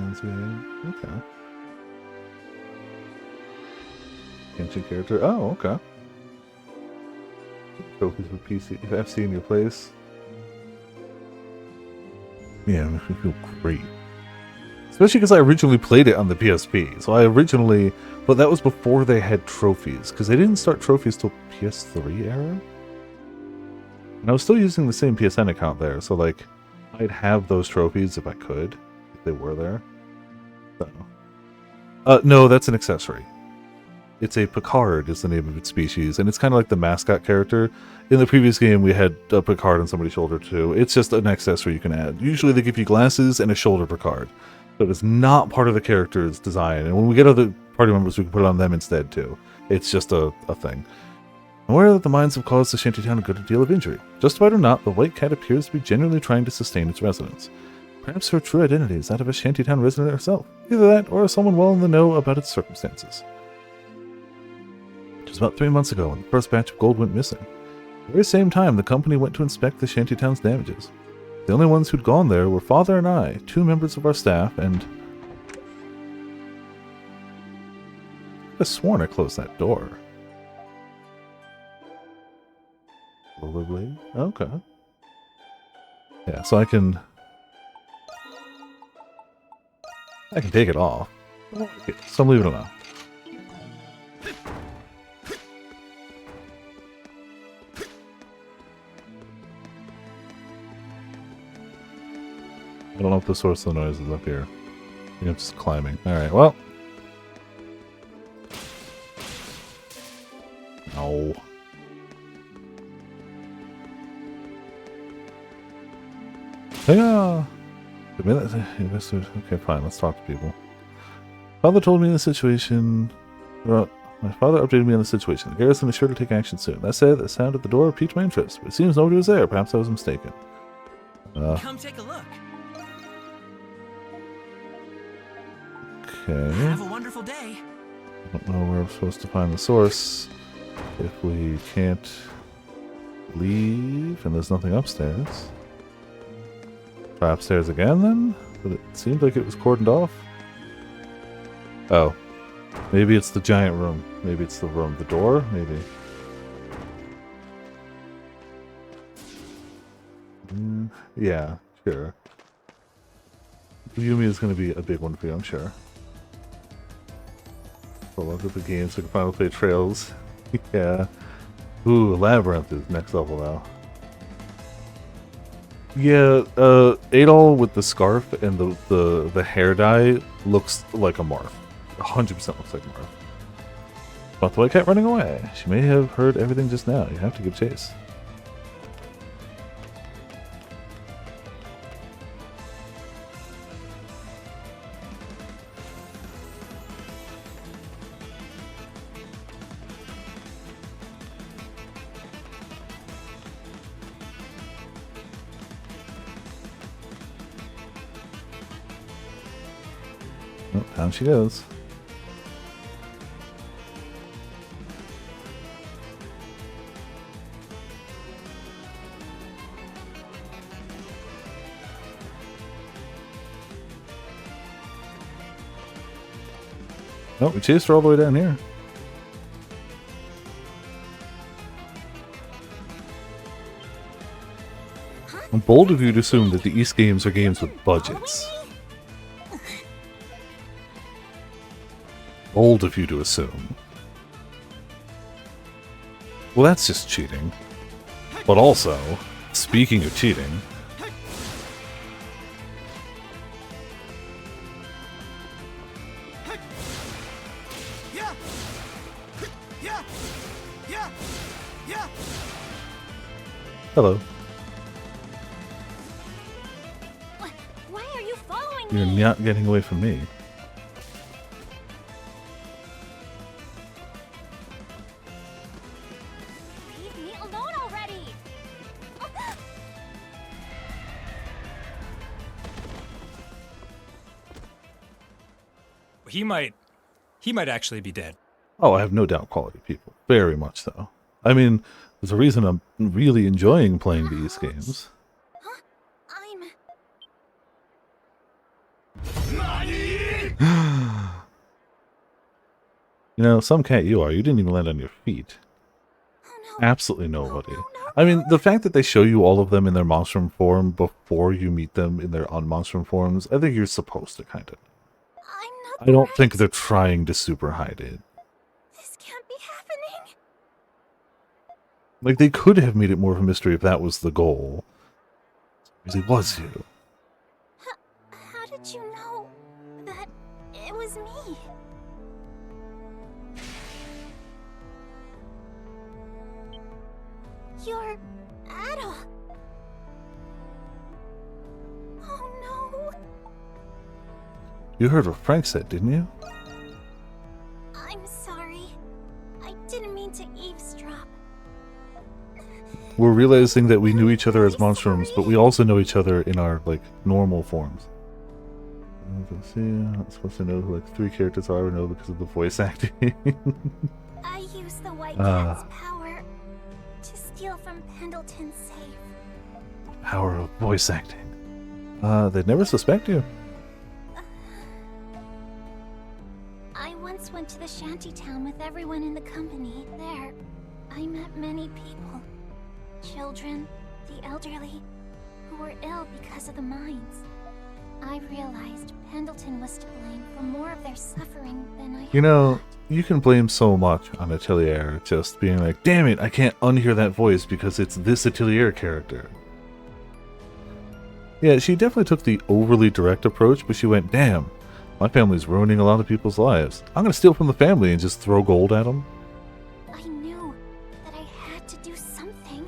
Ancient character. Oh, okay. Trophies for PC. If FC in your place. Yeah, it makes me feel great. Especially because I originally played it on the PSP. So I originally... But that was before they had trophies. Because they didn't start trophies till PS3 era. And I was still using the same PSN account there. So, like, I'd have those trophies if I could. If they were there. So. No, that's an accessory. It's a Picard is the name of its species. And it's kind of like the mascot character. In the previous game, we had a Picard on somebody's shoulder, too. It's just an accessory you can add. Usually they give you glasses and a shoulder Picard. So it's not part of the character's design. And when we get other party members, we can put it on them instead, too. It's just a thing. I'm aware that the mines have caused the shantytown a good deal of injury. Justified or not, the White Cat appears to be genuinely trying to sustain its residents. Perhaps her true identity is that of a shantytown resident herself. Either that, or someone well in the know about its circumstances. It was about 3 months ago when the first batch of gold went missing. At the very same time, the company went to inspect the shantytown's damages. The only ones who'd gone there were Father and I, 2 members of our staff, and... I could have sworn I closed that door. Probably. Okay. Yeah, so I can take it off. Okay, so I'm leaving it on. I don't know if the source of the noise is up here. I think I'm just climbing. Alright, well. No. Yeah. Okay, fine. Let's talk to people. Father told me the situation. My father updated me on the situation. The garrison is sure to take action soon. That said, the sound at the door piqued my interest. But it seems nobody was there. Perhaps I was mistaken. Come take a look. Okay. Have a wonderful day. I don't know where I'm supposed to find the source. If we can't leave and there's nothing upstairs. Try upstairs again then? But it seemed like it was cordoned off. Oh. Maybe it's the giant room. Maybe it's the room. The door? Maybe. Yeah, sure. Yumi is going to be a big one for you, I'm sure. So look at the games, so we can finally play Trails. Yeah. Ooh, Labyrinth is next level now. Yeah, Adol with the scarf and the hair dye looks like a Marth. 100% looks like a Marth. But the white cat running away. She may have heard everything just now. You have to give chase. Oh, down she goes. Nope, we chased her all the way down here. I'm bold of you to assume that the East games are games with budgets. Bold of you to assume. Well, that's just cheating. But also, speaking of cheating... Hello. Why are you following You're me? not getting away from me. Leave me alone already. He might actually be dead. Oh, I have no doubt quality people. Very much so. I mean, there's a reason I'm really enjoying playing these games. You know, some cat you are. You didn't even land on your feet. Absolutely nobody. I mean, the fact that they show you all of them in their monstrum form before you meet them in their unmonstrum forms, I think you're supposed to kind of. I don't think they're trying to super hide it. This can't be happening. Like, they could have made it more of a mystery if that was the goal. Because it was you. How did you know that it was me? You're Adol. Oh no. You heard what Frank said, didn't you? I'm sorry. I didn't mean to eavesdrop. We're realizing that we knew each other as monstrums, but we also know each other in our, like, normal forms. Let's see, I'm not supposed to know who, like, 3 characters are, I know because of the voice acting. I used the White Cat's power to steal from Pendleton's safe. Power of voice acting. They'd never suspect you. I once went to the shantytown with everyone in the company. There, I met many people. Children, the elderly, who were ill because of the mines. I realized Pendleton was to blame for more of their suffering than I had. You know, you can blame so much on Atelier just being like, damn it, I can't unhear that voice because it's this Atelier character. Yeah, she definitely took the overly direct approach, but she went, damn, my family's ruining a lot of people's lives. I'm gonna steal from the family and just throw gold at them. I knew that I had to do something.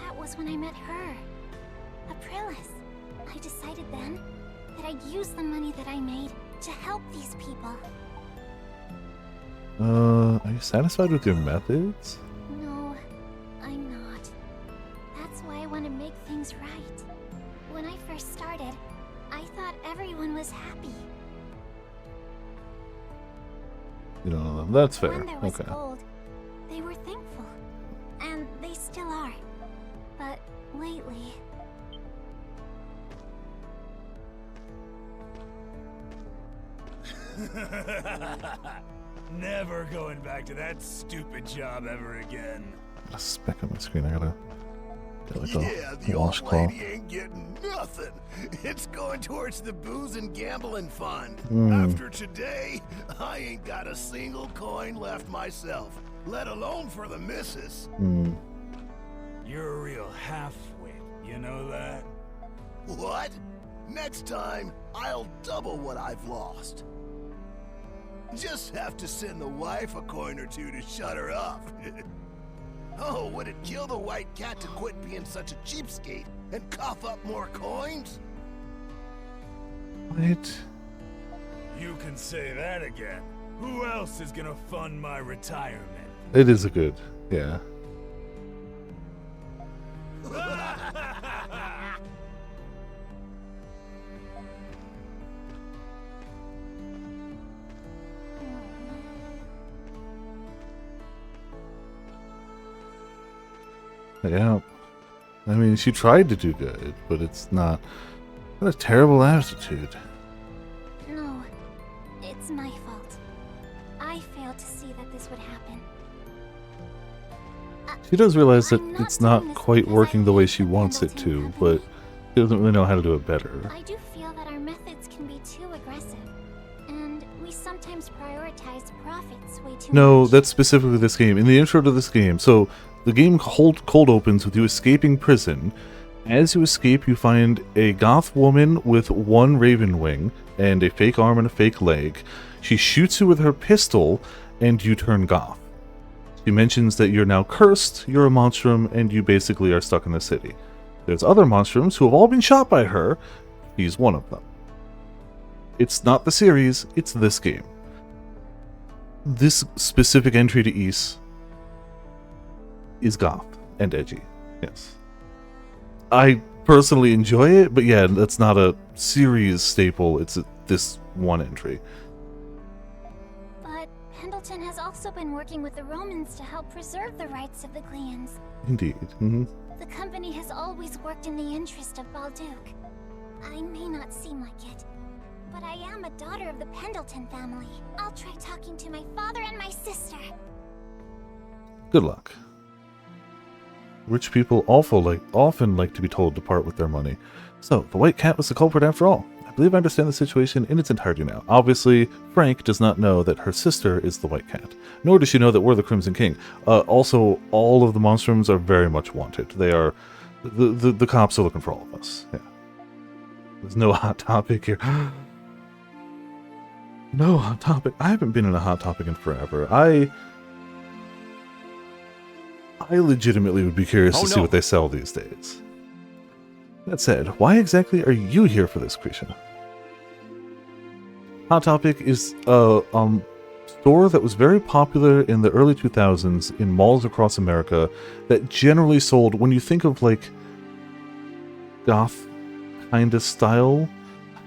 That was when I met her. Aprilis. I decided then that I'd use the money that I made to help these people. Are you satisfied with your methods? No, I'm not. That's why I want to make things right. When I first started, I thought everyone was happy. You know, that's fair. When there was Okay. gold, they were thankful. And they still are. But lately... Never going back to that stupid job ever again. A speck on my screen, I gotta Like Yeah, a the old washcloth. lady ain't getting nothing. It's going towards the booze and gambling fund. Mm. After today, I ain't got a single coin left myself, let alone for the missus. Mm. You're a real half-wit, you know that? What? Next time, I'll double what I've lost. Just have to send the wife a coin or two to shut her up. Oh, would it kill the white cat to quit being such a cheapskate and cough up more coins? What? You can say that again. Who else is gonna fund my retirement? It is a good, yeah. Yeah. I mean, she tried to do good, but it's not. What a terrible attitude. No, it's my fault. I failed to see that this would happen. She does realize that it's not quite working the way she wants it to, but she doesn't really know how to do it better. I do feel that our methods can be too aggressive, and we sometimes prioritize profits way too No, much. that's specifically this game. In the intro to this game, so the game cold opens with you escaping prison. As you escape, you find a goth woman with one raven wing and a fake arm and a fake leg. She shoots you with her pistol, and you turn goth. She mentions that you're now cursed, you're a monstrum, and you basically are stuck in the city. There's other monstrums who have all been shot by her. He's one of them. It's not the series, it's this game. This specific entry to Ys is goth and edgy. Yes. I personally enjoy it, but yeah, that's not a series staple. It's this one entry. But Pendleton has also been working with the Romans to help preserve the rights of the clans. Indeed. Mm-hmm. The company has always worked in the interest of Balduke. I may not seem like it, but I am a daughter of the Pendleton family. I'll try talking to my father and my sister. Good luck. Rich people often like to be told to part with their money. So, the White Cat was the culprit after all. I believe I understand the situation in its entirety now. Obviously, Frank does not know that her sister is the White Cat. Nor does she know that we're the Crimson King. Also, all of the monstrums are very much wanted. They are... The cops are looking for all of us. Yeah. There's no hot topic here. No hot topic. I haven't been in a hot topic in forever. I legitimately would be curious to see what they sell these days. That said, why exactly are you here for this, Krisha? Hot Topic is a store that was very popular in the early 2000s in malls across America that generally sold, when you think of like goth kind of style,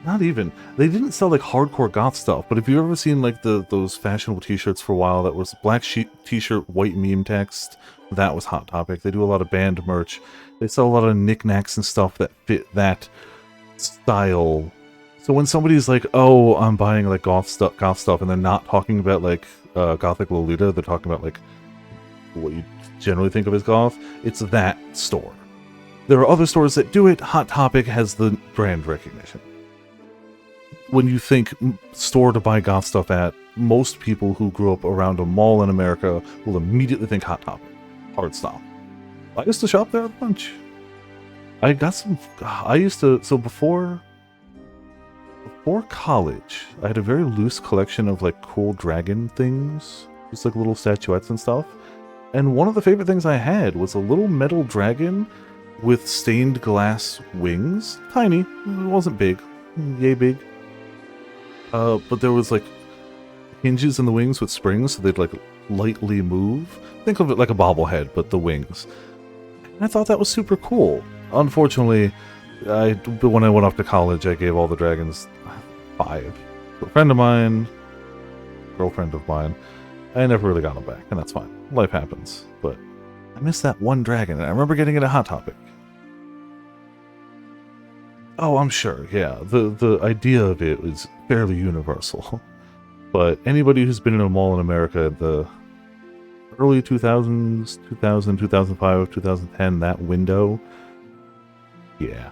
not even, they didn't sell like hardcore goth stuff, but if you've ever seen like those fashionable t-shirts for a while that was black t-shirt, white meme text, that was Hot Topic. They do a lot of band merch. They sell a lot of knickknacks and stuff that fit that style. So when somebody's like, oh, I'm buying like goth stuff, and they're not talking about like Gothic Lolita, they're talking about like what you generally think of as goth, it's that store. There are other stores that do it. Hot Topic has the brand recognition. When you think store to buy goth stuff at, most people who grew up around a mall in America will immediately think Hot Topic. Hard stop. I used to shop there a bunch. I got some... I used to... So before college, I had a very loose collection of like cool dragon things. Just like little statuettes and stuff. And one of the favorite things I had was a little metal dragon with stained glass wings. Tiny. It wasn't big. Yay big. But there was like hinges in the wings with springs, so they'd like lightly move. Think of it like a bobblehead, but the wings. And I thought that was super cool. Unfortunately, when I went off to college, I gave all the dragons 5. So a friend of mine, girlfriend of mine, I never really got them back, and that's fine. Life happens. But I missed that one dragon, and I remember getting it at Hot Topic. Oh, I'm sure, yeah. The idea of it was fairly universal. But anybody who's been in a mall in America in the early 2000s, 2005, 2010, that window, yeah,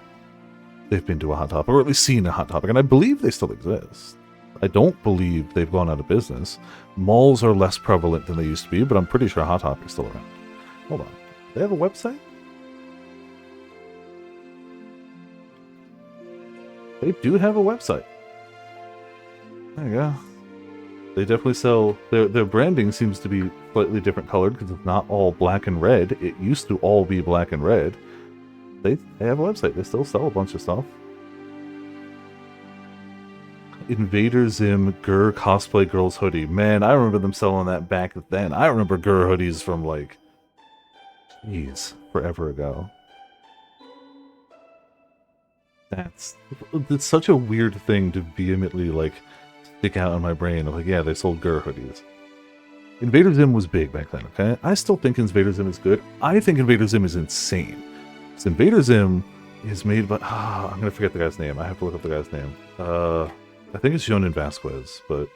they've been to a Hot Topic, or at least seen a Hot Topic, and I believe they still exist. I don't believe they've gone out of business. Malls are less prevalent than they used to be, but I'm pretty sure Hot Topic's still around. Hold on. They have a website? They do have a website. There you go. They definitely sell... Their branding seems to be slightly different colored because it's not all black and red. It used to all be black and red. They have a website. They still sell a bunch of stuff. Invader Zim Gur Cosplay Girls Hoodie. Man, I remember them selling that back then. I remember Gur hoodies from like... Jeez, forever ago. It's such a weird thing to vehemently like stick out in my brain of like, yeah, they sold Gur hoodies. Invader Zim was big back then, okay? I still think Invader Zim is good. I think Invader Zim is insane. So Invader Zim is made by... I'm gonna forget the guy's name. I have to look up the guy's name. I think it's Jonan Vasquez, but...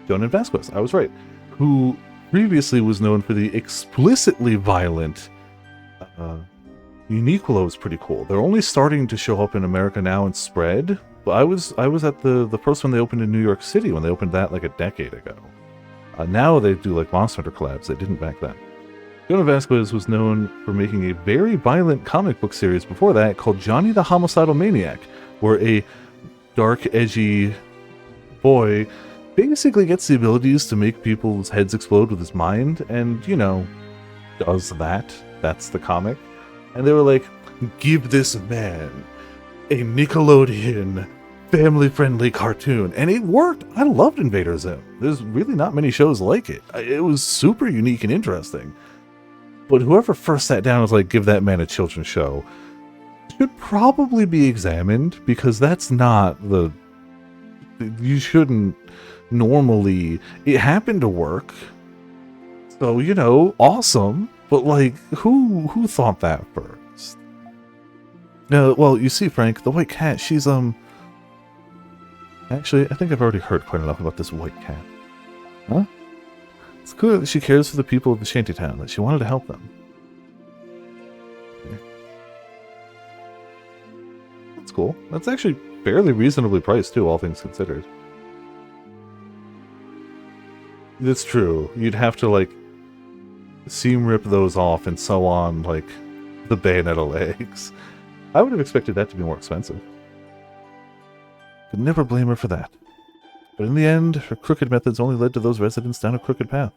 Jonan Vasquez, I was right. Who previously was known for the explicitly violent... Uniqlo is pretty cool. They're only starting to show up in America now and spread. But I was at the first one they opened in New York City when they opened that like a decade ago. Now they do like Monster Hunter collabs. They didn't back then. Jonan Vasquez was known for making a very violent comic book series before that called Johnny the Homicidal Maniac, where a dark, edgy boy basically gets the abilities to make people's heads explode with his mind, and, you know, does that. That's the comic. And they were like, give this man a Nickelodeon family-friendly cartoon, and it worked. I loved Invader Zim. There's really not many shows like it. It was super unique and interesting. But whoever first sat down and was like, give that man a children's show, should probably be examined, because that's not the... You shouldn't normally... It happened to work. So, you know, awesome. But, like, who thought that first? No, well, you see, Frank, the white cat, she's, Actually, I think I've already heard quite enough about this white cat. Huh? It's clear that she cares for the people of the shantytown, that she wanted to help them. That's cool. That's actually fairly reasonably priced, too, all things considered. That's true. You'd have to, like, seam rip those off and sew on, like, the Bayonetta legs. I would have expected that to be more expensive. Could never blame her for that. But in the end, her crooked methods only led to those residents down a crooked path.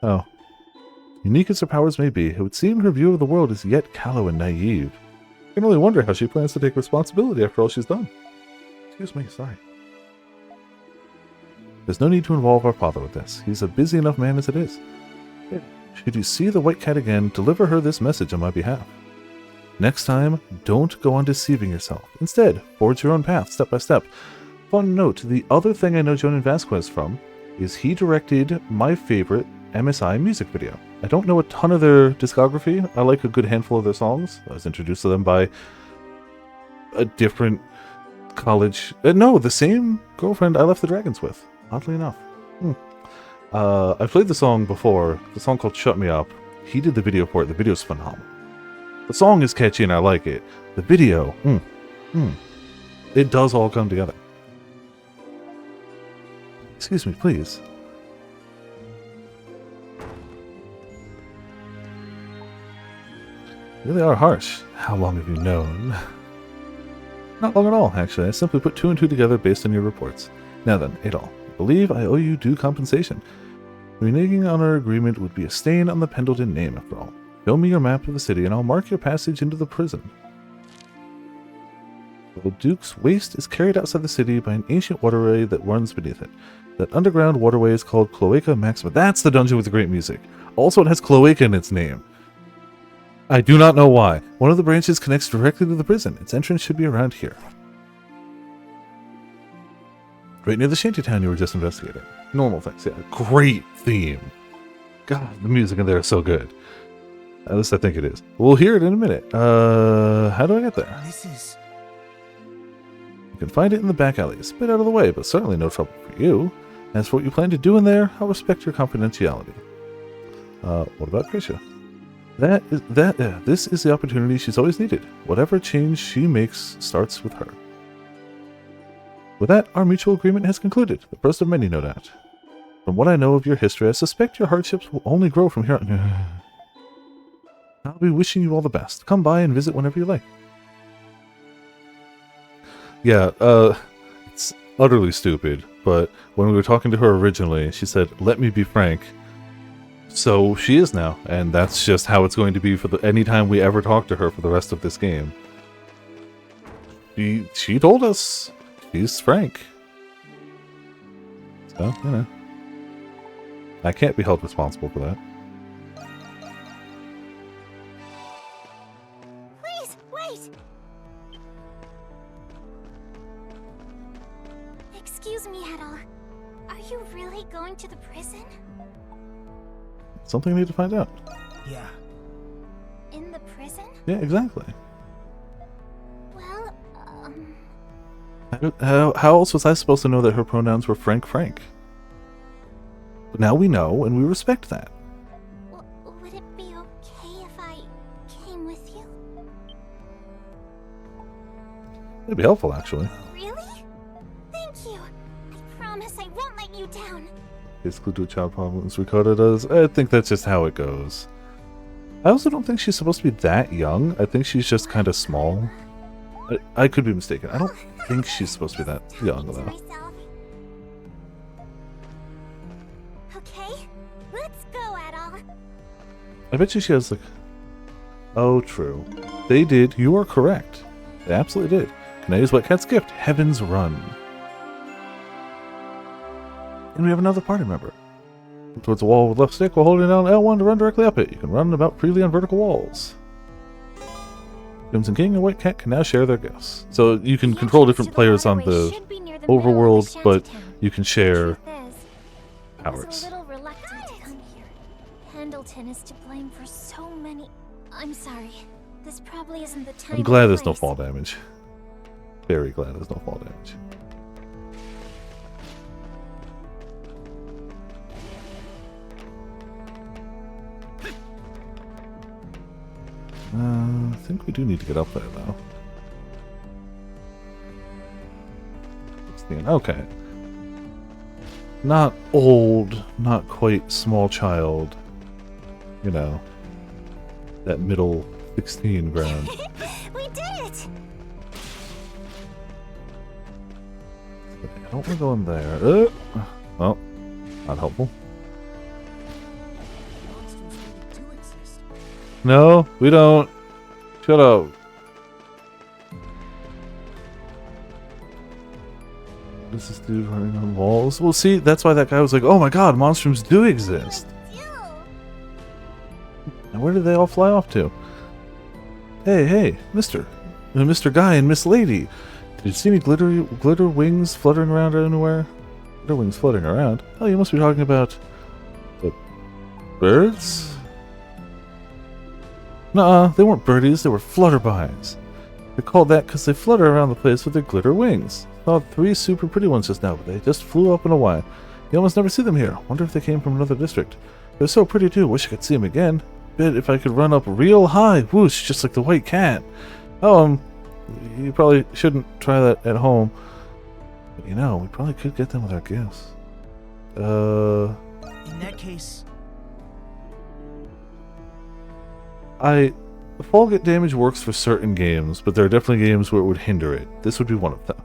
Oh. Unique as her powers may be, it would seem her view of the world is yet callow and naive. I can only wonder how she plans to take responsibility after all she's done. Excuse me, sorry. There's no need to involve our father with this. He's a busy enough man as it is. Should you see the white cat again, deliver her this message on my behalf. Next time, don't go on deceiving yourself. Instead, forge your own path, step by step. Fun note, the other thing I know Jonan Vasquez from is he directed my favorite MSI music video. I don't know a ton of their discography. I like a good handful of their songs. I was introduced to them by a different college... no, the same girlfriend I left the Dragons with, oddly enough. I've played the song before, the song called Shut Me Up. He did the video for it. The video's phenomenal. The song is catchy and I like it. The video, it does all come together. Excuse me, please. You really are harsh. How long have you known? Not long at all, actually. I simply put two and two together based on your reports. Now then, Adol, I believe I owe you due compensation. Reneging on our agreement would be a stain on the Pendleton name, after all. Show me your map of the city, and I'll mark your passage into the prison. The Duke's waste is carried outside the city by an ancient waterway that runs beneath it. That underground waterway is called Cloaca Maxima. That's the dungeon with the great music. Also, it has Cloaca in its name. I do not know why. One of the branches connects directly to the prison. Its entrance should be around here. Right near the shantytown you were just investigating. Normal things, yeah. Great theme. God, the music in there is so good. At least I think it is. We'll hear it in a minute. How do I get there? This is... can find it in the back alleys, a bit out of the way, but certainly no trouble for you. As for what you plan to do in there, I'll respect your confidentiality. What about Krisha? This is the opportunity she's always needed. Whatever change she makes starts with her. With that, our mutual agreement has concluded. The first of many, no doubt. From what I know of your history, I suspect your hardships will only grow from here on. I'll be wishing you all the best. Come by and visit whenever you like. Yeah, it's utterly stupid, but when we were talking to her originally, she said, "Let me be frank." So she is now, and that's just how it's going to be for anytime we ever talk to her for the rest of this game. She told us she's frank. So, you know. I can't be held responsible for that. Please, wait! Excuse me, Edel. Are you really going to the prison? Something I need to find out. Yeah. In the prison? Yeah, exactly. Well, How else was I supposed to know that her pronouns were Frank? But now we know, and we respect that. would it be okay if I came with you? It'd be helpful, actually. Really? Thank you. I promise I won't let you down. Basically, do a child problem as Ricotta does. I think that's just how it goes. I also don't think she's supposed to be that young. I think she's just kind of small. I could be mistaken. I don't think she's supposed to be that young, though. Okay, let's go, Edel. I bet you she has, like... Oh, true. They did. You are correct. They absolutely did. Can I use Wetcat's gift? Heaven's Run. And we have another party member. Look towards the wall with left stick while holding down L1 to run directly up it. You can run about freely on vertical walls. Crimson King and White Cat can now share their gifts. So you can control different players on the overworld, but you can share powers. I was a little reluctant to come here. Pendleton is to blame for so many... I'm sorry. This probably isn't the time. I'm glad or there's no place. fall damage. Very glad there's no fall damage. I think we do need to get up there, though. 16. Okay. Not old, not quite small child. You know, that middle 16 ground. We did it! I don't want to go in there. Well, not helpful. No, we don't. Shut up. This is dude running on walls. Well, see, that's why that guy was like, "Oh my God, monstrums do exist." And where did they all fly off to? Hey, Mr. Guy and Miss Lady. Did you see any glitter wings fluttering around anywhere? Glitter wings fluttering around? Oh, you must be talking about the birds? Nuh-uh, they weren't birdies, they were flutterbys. They're called that because they flutter around the place with their glitter wings. Saw 3 super pretty ones just now, but they just flew up and away. You almost never see them here. Wonder if they came from another district. They're so pretty too, wish I could see them again. Bet if I could run up real high, whoosh, just like the white cat. Oh, you probably shouldn't try that at home. But you know, we probably could get them with our gifts. In that case... The fall get damage works for certain games, but there are definitely games where it would hinder it. This would be one of them.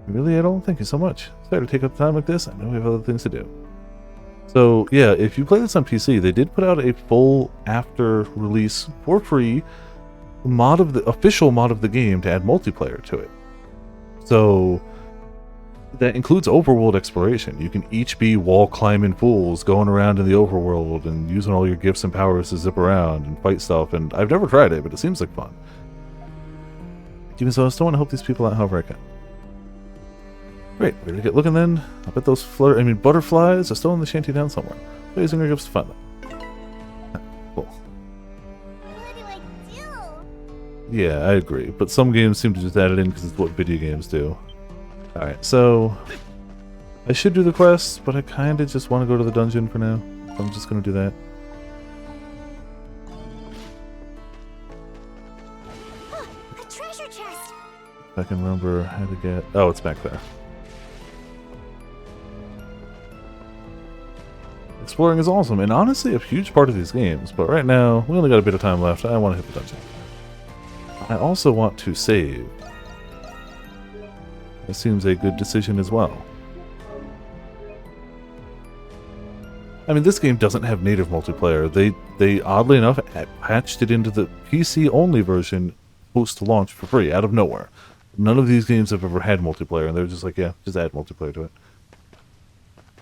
Really, Edel? Thank you so much. Sorry to take up time like this. I know we have other things to do. So, yeah, if you play this on PC, they did put out a full after-release, for free, official mod of the game to add multiplayer to it. So, that includes overworld exploration. You can each be wall-climbing fools going around in the overworld and using all your gifts and powers to zip around and fight stuff, and I've never tried it, but it seems like fun. Even so, I still want to help these people out however I can. Great, ready to get looking then? I bet those butterflies are still in the shanty down somewhere. Using our gifts to find them. Cool. What do I do? Yeah, I agree. But some games seem to just add it in because it's what video games do. Alright, so I should do the quest, but I kind of just want to go to the dungeon for now. So I'm just going to do that. A treasure chest. If I can remember how to get... Oh, it's back there. Exploring is awesome, and honestly a huge part of these games, but right now, we only got a bit of time left. I want to hit the dungeon. I also want to save. It seems a good decision as well. I mean, this game doesn't have native multiplayer. They oddly enough, patched it into the PC-only version post-launch for free, out of nowhere. None of these games have ever had multiplayer, and they're just like, yeah, just add multiplayer to it.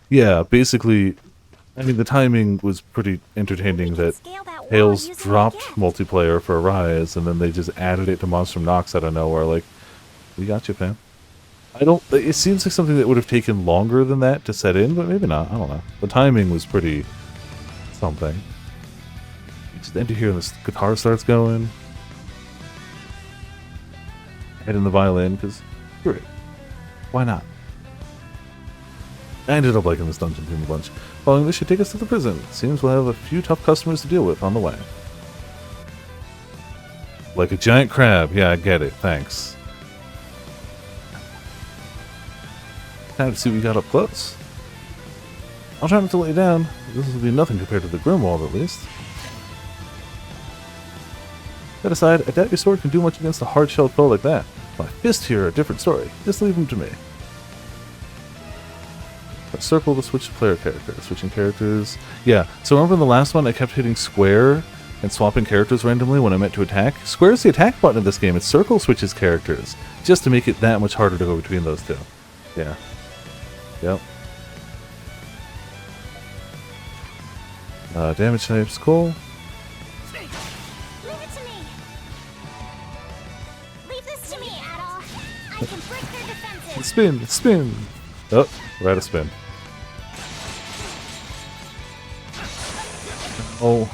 Yeah, basically... I mean, the timing was pretty entertaining that Hales dropped multiplayer for Rise, and then they just added it to Monstrum Nox out of nowhere. Like, we got you, fam. It seems like something that would have taken longer than that to set in, but maybe not. I don't know. The timing was pretty something. You just enter here and this guitar starts going. Head in the violin, because screw it. Why not? I ended up liking this dungeon theme a bunch. Following this should take us to the prison. Seems we'll have a few tough customers to deal with on the way. Like a giant crab. Yeah, I get it. Thanks. Time to see what we got up close. I'll try not to let you down. This will be nothing compared to the Grimwald, at least. That aside, I doubt your sword can do much against a hard-shelled foe like that. My fist here, a different story. Just leave him to me. Circle to switch to player character. Switching characters. Yeah, so remember in the last one I kept hitting square and swapping characters randomly when I meant to attack? Square is the attack button in this game. It's circle switches characters. Just to make it that much harder to go between those two. Yeah. Yep. Damage types, cool. Leave it to me. Leave this to me, Adol. I can break their defenses. Spin! Spin! Oh, we're out of spin. Oh.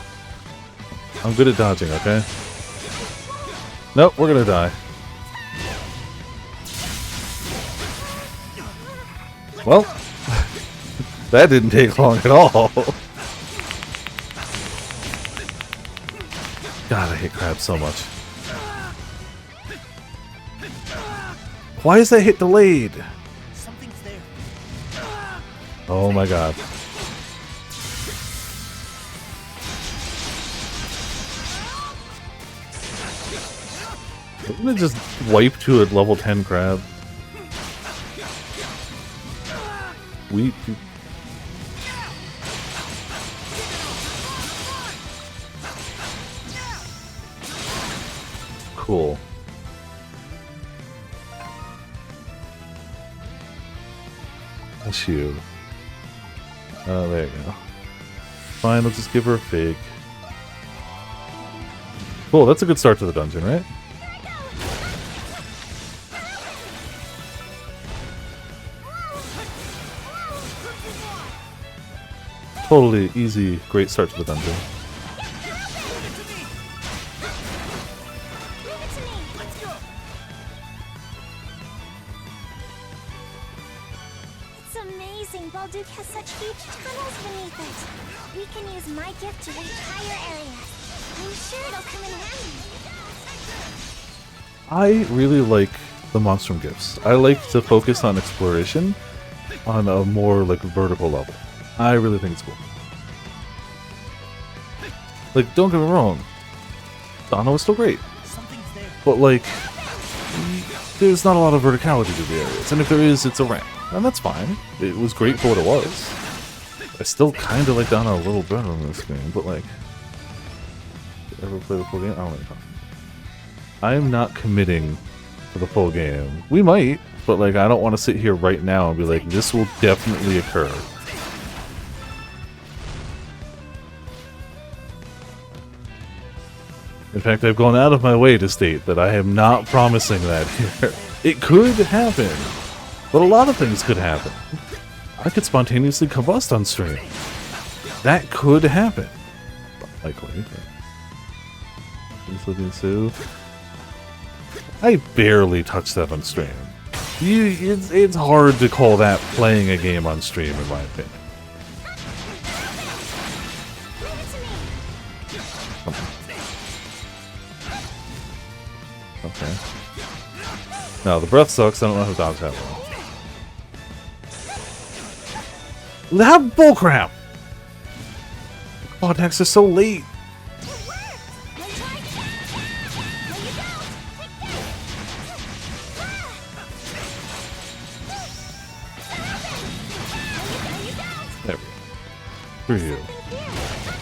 I'm good at dodging, okay? Nope, we're gonna die. Well, that didn't take long at all. God, I hate crabs so much. Why is that hit delayed? Something's there. Oh my god. Isn't it just wipe to a level 10 crab? Weep. Cool. That's you. Oh, there you go. Fine, let's just give her a fig. Cool, that's a good start to the dungeon, right? Totally easy, great start to the dungeon. It's amazing. Balduke has such huge tunnels beneath it. We can use my gift to reach higher areas. I'm sure it'll come in handy. I really like the Monstrum gifts. I like to focus on exploration on a more like vertical level. I really think it's cool. Like, don't get me wrong, Donna was still great, but like, there's not a lot of verticality to the areas, and if there is, it's a ramp, and that's fine. It was great for what it was. I still kind of like Donna a little better in this game, but like, did I ever play the full game? I don't know what you're talking about. I am not committing to the full game. We might, but like, I don't want to sit here right now and be like, this will definitely occur. In fact, I've gone out of my way to state that I am not promising that here. It could happen, but a lot of things could happen. I could spontaneously combust on stream. That could happen. Likely. Please look and sue. I barely touched that on stream. It's hard to call that playing a game on stream, in my opinion. Okay. No, the breath sucks. I don't know how dogs have one. That bullcrap! Quad attacks are so late. There we go. Through you.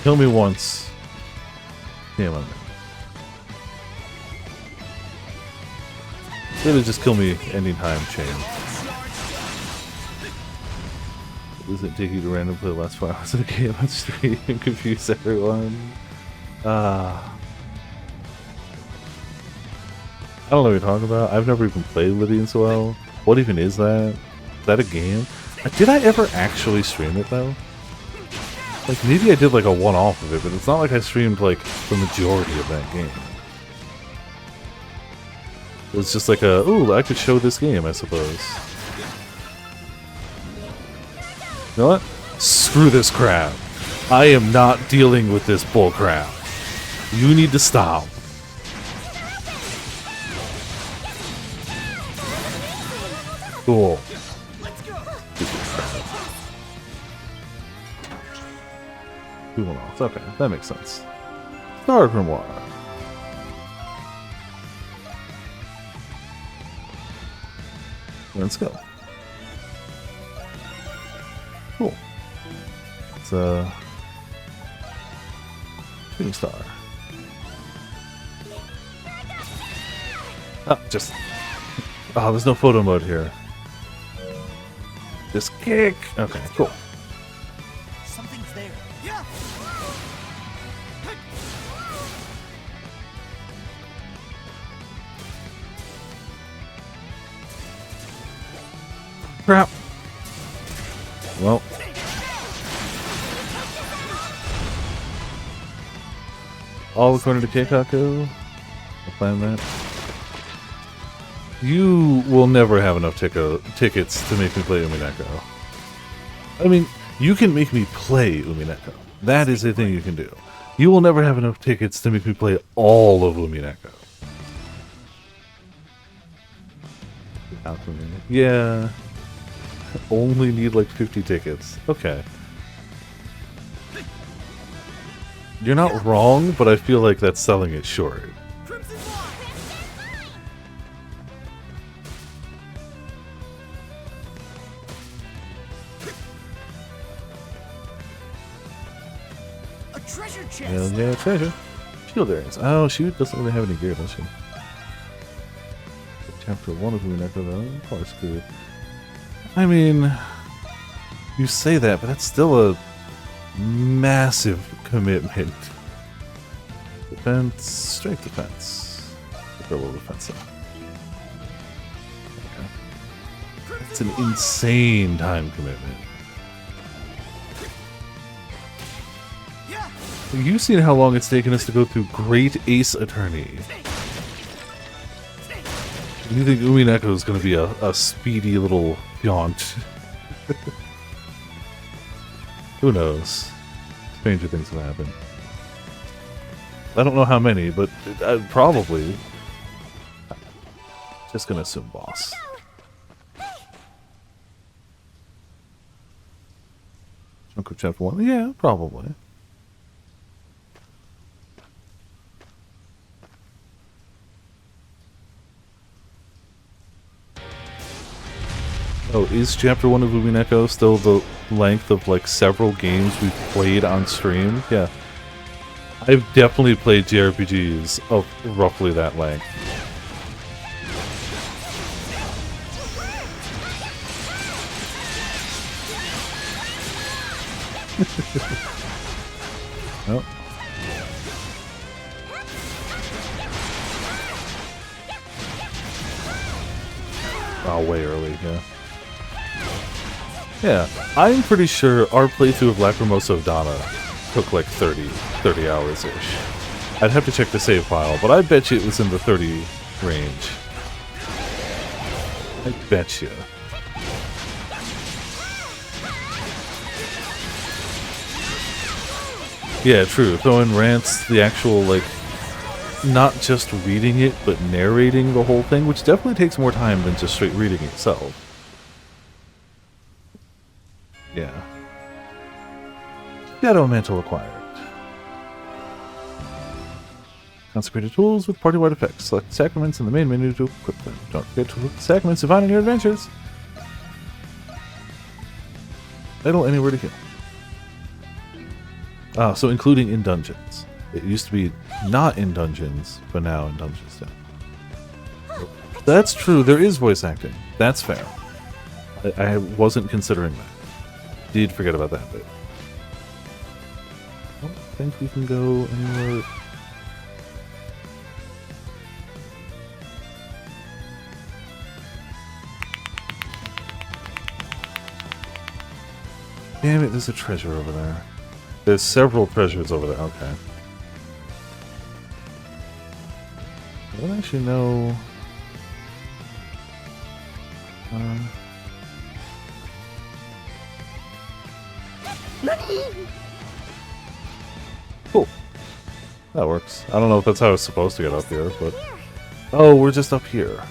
Kill me once. Damn it. Really just kill me anytime, chain. Does it take you to randomly play the last 4 hours of the game on stream and confuse everyone? I don't know what you're talking about. I've never even played Lydian so well. What even is that? Is that a game? Did I ever actually stream it though? Like maybe I did like a one-off of it, but it's not like I streamed like the majority of that game. It was just like a, ooh, I could show this game, I suppose. You know what? Screw this crap. I am not dealing with this bull crap. You need to stop. Cool. Two one-offs. Okay, that makes sense. Star Grimoire. Let's go. Cool. It's a shooting star. Oh, just. Oh, there's no photo mode here. Just kick. Okay, cool. Something's there. Yeah. Crap. Well. All according to Keikaku. I'll plan that. You will never have enough tickets to make me play Umineko. I mean, you can make me play Umineko. That is a thing you can do. You will never have enough tickets to make me play all of Umineko. Yeah. Only need like 50 tickets. Okay. You're not wrong, but I feel like that's selling it short. A treasure chest. Hell yeah, treasure. Shield areas. Oh, she doesn't really have any gear, does she? Chapter 1 of Umineko, though. Probably screwed. I mean, you say that, but that's still a massive commitment. Defense, strength defense. Put a little defense up. Okay. It's an insane time commitment. Have you seen how long it's taken us to go through Great Ace Attorney? You think Umineko is going to be a speedy little jaunt? Who knows? Stranger things have happened. I don't know how many, but probably. Just gonna assume boss. Chunk of chapter 1? Yeah, probably. Oh, is chapter 1 of Umineko still the length of like several games we've played on stream? Yeah. I've definitely played JRPGs of roughly that length. Oh. Oh, way early, yeah. Yeah, I'm pretty sure our playthrough of Lacrimosa of Dana took like 30 hours-ish. I'd have to check the save file, but I bet you it was in the 30 range. I betcha. Yeah, true. Throwing rants, the actual, like, not just reading it, but narrating the whole thing, which definitely takes more time than just straight reading itself. Yeah. Shadow Mantle acquired. Consecrated tools with party-wide effects. Select sacraments in the main menu to equip them. Don't forget to equip the sacraments to find in your adventures. Idle anywhere to heal. Ah, so including in dungeons. It used to be not in dungeons, but now in dungeons now. That's true, there is voice acting. That's fair. I wasn't considering that. Did forget about that bit. I don't think we can go anywhere. Damn it, there's a treasure over there. There's several treasures over there, okay. I don't actually know... Cool. That works. I don't know if that's how I was supposed to get up here, but... Oh, we're just up here.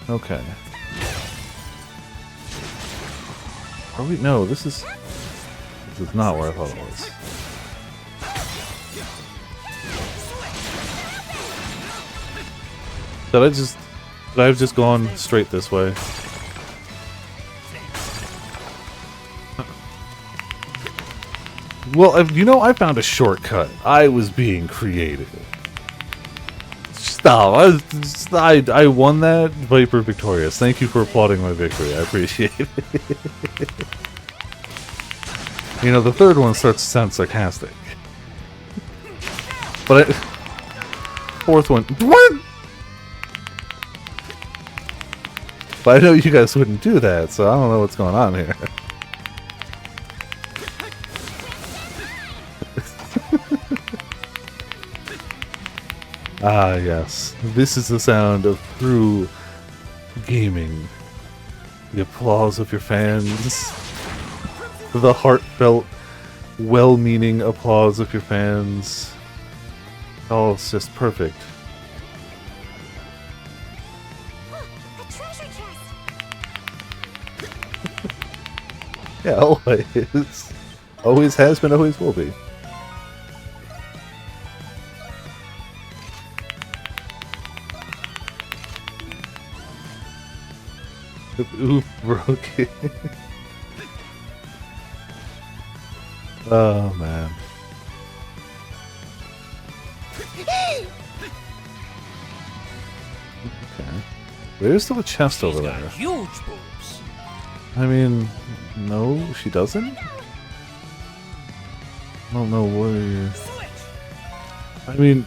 Okay. Oh wait, no, this is not where I thought it was. Did I have just gone straight this way? Well, you know, I found a shortcut. I was being creative. Stop. I won that. Viper victorious. Thank you for applauding my victory. I appreciate it. You know, the third one starts to sound sarcastic. But fourth one... What? But I know you guys wouldn't do that, so I don't know what's going on here. Ah, yes. This is the sound of true gaming. The applause of your fans. The heartfelt, well-meaning applause of your fans. Oh, it's just perfect. A treasure chest. Yeah, always. Always has been, always will be. Oof, broke it. Oh, man. Okay. There's still a chest over there. Huge boobs. I mean, no, she doesn't? I don't know what you're... I mean,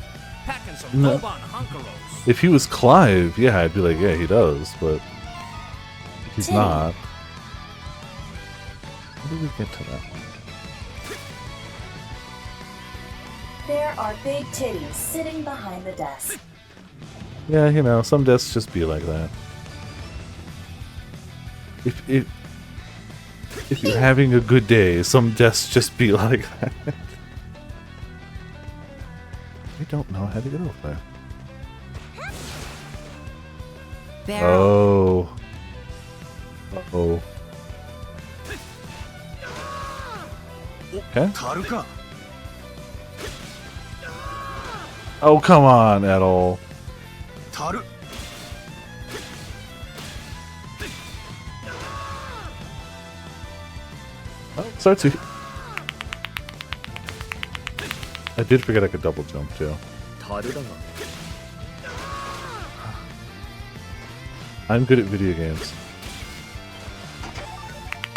no. If he was Clive, yeah, I'd be like, yeah, he does, but he's not. How did we get to that one? There are big titties sitting behind the desk. Yeah, you know, some desks just be like that. If you're having a good day, some desks just be like that. I don't know how to get over there. Oh. Uh-oh. Okay. Oh, come on, at all. Oh, start to... I did forget I could double jump, too. I'm good at video games.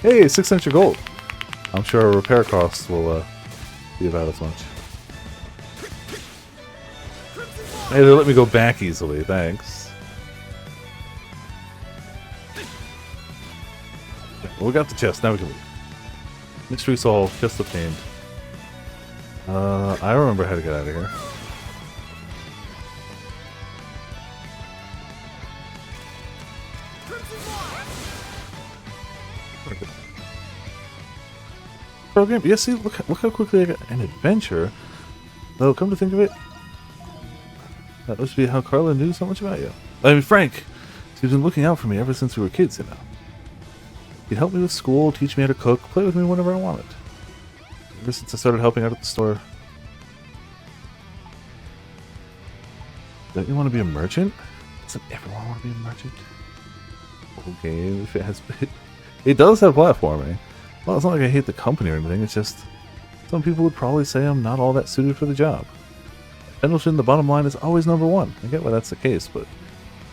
Hey, 6 cents your gold. I'm sure our repair costs will be about as much. Hey, they let me go back easily, thanks. Well, we got the chest, now we can leave. Mystery solved, chest obtained. I remember how to get out of here. Program? Yeah, see, look how quickly I got an adventure. Though, come to think of it, that must be how Carla knew so much about you. I mean, Frank! She's been looking out for me ever since we were kids, you know. He'd help me with school, teach me how to cook, play with me whenever I wanted. Ever since I started helping out at the store. Don't you want to be a merchant? Doesn't everyone want to be a merchant? Okay, if it has... It does have platforming. Well, it's not like I hate the company or anything, it's just... Some people would probably say I'm not all that suited for the job. Pendleton, the bottom line is always number one. I get why that's the case, but...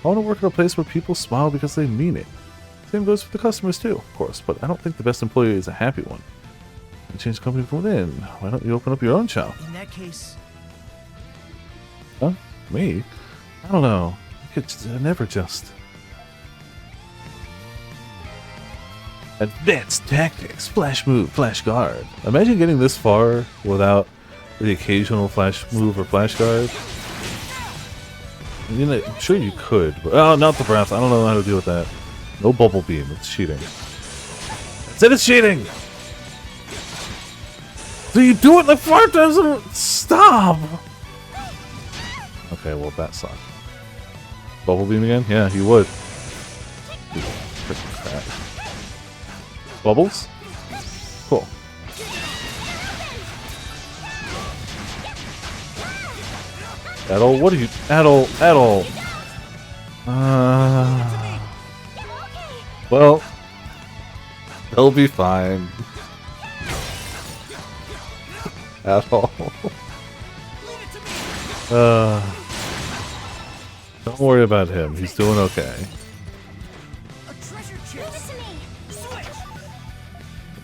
I want to work at a place where people smile because they mean it. Same goes for the customers too, of course, but I don't think the best employee is a happy one. You change the company from within. Why don't you open up your own shop? In that case... Huh? Me? I don't know. I never just... Advanced tactics, flash move, flash guard. Imagine getting this far without the occasional flash move or flash guard. I mean, I'm sure you could, but oh, not the breath. I don't know how to deal with that. No bubble beam. It's cheating. I said it's cheating. So you do it like 5 times. Stop. Okay, well that sucked. Bubble beam again? Yeah, you would. Freaking crap. Bubbles? Cool. Adol, what are you... Adol! Well... They'll be fine. Adol. Don't worry about him. He's doing okay.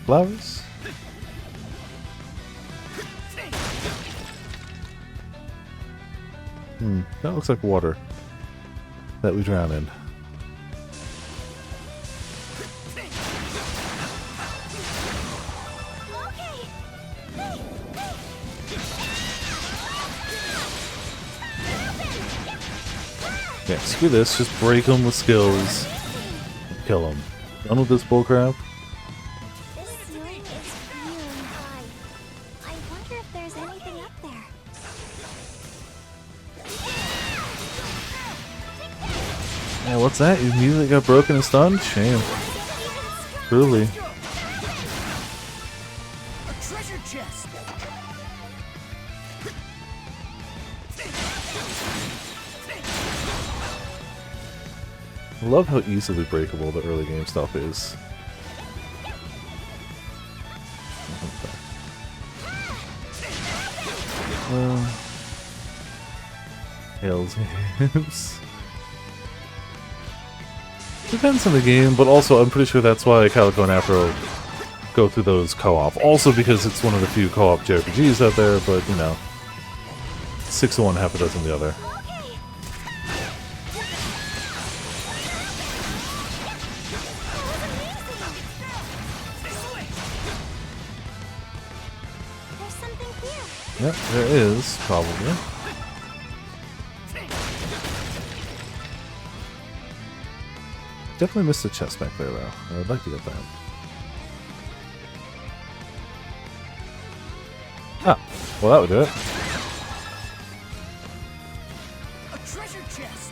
Flowers? That looks like water that we drown in. Yeah, screw this. Just break them with skills. Kill them. Done with this bullcrap. Yeah, what's that? You immediately got broken and stunned? Shame. Truly. I love how easily breakable the early game stuff is. Tails games. Depends on the game, but also I'm pretty sure that's why Calico and Afro go through those co-op. Also because it's one of the few co-op JRPGs out there, but you know, 6 of one, half a dozen the other. Yep, there is, probably. Definitely missed the chest back there, though. I'd like to get that. Ah, well that would do it. A treasure chest.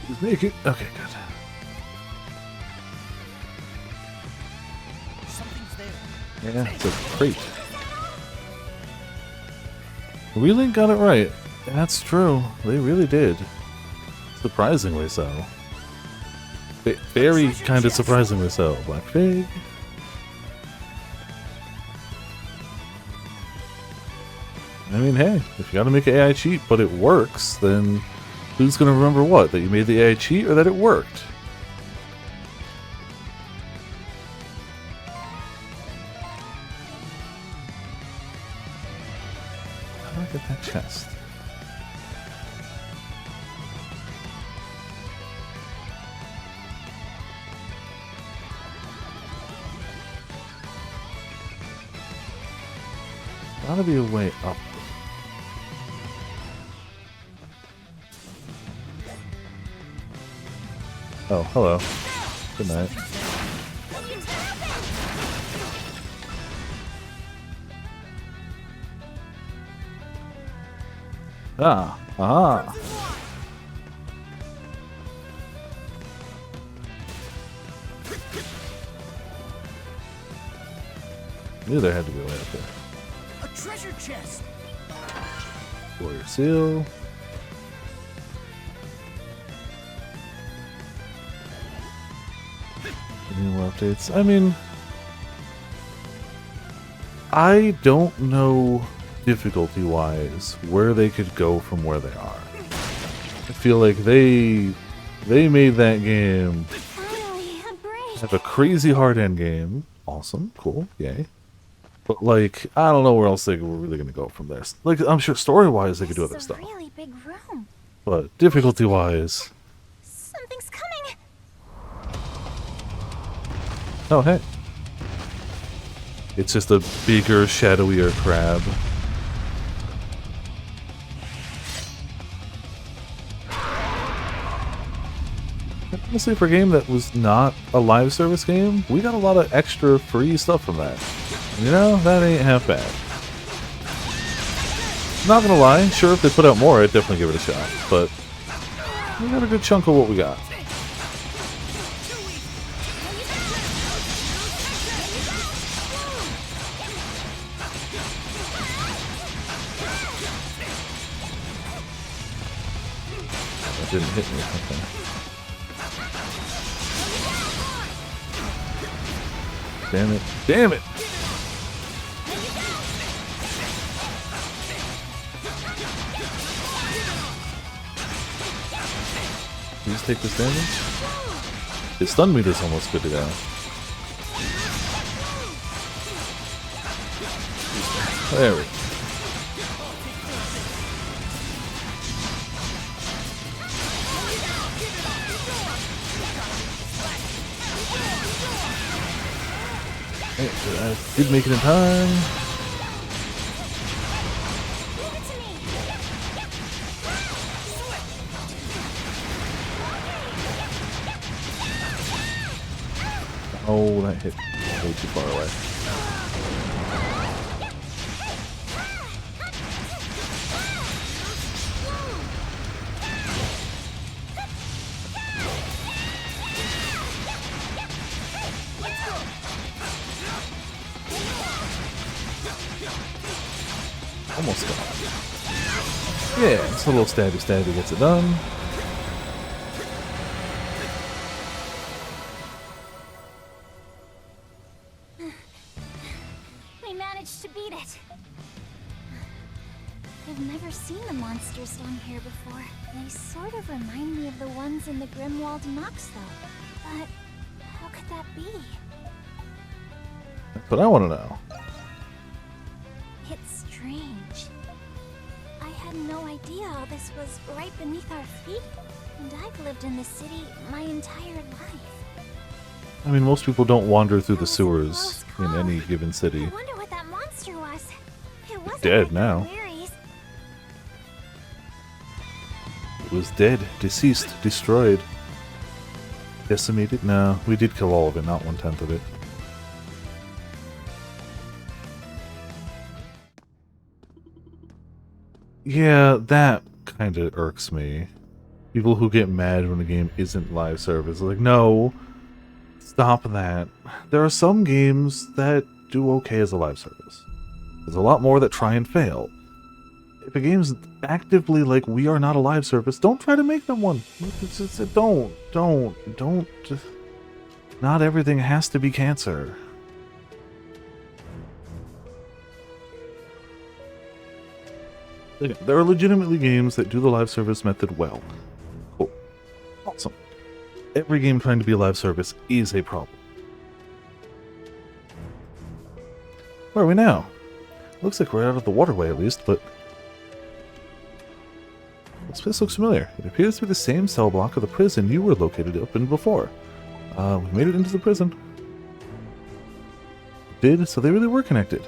Just make it. Okay, good. Something's there. Yeah, it's a crate. Wheeling got it right. That's true. They really did. Surprisingly so. Very kind of surprisingly so. Black Fig. I mean, hey, if you gotta make an AI cheat, but it works, then who's gonna remember what? That you made the AI cheat or that it worked? How do I get that chest? Gotta be a way up. Oh, hello. Good night. Ah, aha. Knew there had to be a way up there. A treasure chest. Warrior seal. Any more updates? I mean, I don't know difficulty-wise where they could go from where they are. I feel like they made that game have a crazy hard end game. Awesome, cool, yay. But like, I don't know where else they were really gonna go from there. Like, I'm sure story-wise they could do other stuff. Really big room. But difficulty-wise, Something's coming. oh hey, it's just a bigger, shadowier crab. Honestly, for a game that was not a live service game, we got a lot of extra free stuff from that. You know, that ain't half bad. Not gonna lie, sure, if they put out more, I'd definitely give it a shot, but we got a good chunk of what we got. That didn't hit me, okay. Damn it. Damn it! Please take this damage. His stun meter's almost good to go. There we go. I did make it in time. Oh, that hit way too far away. Almost gone. Yeah, it's a little stabby gets it done. We managed to beat it. I've never seen the monsters down here before. They sort of remind me of the ones in the Grimwald Knocks, though. But how could that be? That's what I want to know. It's strange. I had no idea all this was right beneath our feet, and I've lived in this city my entire life. I mean, most people don't wander through the sewers in any given city. I wonder what that monster was. It wasn't Dead like now. the Wearies. It was dead, deceased, destroyed. Decimated? No, we did kill all of it, not 1/10 of it. Yeah, that kind of irks me. People who get mad when a game isn't live service. Like, no, stop that. There are some games that do okay as a live service. There's a lot more that try and fail. If a game's actively like, we are not a live service, don't try to make them one. Don't. Not everything has to be cancer. There are legitimately games that do the live service method well. Cool. Awesome. Every game trying to be a live service is a problem. Where are we now? Looks like we're out of the waterway at least, but... this place looks familiar. It appears to be the same cell block of the prison you were located up in before. We made it into the prison. Did, so they really were connected.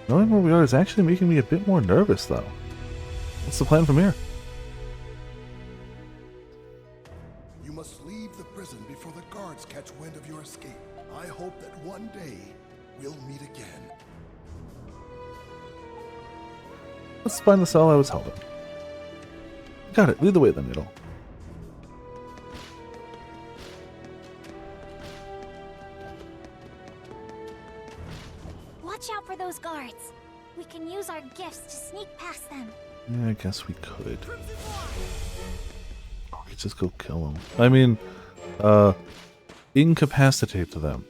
Knowing where we are is actually making me a bit more nervous, though. What's the plan from here? You must leave the prison before the guards catch wind of your escape. I hope that one day we'll meet again. Let's find the cell I was held in. Got it. Lead the way then, Needle. Watch out for those guards. We can use our gifts to sneak past them. Yeah, I guess we could. Or we could just go kill them. I mean, incapacitate them.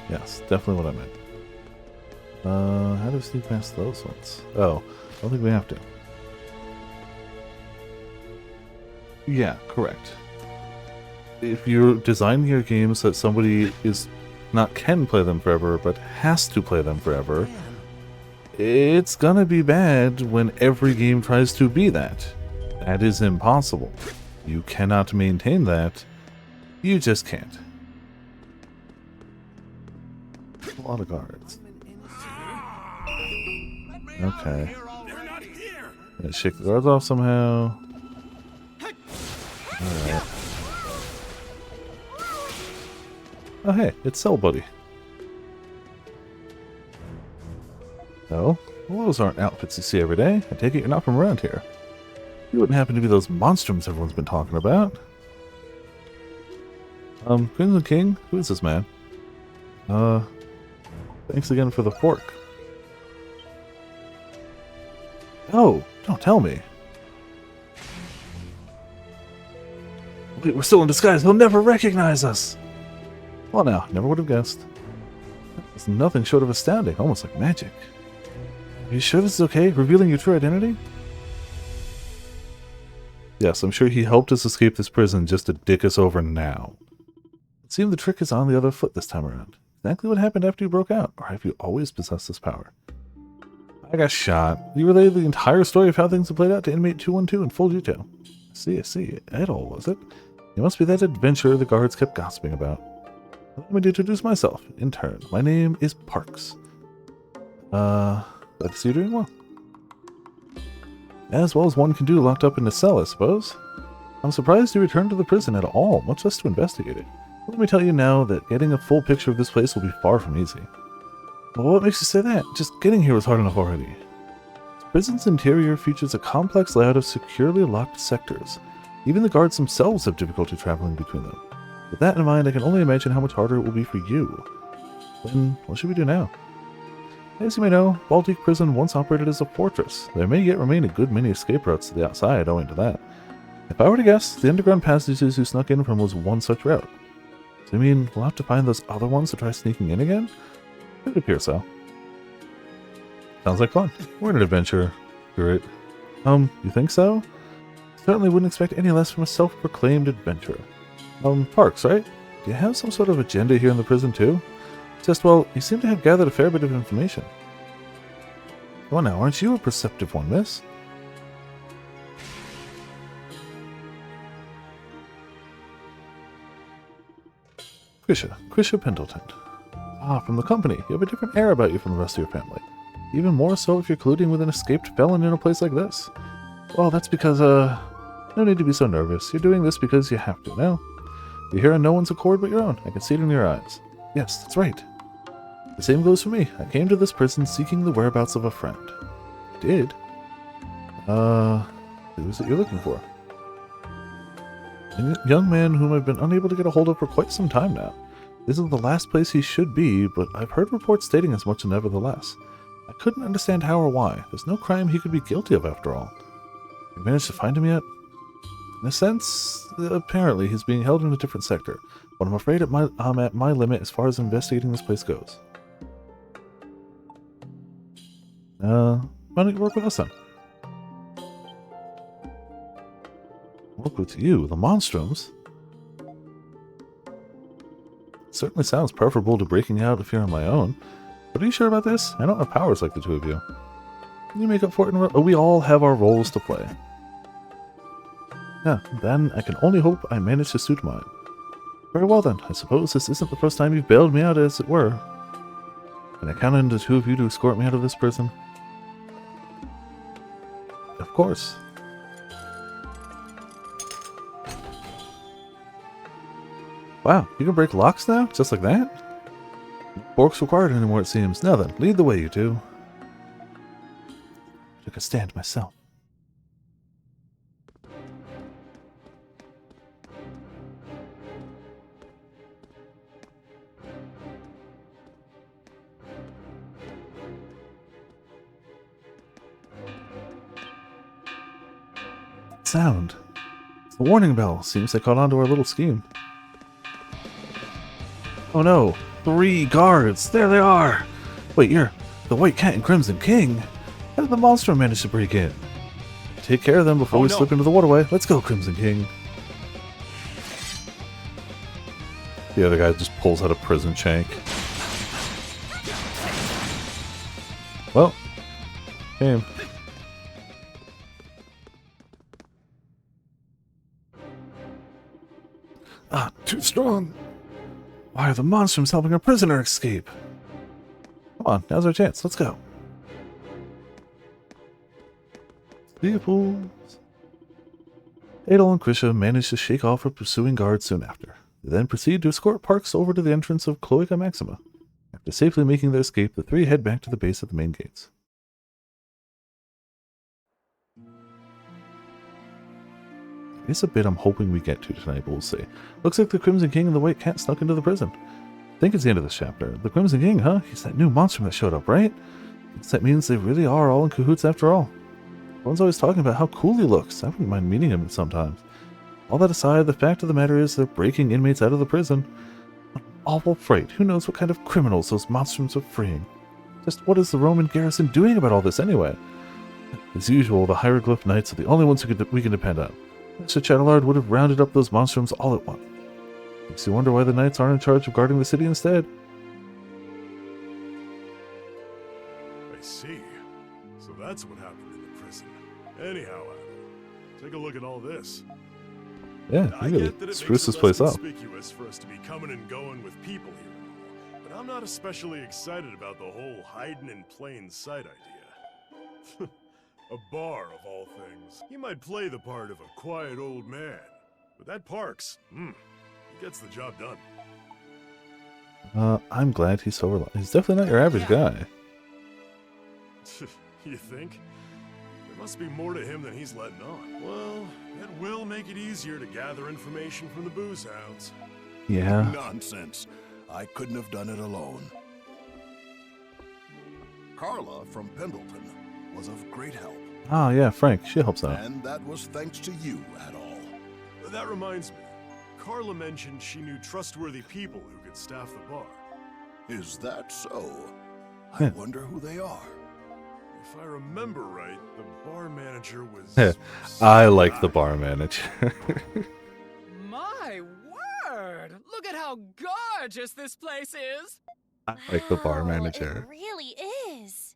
Yes, definitely what I meant. How do we sneak past those ones? Oh, I don't think we have to. Yeah, correct. If you're designing your games so that somebody is not can play them forever, but has to play them forever, it's gonna be bad when every game tries to be that. That is impossible. You cannot maintain that. You just can't. A lot of guards. Okay. Let's shake the guards off somehow. Alright. Oh hey, it's Cell Buddy. No? Well, those aren't outfits you see every day. I take it you're not from around here. You wouldn't happen to be those monstrums everyone's been talking about. Crimson King? Who is this man? Thanks again for the fork. Oh, don't tell me. Wait, we're still in disguise. He'll never recognize us. Well now, never would have guessed. It's nothing short of astounding, almost like magic. Are you sure this is okay? Revealing your true identity? Yes, I'm sure he helped us escape this prison just to dick us over now. It seems the trick is on the other foot this time around. Exactly what happened after you broke out, or have you always possessed this power? I got shot. You relayed the entire story of how things have played out to inmate 212 in full detail. I see. Idle, was it? It must be that adventure the guards kept gossiping about. Let me introduce myself. In turn, my name is Parks. Glad to see you doing well. As well as one can do locked up in a cell, I suppose. I'm surprised you returned to the prison at all, much less to investigate it. Let me tell you now that getting a full picture of this place will be far from easy. Well, what makes you say that? Just getting here was hard enough already. This prison's interior features a complex layout of securely locked sectors. Even the guards themselves have difficulty traveling between them. With that in mind, I can only imagine how much harder it will be for you. Then, what should we do now? As you may know, Baltic Prison once operated as a fortress. There may yet remain a good many escape routes to the outside owing to that. If I were to guess, the underground passages you snuck in from was one such route. So you mean we'll have to find those other ones to try sneaking in again? It would appear so. Sounds like fun. We're in an adventure. Great. You think so? Certainly wouldn't expect any less from a self-proclaimed adventurer. Parks, right? Do you have some sort of agenda here in the prison too? Just, well, you seem to have gathered a fair bit of information. Well now, aren't you a perceptive one, miss? Krisha Pendleton. Ah, from the company. You have a different air about you from the rest of your family. Even more so if you're colluding with an escaped felon in a place like this. Well, that's because, no need to be so nervous. You're doing this because you have to, no? You're here on no one's accord but your own. I can see it in your eyes. Yes, that's right. The same goes for me. I came to this prison seeking the whereabouts of a friend. Did? Who is it you're looking for? A young man whom I've been unable to get a hold of for quite some time now. This is the last place he should be, but I've heard reports stating as much nevertheless. I couldn't understand how or why. There's no crime he could be guilty of after all. You managed to find him yet? In a sense, apparently he's being held in a different sector, but I'm afraid I'm at my limit as far as investigating this place goes. Why don't you work with us then? Work with you, the Monstroms? Certainly sounds preferable to breaking out if you're on my own. But are you sure about this? I don't have powers like the two of you. You make up for it in we all have our roles to play. Yeah, then I can only hope I manage to suit mine. Very well then, I suppose this isn't the first time you've bailed me out, as it were. Can I count on the two of you to escort me out of this prison? Of course. Wow, you can break locks now? Just like that? No forks required anymore, it seems. Now then, lead the way, you two. I took a stand myself. Sound. It's the warning bell. Seems they caught on to our little scheme. Oh no, 3 guards! There they are! Wait, you're the White Cat and Crimson King? How did the monster manage to break in? Take care of them before we slip into the waterway. Let's go, Crimson King. The other guy just pulls out a prison shank. Well, game. Ah, too strong. Why are the monsters helping a prisoner escape? Come on, now's our chance. Let's go. People. Adel and Krisha managed to shake off a pursuing guard soon after. They then proceed to escort Parks over to the entrance of Cloaca Maxima. After safely making their escape, the 3 head back to the base at the main gates. It's a bit I'm hoping we get to tonight, but we'll see. Looks like the Crimson King and the White Cat snuck into the prison. I think it's the end of this chapter. The Crimson King, huh? He's that new monster that showed up, right? Guess that means they really are all in cahoots after all. Everyone's always talking about how cool he looks. I wouldn't mind meeting him sometimes. All that aside, the fact of the matter is they're breaking inmates out of the prison. What an awful freight. Who knows what kind of criminals those monsters are freeing? Just what is the Roman garrison doing about all this anyway? As usual, the hieroglyph knights are the only ones we can depend on. Mr. Chatelard would have rounded up those monstrums all at once. Makes you wonder why the knights aren't in charge of guarding the city instead. I see. So that's what happened in the prison. Anyhow, Adam, take a look at all this. Yeah, I you get that really it spruce makes this it place less up. conspicuous for us to be coming and going with people here and all, but I'm not especially excited about the whole hiding in plain sight idea. A bar, of all things. He might play the part of a quiet old man, but that Parks, he gets the job done. I'm glad he's so reliable. He's definitely not your average guy. You think? There must be more to him than he's letting on. Well, it will make it easier to gather information from the booze hounds. Yeah. Nonsense. I couldn't have done it alone. Carla from Pendleton was of great help. Ah, yeah, Frank. She helps out. And that was thanks to you, Adol. That reminds me. Carla mentioned she knew trustworthy people who could staff the bar. Is that so? I wonder who they are. If I remember right, the bar manager was... I like the bar manager. My word! Look at how gorgeous this place is! I like the bar manager. It really is.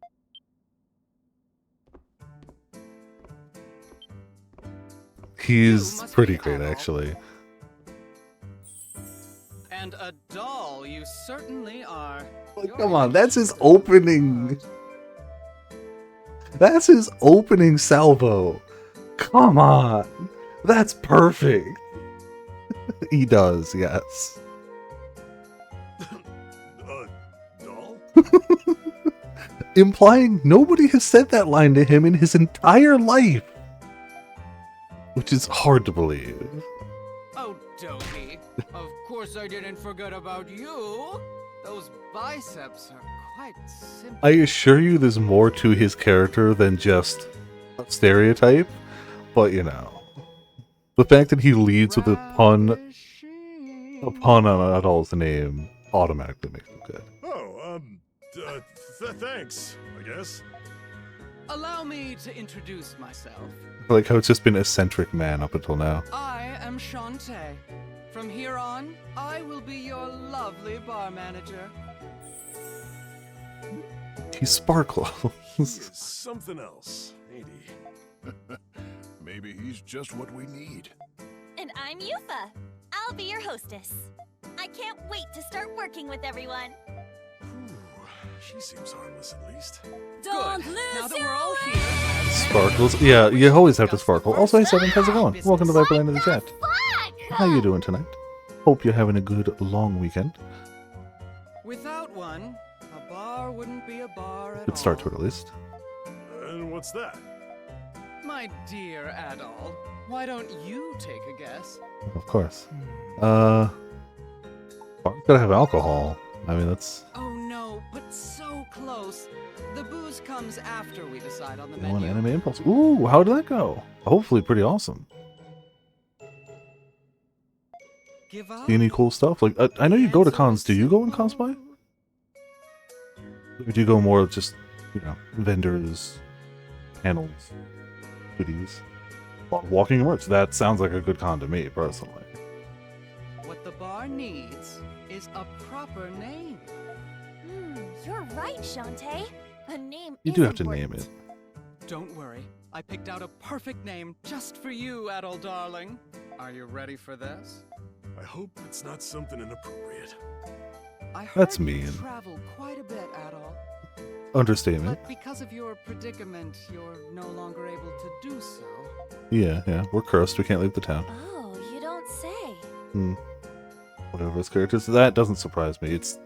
He's pretty great, actually. And a doll you certainly are. Come on, that's his opening. That's his opening salvo. Come on. That's perfect. He does, yes. Doll? Implying nobody has said that line to him in his entire life. Which is hard to believe. Oh, Dopey. Of course I didn't forget about you. Those biceps are quite simple. I assure you there's more to his character than just a stereotype. But, you know. The fact that he leads with a pun on Adol's name automatically makes him good. Oh, thanks, I guess. Allow me to introduce myself. I like how it's just been eccentric man up until now. I am Shantae. From here on, I will be your lovely bar manager. He sparkles. He is something else, ain't he? Maybe he's just what we need. And I'm Yufa. I'll be your hostess. I can't wait to start working with everyone. She seems harmless at least. Good. Now that we're all here, Sparkles. Yeah, you always have to sparkle. Also, hey, Seven, how's it going? Welcome to Viperland in the chat. How you doing tonight? Hope you're having a good, long weekend. without one, a bar wouldn't be a bar at Good start to it, at least. And what's that? My dear Adol, why don't you take a guess? Of course. Gotta have alcohol. I mean, that's... Oh no, but so close. The booze comes after we decide on the One menu. anime impulse. Ooh, how did that go? Hopefully pretty awesome. Give up? See any cool stuff? Like, I know you go to cons. Do you go in cosplay? Or do you go more just, you know, vendors, panels, goodies? Walking merch. That sounds like a good con to me, personally. What the bar needs is a proper name. You're right, Shantae. A name You is do have to important. name it. Don't worry, I picked out a perfect name just for you, Adol darling. Are you ready for this? I hope it's not something inappropriate. I heard That's you mean. travel quite a bit, Adol. Understatement. But because of your predicament, you're no longer able to do so. Yeah, we're cursed. We can't leave the town. Oh, you don't say. Whatever his characters. That doesn't surprise me. It's...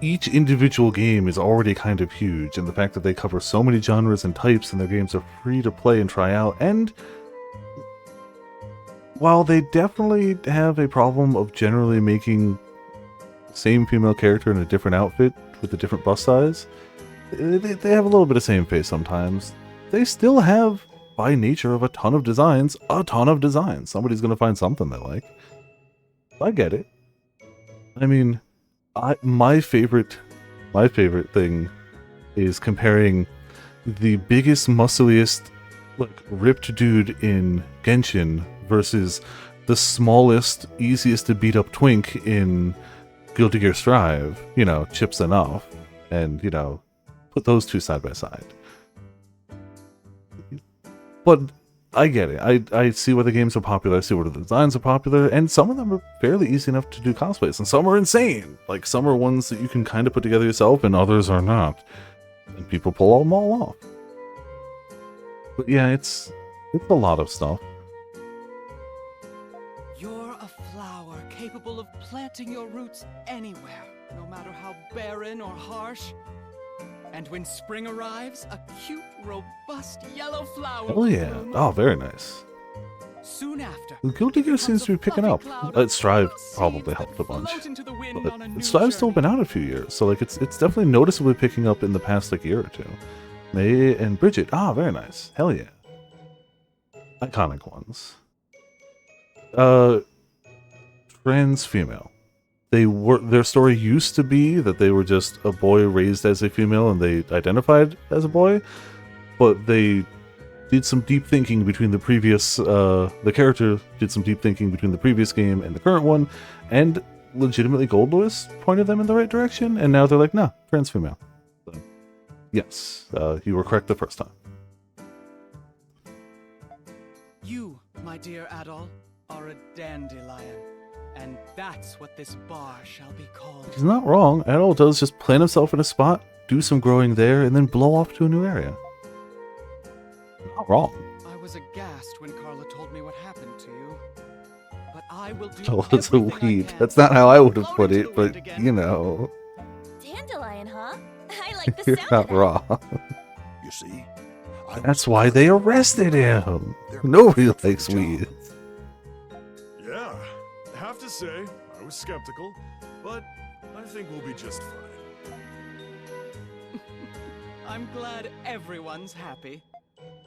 Each individual game is already kind of huge, and the fact that they cover so many genres and types and their games are free to play and try out, and while they definitely have a problem of generally making the same female character in a different outfit with a different bust size, they have a little bit of same face sometimes. They still have, by nature of a ton of designs. Somebody's going to find something they like. I get it. I mean, my favorite thing is comparing the biggest, muscliest, like, ripped dude in Genshin versus the smallest, easiest to beat up twink in Guilty Gear Strive. You know, chips enough, and, you know, put those two side by side. But I get it. I see why the games are popular. I see why the designs are popular, and some of them are fairly easy enough to do cosplays, and some are insane. Like, some are ones that you can kind of put together yourself, and others are not. And people pull them all off. But yeah, it's a lot of stuff. You're a flower capable of planting your roots anywhere, no matter how barren or harsh. And when spring arrives, a cute, robust yellow flower Hell will yeah. bloom. Oh, very nice. Soon after, Guilty Gear seems to be picking up. Strive probably helped a bunch. But Strive's still been out a few years, so like it's definitely noticeably picking up in the past like year or two. May and Bridget. Ah, very nice. Hell yeah. Iconic ones. Trans female. Their story used to be that they were just a boy raised as a female and they identified as a boy, but they did some deep thinking between the previous, the character did some deep thinking between the previous game and the current one, and legitimately Gold Lewis pointed them in the right direction, and now they're like, nah, trans female. So, yes, you were correct the first time. you, my dear Adol, are a dandelion. And that's what this bar shall be called. He's not wrong. Adol does just plant himself in a spot, do some growing there, and then blow off to a new area. Not wrong. I was aghast when Carla told me what happened to you. But I will do Oh, it's a everything I weed. can That's not how I would have to put blow it, into the wind but, again. you know, Dandelion, huh? I like the you're sound not of that. wrong. You see? That's why they arrested him. Nobody likes weed. Yeah, I have to say, I was skeptical, but I think we'll be just fine. I'm glad everyone's happy.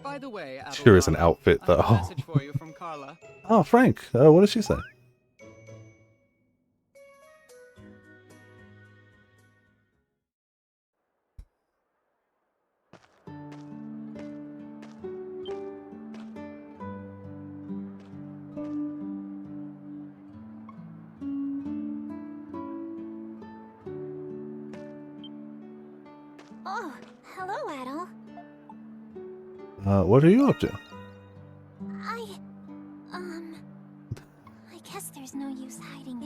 By the way, Adol, Sure is an outfit, I have a though. message for you from Carla. Oh, Frank, what did she say? Oh, hello, Adol. What are you up to?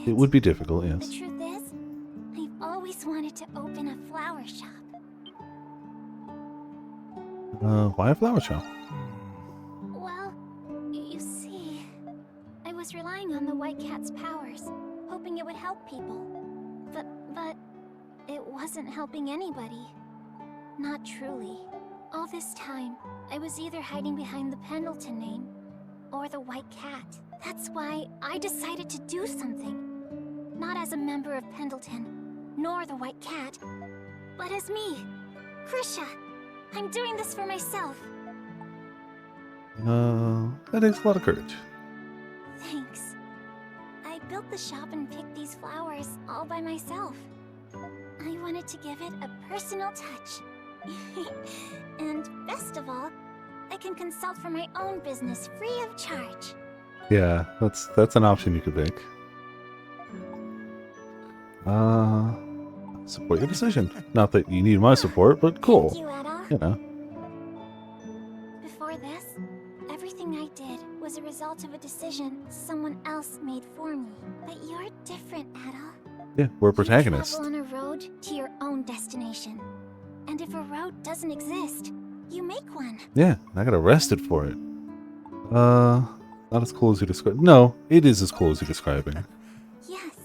It would be difficult, yes. The truth is, I've always wanted to open a flower shop. Why a flower shop? Well, you see, I was relying on the White Cat's powers, hoping it would help people. But it wasn't helping anybody. Not truly. All this time, I was either hiding behind the Pendleton name or the White Cat. That's why I decided to do something. Not as a member of Pendleton, nor the White Cat, but as me, Krisha. I'm doing this for myself. That takes a lot of courage. Thanks. I built the shop and picked these flowers all by myself. I wanted to give it a personal touch. And best of all, I can consult for my own business free of charge. Yeah, that's an option you could pick. Support your decision. Not that you need my support, but cool. Thank you, Ada. You know. Before this, everything I did was a result of a decision someone else made for me. But you're different, Ada. Yeah, we're protagonists. You travel on a road to your own destination. And if a road doesn't exist, you make one. Yeah, I got arrested for it. Not as cool as you describe. No, it is as cool as you're describing. Yes.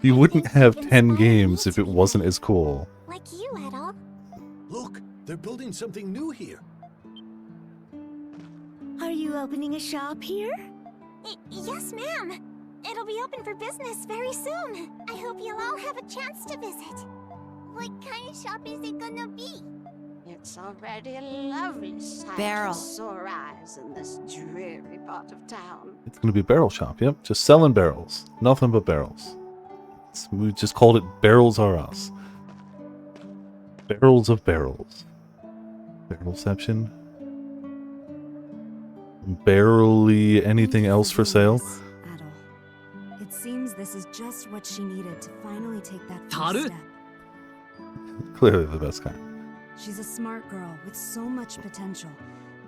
You wouldn't have 10 games if it wasn't as cool. Like you, Ada. Look, they're building something new here. Are you opening a shop here? Yes, ma'am. It'll be open for business very soon. I hope you'll all have a chance to visit. What kind of shop is it gonna be? It's already a lovely sight Barrel. to sore eyes in this dreary part of town. It's going to be a barrel shop, yep. Just selling barrels. Nothing but barrels. We just called it Barrels Are Us. Barrels of barrels. Barrelception. Barely anything else for sale. Adol. It seems this is just what she needed to finally take that Taru? first step. Clearly the best kind. She's a smart girl with so much potential,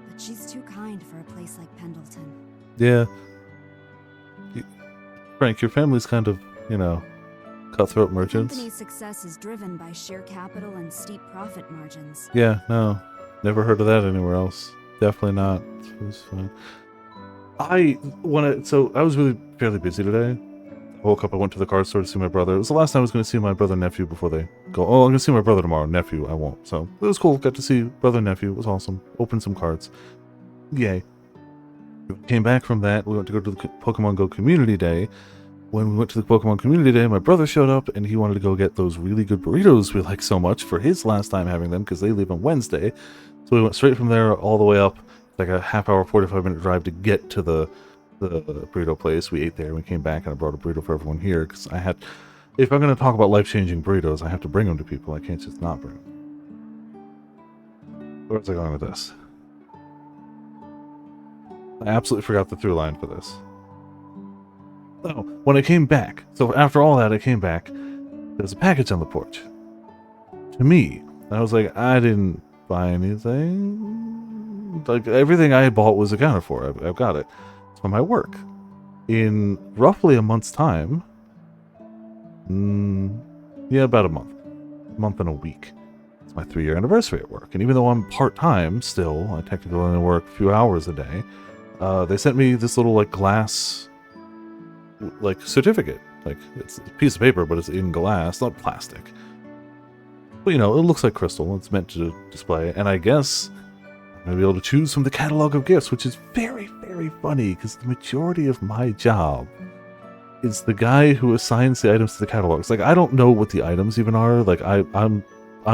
but she's too kind for a place like Pendleton. Yeah. Frank, your family's kind of, you know, cutthroat The merchants. company's success is driven by sheer capital and steep profit margins. Yeah, no. Never heard of that anywhere else. Definitely not. It was fine. I was really fairly busy today. I woke up, I went to the car store to see my brother. It was the last time I was going to see my brother and nephew before they go. Oh, I'm going to see my brother tomorrow. Nephew, I won't. So it was cool. Got to see brother and nephew. It was awesome. Opened some cards. Yay. Came back from that. We went to go to the Pokemon Go Community Day. When we went to the Pokemon Community Day, my brother showed up and he wanted to go get those really good burritos we like so much for his last time having them because they leave on Wednesday. So we went straight from there all the way up, like a half-hour, 45-minute drive to get to the burrito place. We ate there and we came back and I brought a burrito for everyone here because I had, if I'm going to talk about life-changing burritos, I have to bring them to people. I can't just not bring them. Where was I going with this? I absolutely forgot the through line for this. Oh, when I came back, so after all that I came back, there's a package on the porch. To me. And I was like, I didn't buy anything. Like, everything I bought was accounted for. I've got it. It's from my work. In roughly a month's time, yeah, about a month. A month and a week. It's my 3-year anniversary at work. And even though I'm part-time still, I technically only work a few hours a day, they sent me this little, like, glass, like, certificate. Like, it's a piece of paper, but it's in glass, not plastic. But, you know, it looks like crystal. It's meant to display. And I guess I'm going to be able to choose from the catalog of gifts, which is very, very funny, because the majority of my job is the guy who assigns the items to the catalogs. Like, I don't know what the items even are. Like, I'm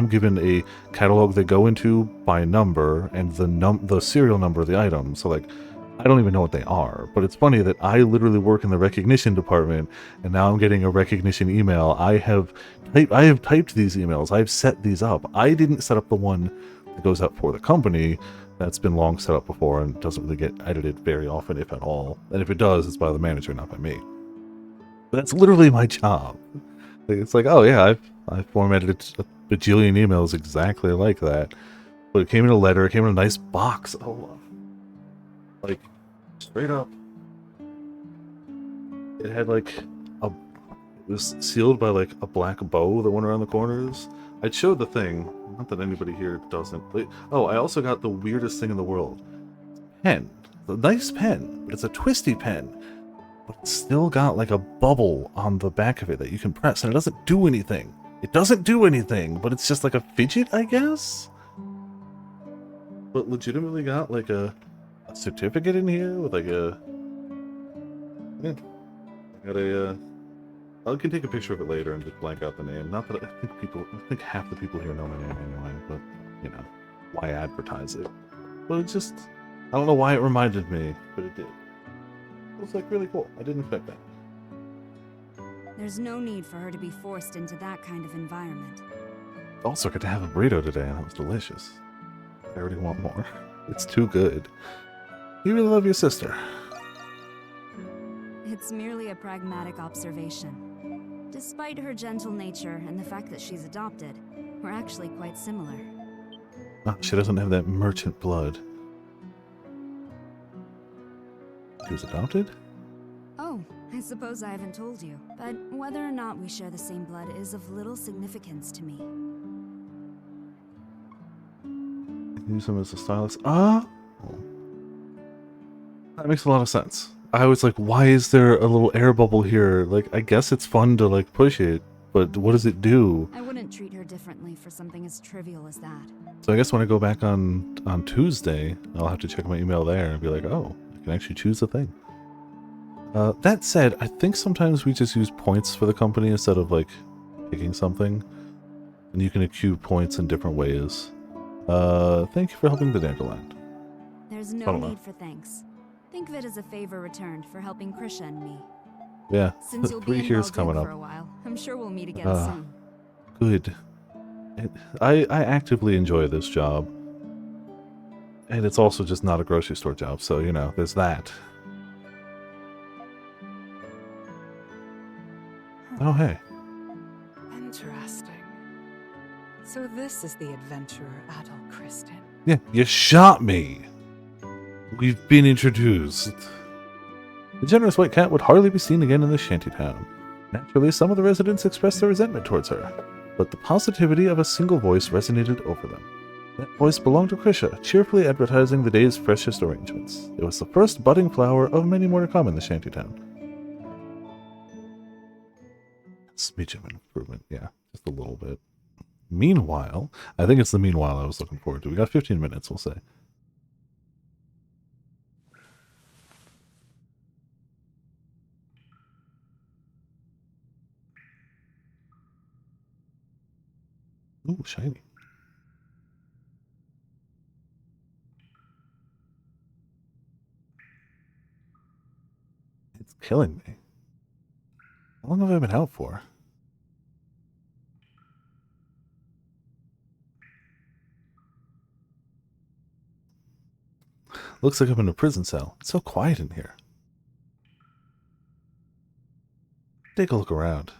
given a catalog they go into by number and the serial number of the item. So, like, I don't even know what they are. But it's funny that I literally work in the recognition department, and now I'm getting a recognition email. I have typed these emails. I've set these up. I didn't set up the one that goes out for the company. That's been long set up before and doesn't really get edited very often, if at all. And if it does, it's by the manager, not by me. But that's literally my job. It's like, oh yeah, I've formatted a bajillion emails exactly like that. But it came in a letter, it came in a nice box. Oh, like, straight up. It had like was sealed by like a black bow that went around the corners. I'd showed the thing. Not that anybody here doesn't. But, oh, I also got the weirdest thing in the world. Pen. A nice pen, but it's a twisty pen. But it's still got like a bubble on the back of it that you can press, and it doesn't do anything. It doesn't do anything, but it's just like a fidget, I guess? But legitimately got like a certificate in here with like a... Yeah. I got a... I can take a picture of it later and just blank out the name. Not that I think half the people here know my name anyway, but, you know, why advertise it? But it just... I don't know why it reminded me, but it did. It was like really cool. I didn't expect that. There's no need for her to be forced into that kind of environment. Also, I got to have a burrito today, and it was delicious. I already want more. It's too good. You really love your sister. It's merely a pragmatic observation. Despite her gentle nature and the fact that she's adopted, we're actually quite similar. Oh, she doesn't have that merchant blood. She was adopted? Oh, I suppose I haven't told you, but whether or not we share the same blood is of little significance to me. Use him as a stylist. Ah! That makes a lot of sense. I was like, why is there a little air bubble here? Like, I guess it's fun to, like, push it, but what does it do? I wouldn't treat her differently for something as trivial as that. So I guess when I go back on Tuesday, I'll have to check my email there and be like, oh, I can actually choose the thing. That said, I think sometimes we just use points for the company instead of, like, picking something. And you can accrue points in different ways. Thank you for helping the Dandelion. There's no need for thanks. Think of it as a favor returned for helping Krisha and me. Yeah, Since you'll 3 be years in coming Baldur up. for a while, I'm sure we'll meet again soon. Good. I actively enjoy this job. And it's also just not a grocery store job, so, you know, there's that. Oh, hey. Interesting. So this is the adventurer Adol Kristen. Yeah, you shot me! We've been introduced. The generous white cat would hardly be seen again in this shantytown. Naturally, some of the residents expressed their resentment towards her, but the positivity of a single voice resonated over them. That voice belonged to Krisha, cheerfully advertising the day's freshest arrangements. It was the first budding flower of many more to come in the shantytown. Smidge of improvement, yeah, just a little bit. Meanwhile, I think it's the meanwhile I was looking forward to. We got 15 minutes, we'll say. Ooh, shiny. It's killing me. How long have I been out for? Looks like I'm in a prison cell. It's so quiet in here. Take a look around.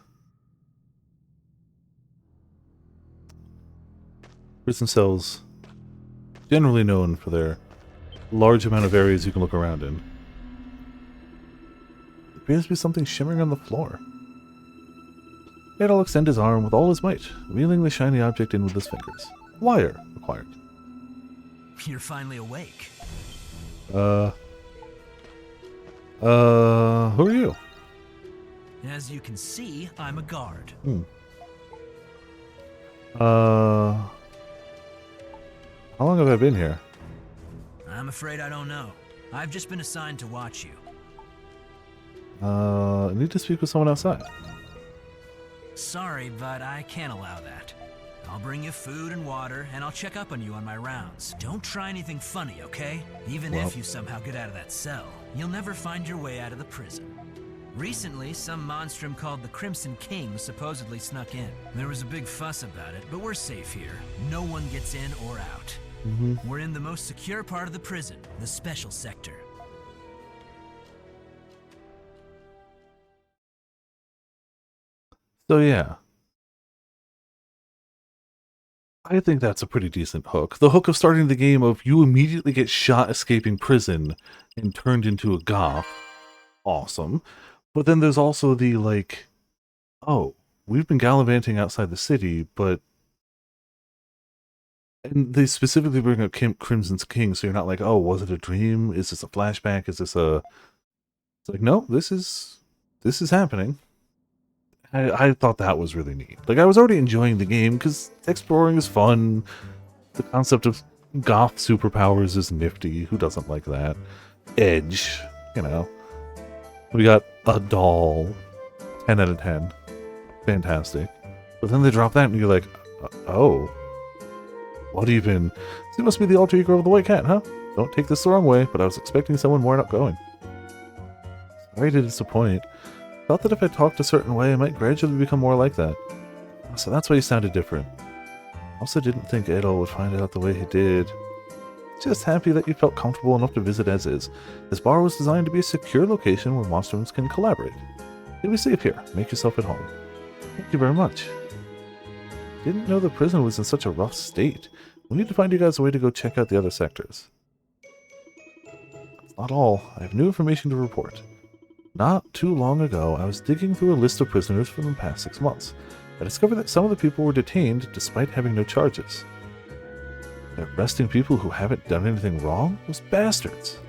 Prison cells, generally known for their large amount of areas you can look around in. There appears to be something shimmering on the floor. Adol extended his arm with all his might, reeling the shiny object in with his fingers. Wire acquired. You're finally awake. Who are you? As you can see, I'm a guard. How long have I been here? I'm afraid I don't know. I've just been assigned to watch you. I need to speak with someone outside. Sorry, but I can't allow that. I'll bring you food and water, and I'll check up on you on my rounds. Don't try anything funny, okay? Even if you somehow get out of that cell, you'll never find your way out of the prison. Recently, some monstrum called the Crimson King supposedly snuck in. There was a big fuss about it, but we're safe here. No one gets in or out. We're in the most secure part of the prison, the special sector. So yeah. I think that's a pretty decent hook. The hook of starting the game of you immediately get shot escaping prison and turned into a goth. Awesome. But then there's also the, like, oh, we've been gallivanting outside the city, but... And they specifically bring up Crimson's King, so you're not like, oh, was it a dream? Is this a flashback? Is this a... It's like, no, this is happening. I thought that was really neat. Like, I was already enjoying the game, because exploring is fun. The concept of goth superpowers is nifty. Who doesn't like that? Edge, you know. We got a doll. 10 out of 10. Fantastic. But then they drop that, and you're like, oh. What even? This must be the alter ego of the White Cat, huh? Don't take this the wrong way, but I was expecting someone more outgoing. Sorry to disappoint. Thought that if I talked a certain way, I might gradually become more like that. So that's why you sounded different. Also didn't think Adol would find out the way he did. Just happy that you felt comfortable enough to visit as is. This bar was designed to be a secure location where monstrums can collaborate. You'll be safe here. Make yourself at home. Thank you very much. Didn't know the prison was in such a rough state. We need to find you guys a way to go check out the other sectors. That's not all. I have new information to report. Not too long ago, I was digging through a list of prisoners from the past 6 months. I discovered that some of the people were detained despite having no charges. They're arresting people who haven't done anything wrong? Those bastards!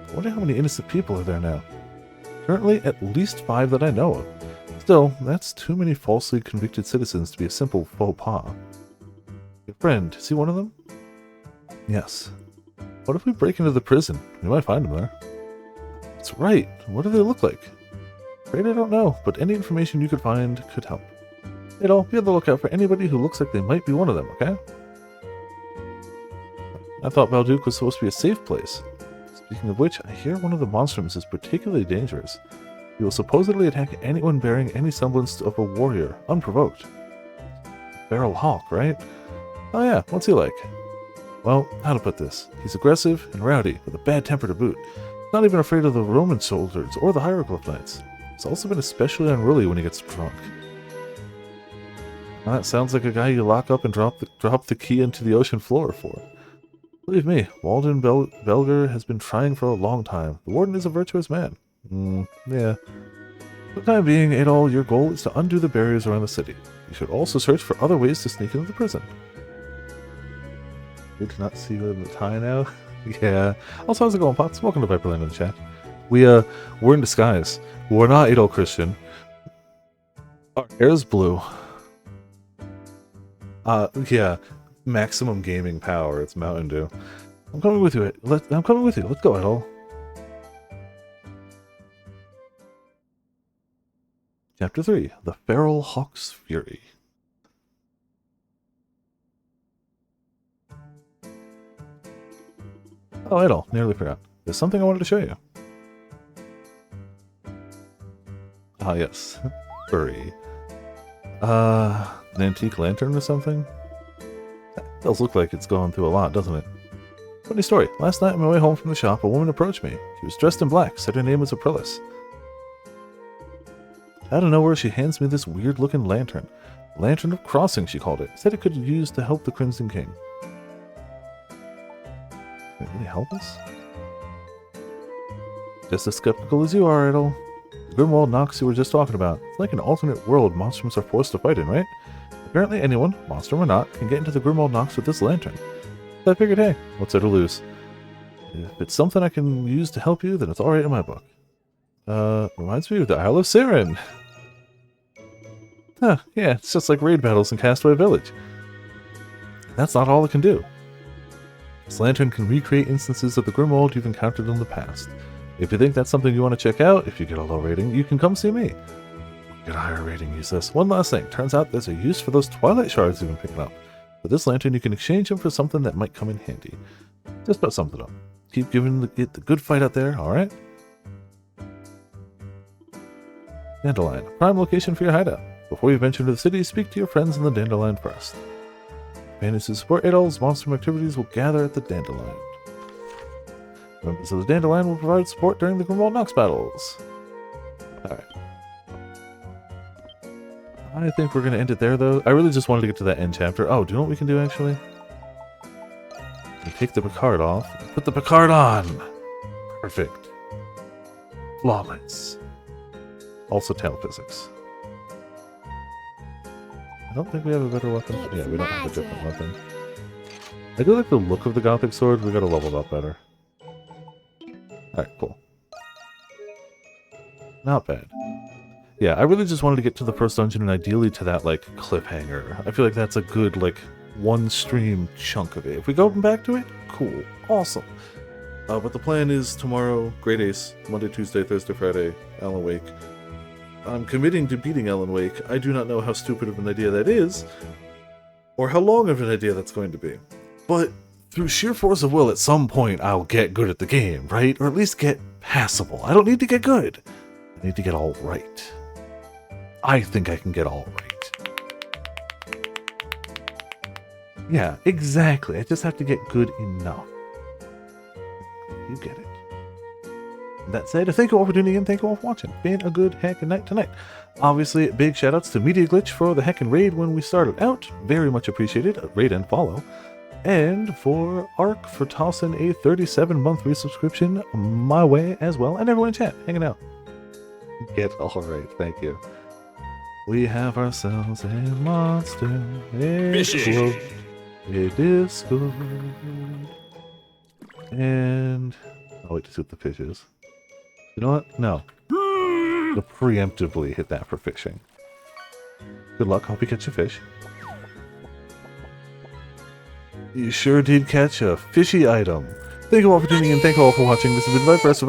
I wonder how many innocent people are there now. Currently, at least 5 that I know of. Still, that's too many falsely convicted citizens to be a simple faux pas. Your friend, is he one of them? Yes. What if we break into the prison? We might find him there. That's right. What do they look like? Afraid I don't know, but any information you could find could help. It'll be on the lookout for anybody who looks like they might be one of them, okay? I thought Balduke was supposed to be a safe place. Speaking of which, I hear one of the monstrums is particularly dangerous. He will supposedly attack anyone bearing any semblance of a warrior, unprovoked. Feral Hawk, right? Oh yeah, what's he like? Well, how to put this? He's aggressive and rowdy, with a bad temper to boot. Not even afraid of the Roman soldiers or the Hieroglyph Knights. He's also been especially unruly when he gets drunk. Now that sounds like a guy you lock up and drop the key into the ocean floor for. Believe me, Walden Belger has been trying for a long time. The warden is a virtuous man. Yeah. For the time being, Adol, your goal is to undo the barriers around the city. You should also search for other ways to sneak into the prison. Good to not see you in the tie now. Yeah. Also, how's it going, Pots? Welcome to Viperland in the chat. We're in disguise. We're not Adol Christian. Our hair's blue. Yeah. Maximum gaming power. It's Mountain Dew. I'm coming with you. I'm coming with you. Let's go, Adol. Chapter 3. The Feral Hawk's Fury. Oh, Adol. Nearly forgot. There's something I wanted to show you. Ah, yes. Furry. An antique lantern or something? That does look like it's going through a lot, doesn't it? Funny story. Last night on my way home from the shop, a woman approached me. She was dressed in black, said her name was Aprilis. Out of nowhere, she hands me this weird-looking lantern. Lantern of Crossing, she called it. Said it could be used to help the Crimson King. Can it really help us? Just as skeptical as you are, Adol. The Grimwald Nox you were just talking about. It's like an alternate world monstrums are forced to fight in, right? Apparently anyone, monster or not, can get into the Grimwald Nox with this lantern. So I figured, hey, what's there to lose? If it's something I can use to help you, then it's alright in my book. Reminds me of the Isle of Siren. Huh, yeah, it's just like raid battles in Castaway Village. That's not all it can do. This lantern can recreate instances of the Grimwald you've encountered in the past. If you think that's something you want to check out, if you get a low rating, you can come see me. Get a higher rating, use this. One last thing, turns out there's a use for those Twilight Shards you've been picking up. With this lantern, you can exchange them for something that might come in handy. Just put something up. Keep giving it the good fight out there, alright? Dandelion, prime location for your hideout. Before you venture into the city, speak to your friends in the Dandelion first. Bandits who support Adol's monstrum activities will gather at the Dandelion. Members of the Dandelion will provide support during the Grimwald Nox battles. Alright. I think we're going to end it there, though. I really just wanted to get to that end chapter. Oh, do you know what we can do, actually? We take the Picard off. Put the Picard on! Perfect. Flawless. Also tail physics. I don't think we have a better weapon. Yeah, we don't have a different weapon. I do like the look of the Gothic sword. We gotta level it up better. Alright, cool. Not bad. Yeah, I really just wanted to get to the first dungeon and ideally to that, like, cliffhanger. I feel like that's a good, like, one stream chunk of it. If we go back to it, cool. Awesome. But the plan is tomorrow, Great Ace, Monday, Tuesday, Thursday, Friday, Alan Wake. I'm committing to beating Alan Wake. I do not know how stupid of an idea that is, or how long of an idea that's going to be. But through sheer force of will, at some point, I'll get good at the game, right? Or at least get passable. I don't need to get good. I need to get all right. I think I can get all right. Yeah, exactly. I just have to get good enough. You get it. That said, thank you all for tuning in, thank you all for watching. Been a good heckin' night tonight. Obviously, big shoutouts to Media Glitch for the heckin' raid when we started out. Very much appreciated. Raid and follow. And for Ark for tossing a 37-month resubscription my way as well. And everyone in chat, hanging out. Get alright, thank you. We have ourselves a monster, a float, a disco, and I'll wait to see what the fish is. You know what? No. You'll preemptively hit that for fishing. Good luck, hope you catch a fish. You sure did catch a fishy item. Thank you all for tuning in, thank you all for watching. This has been Viper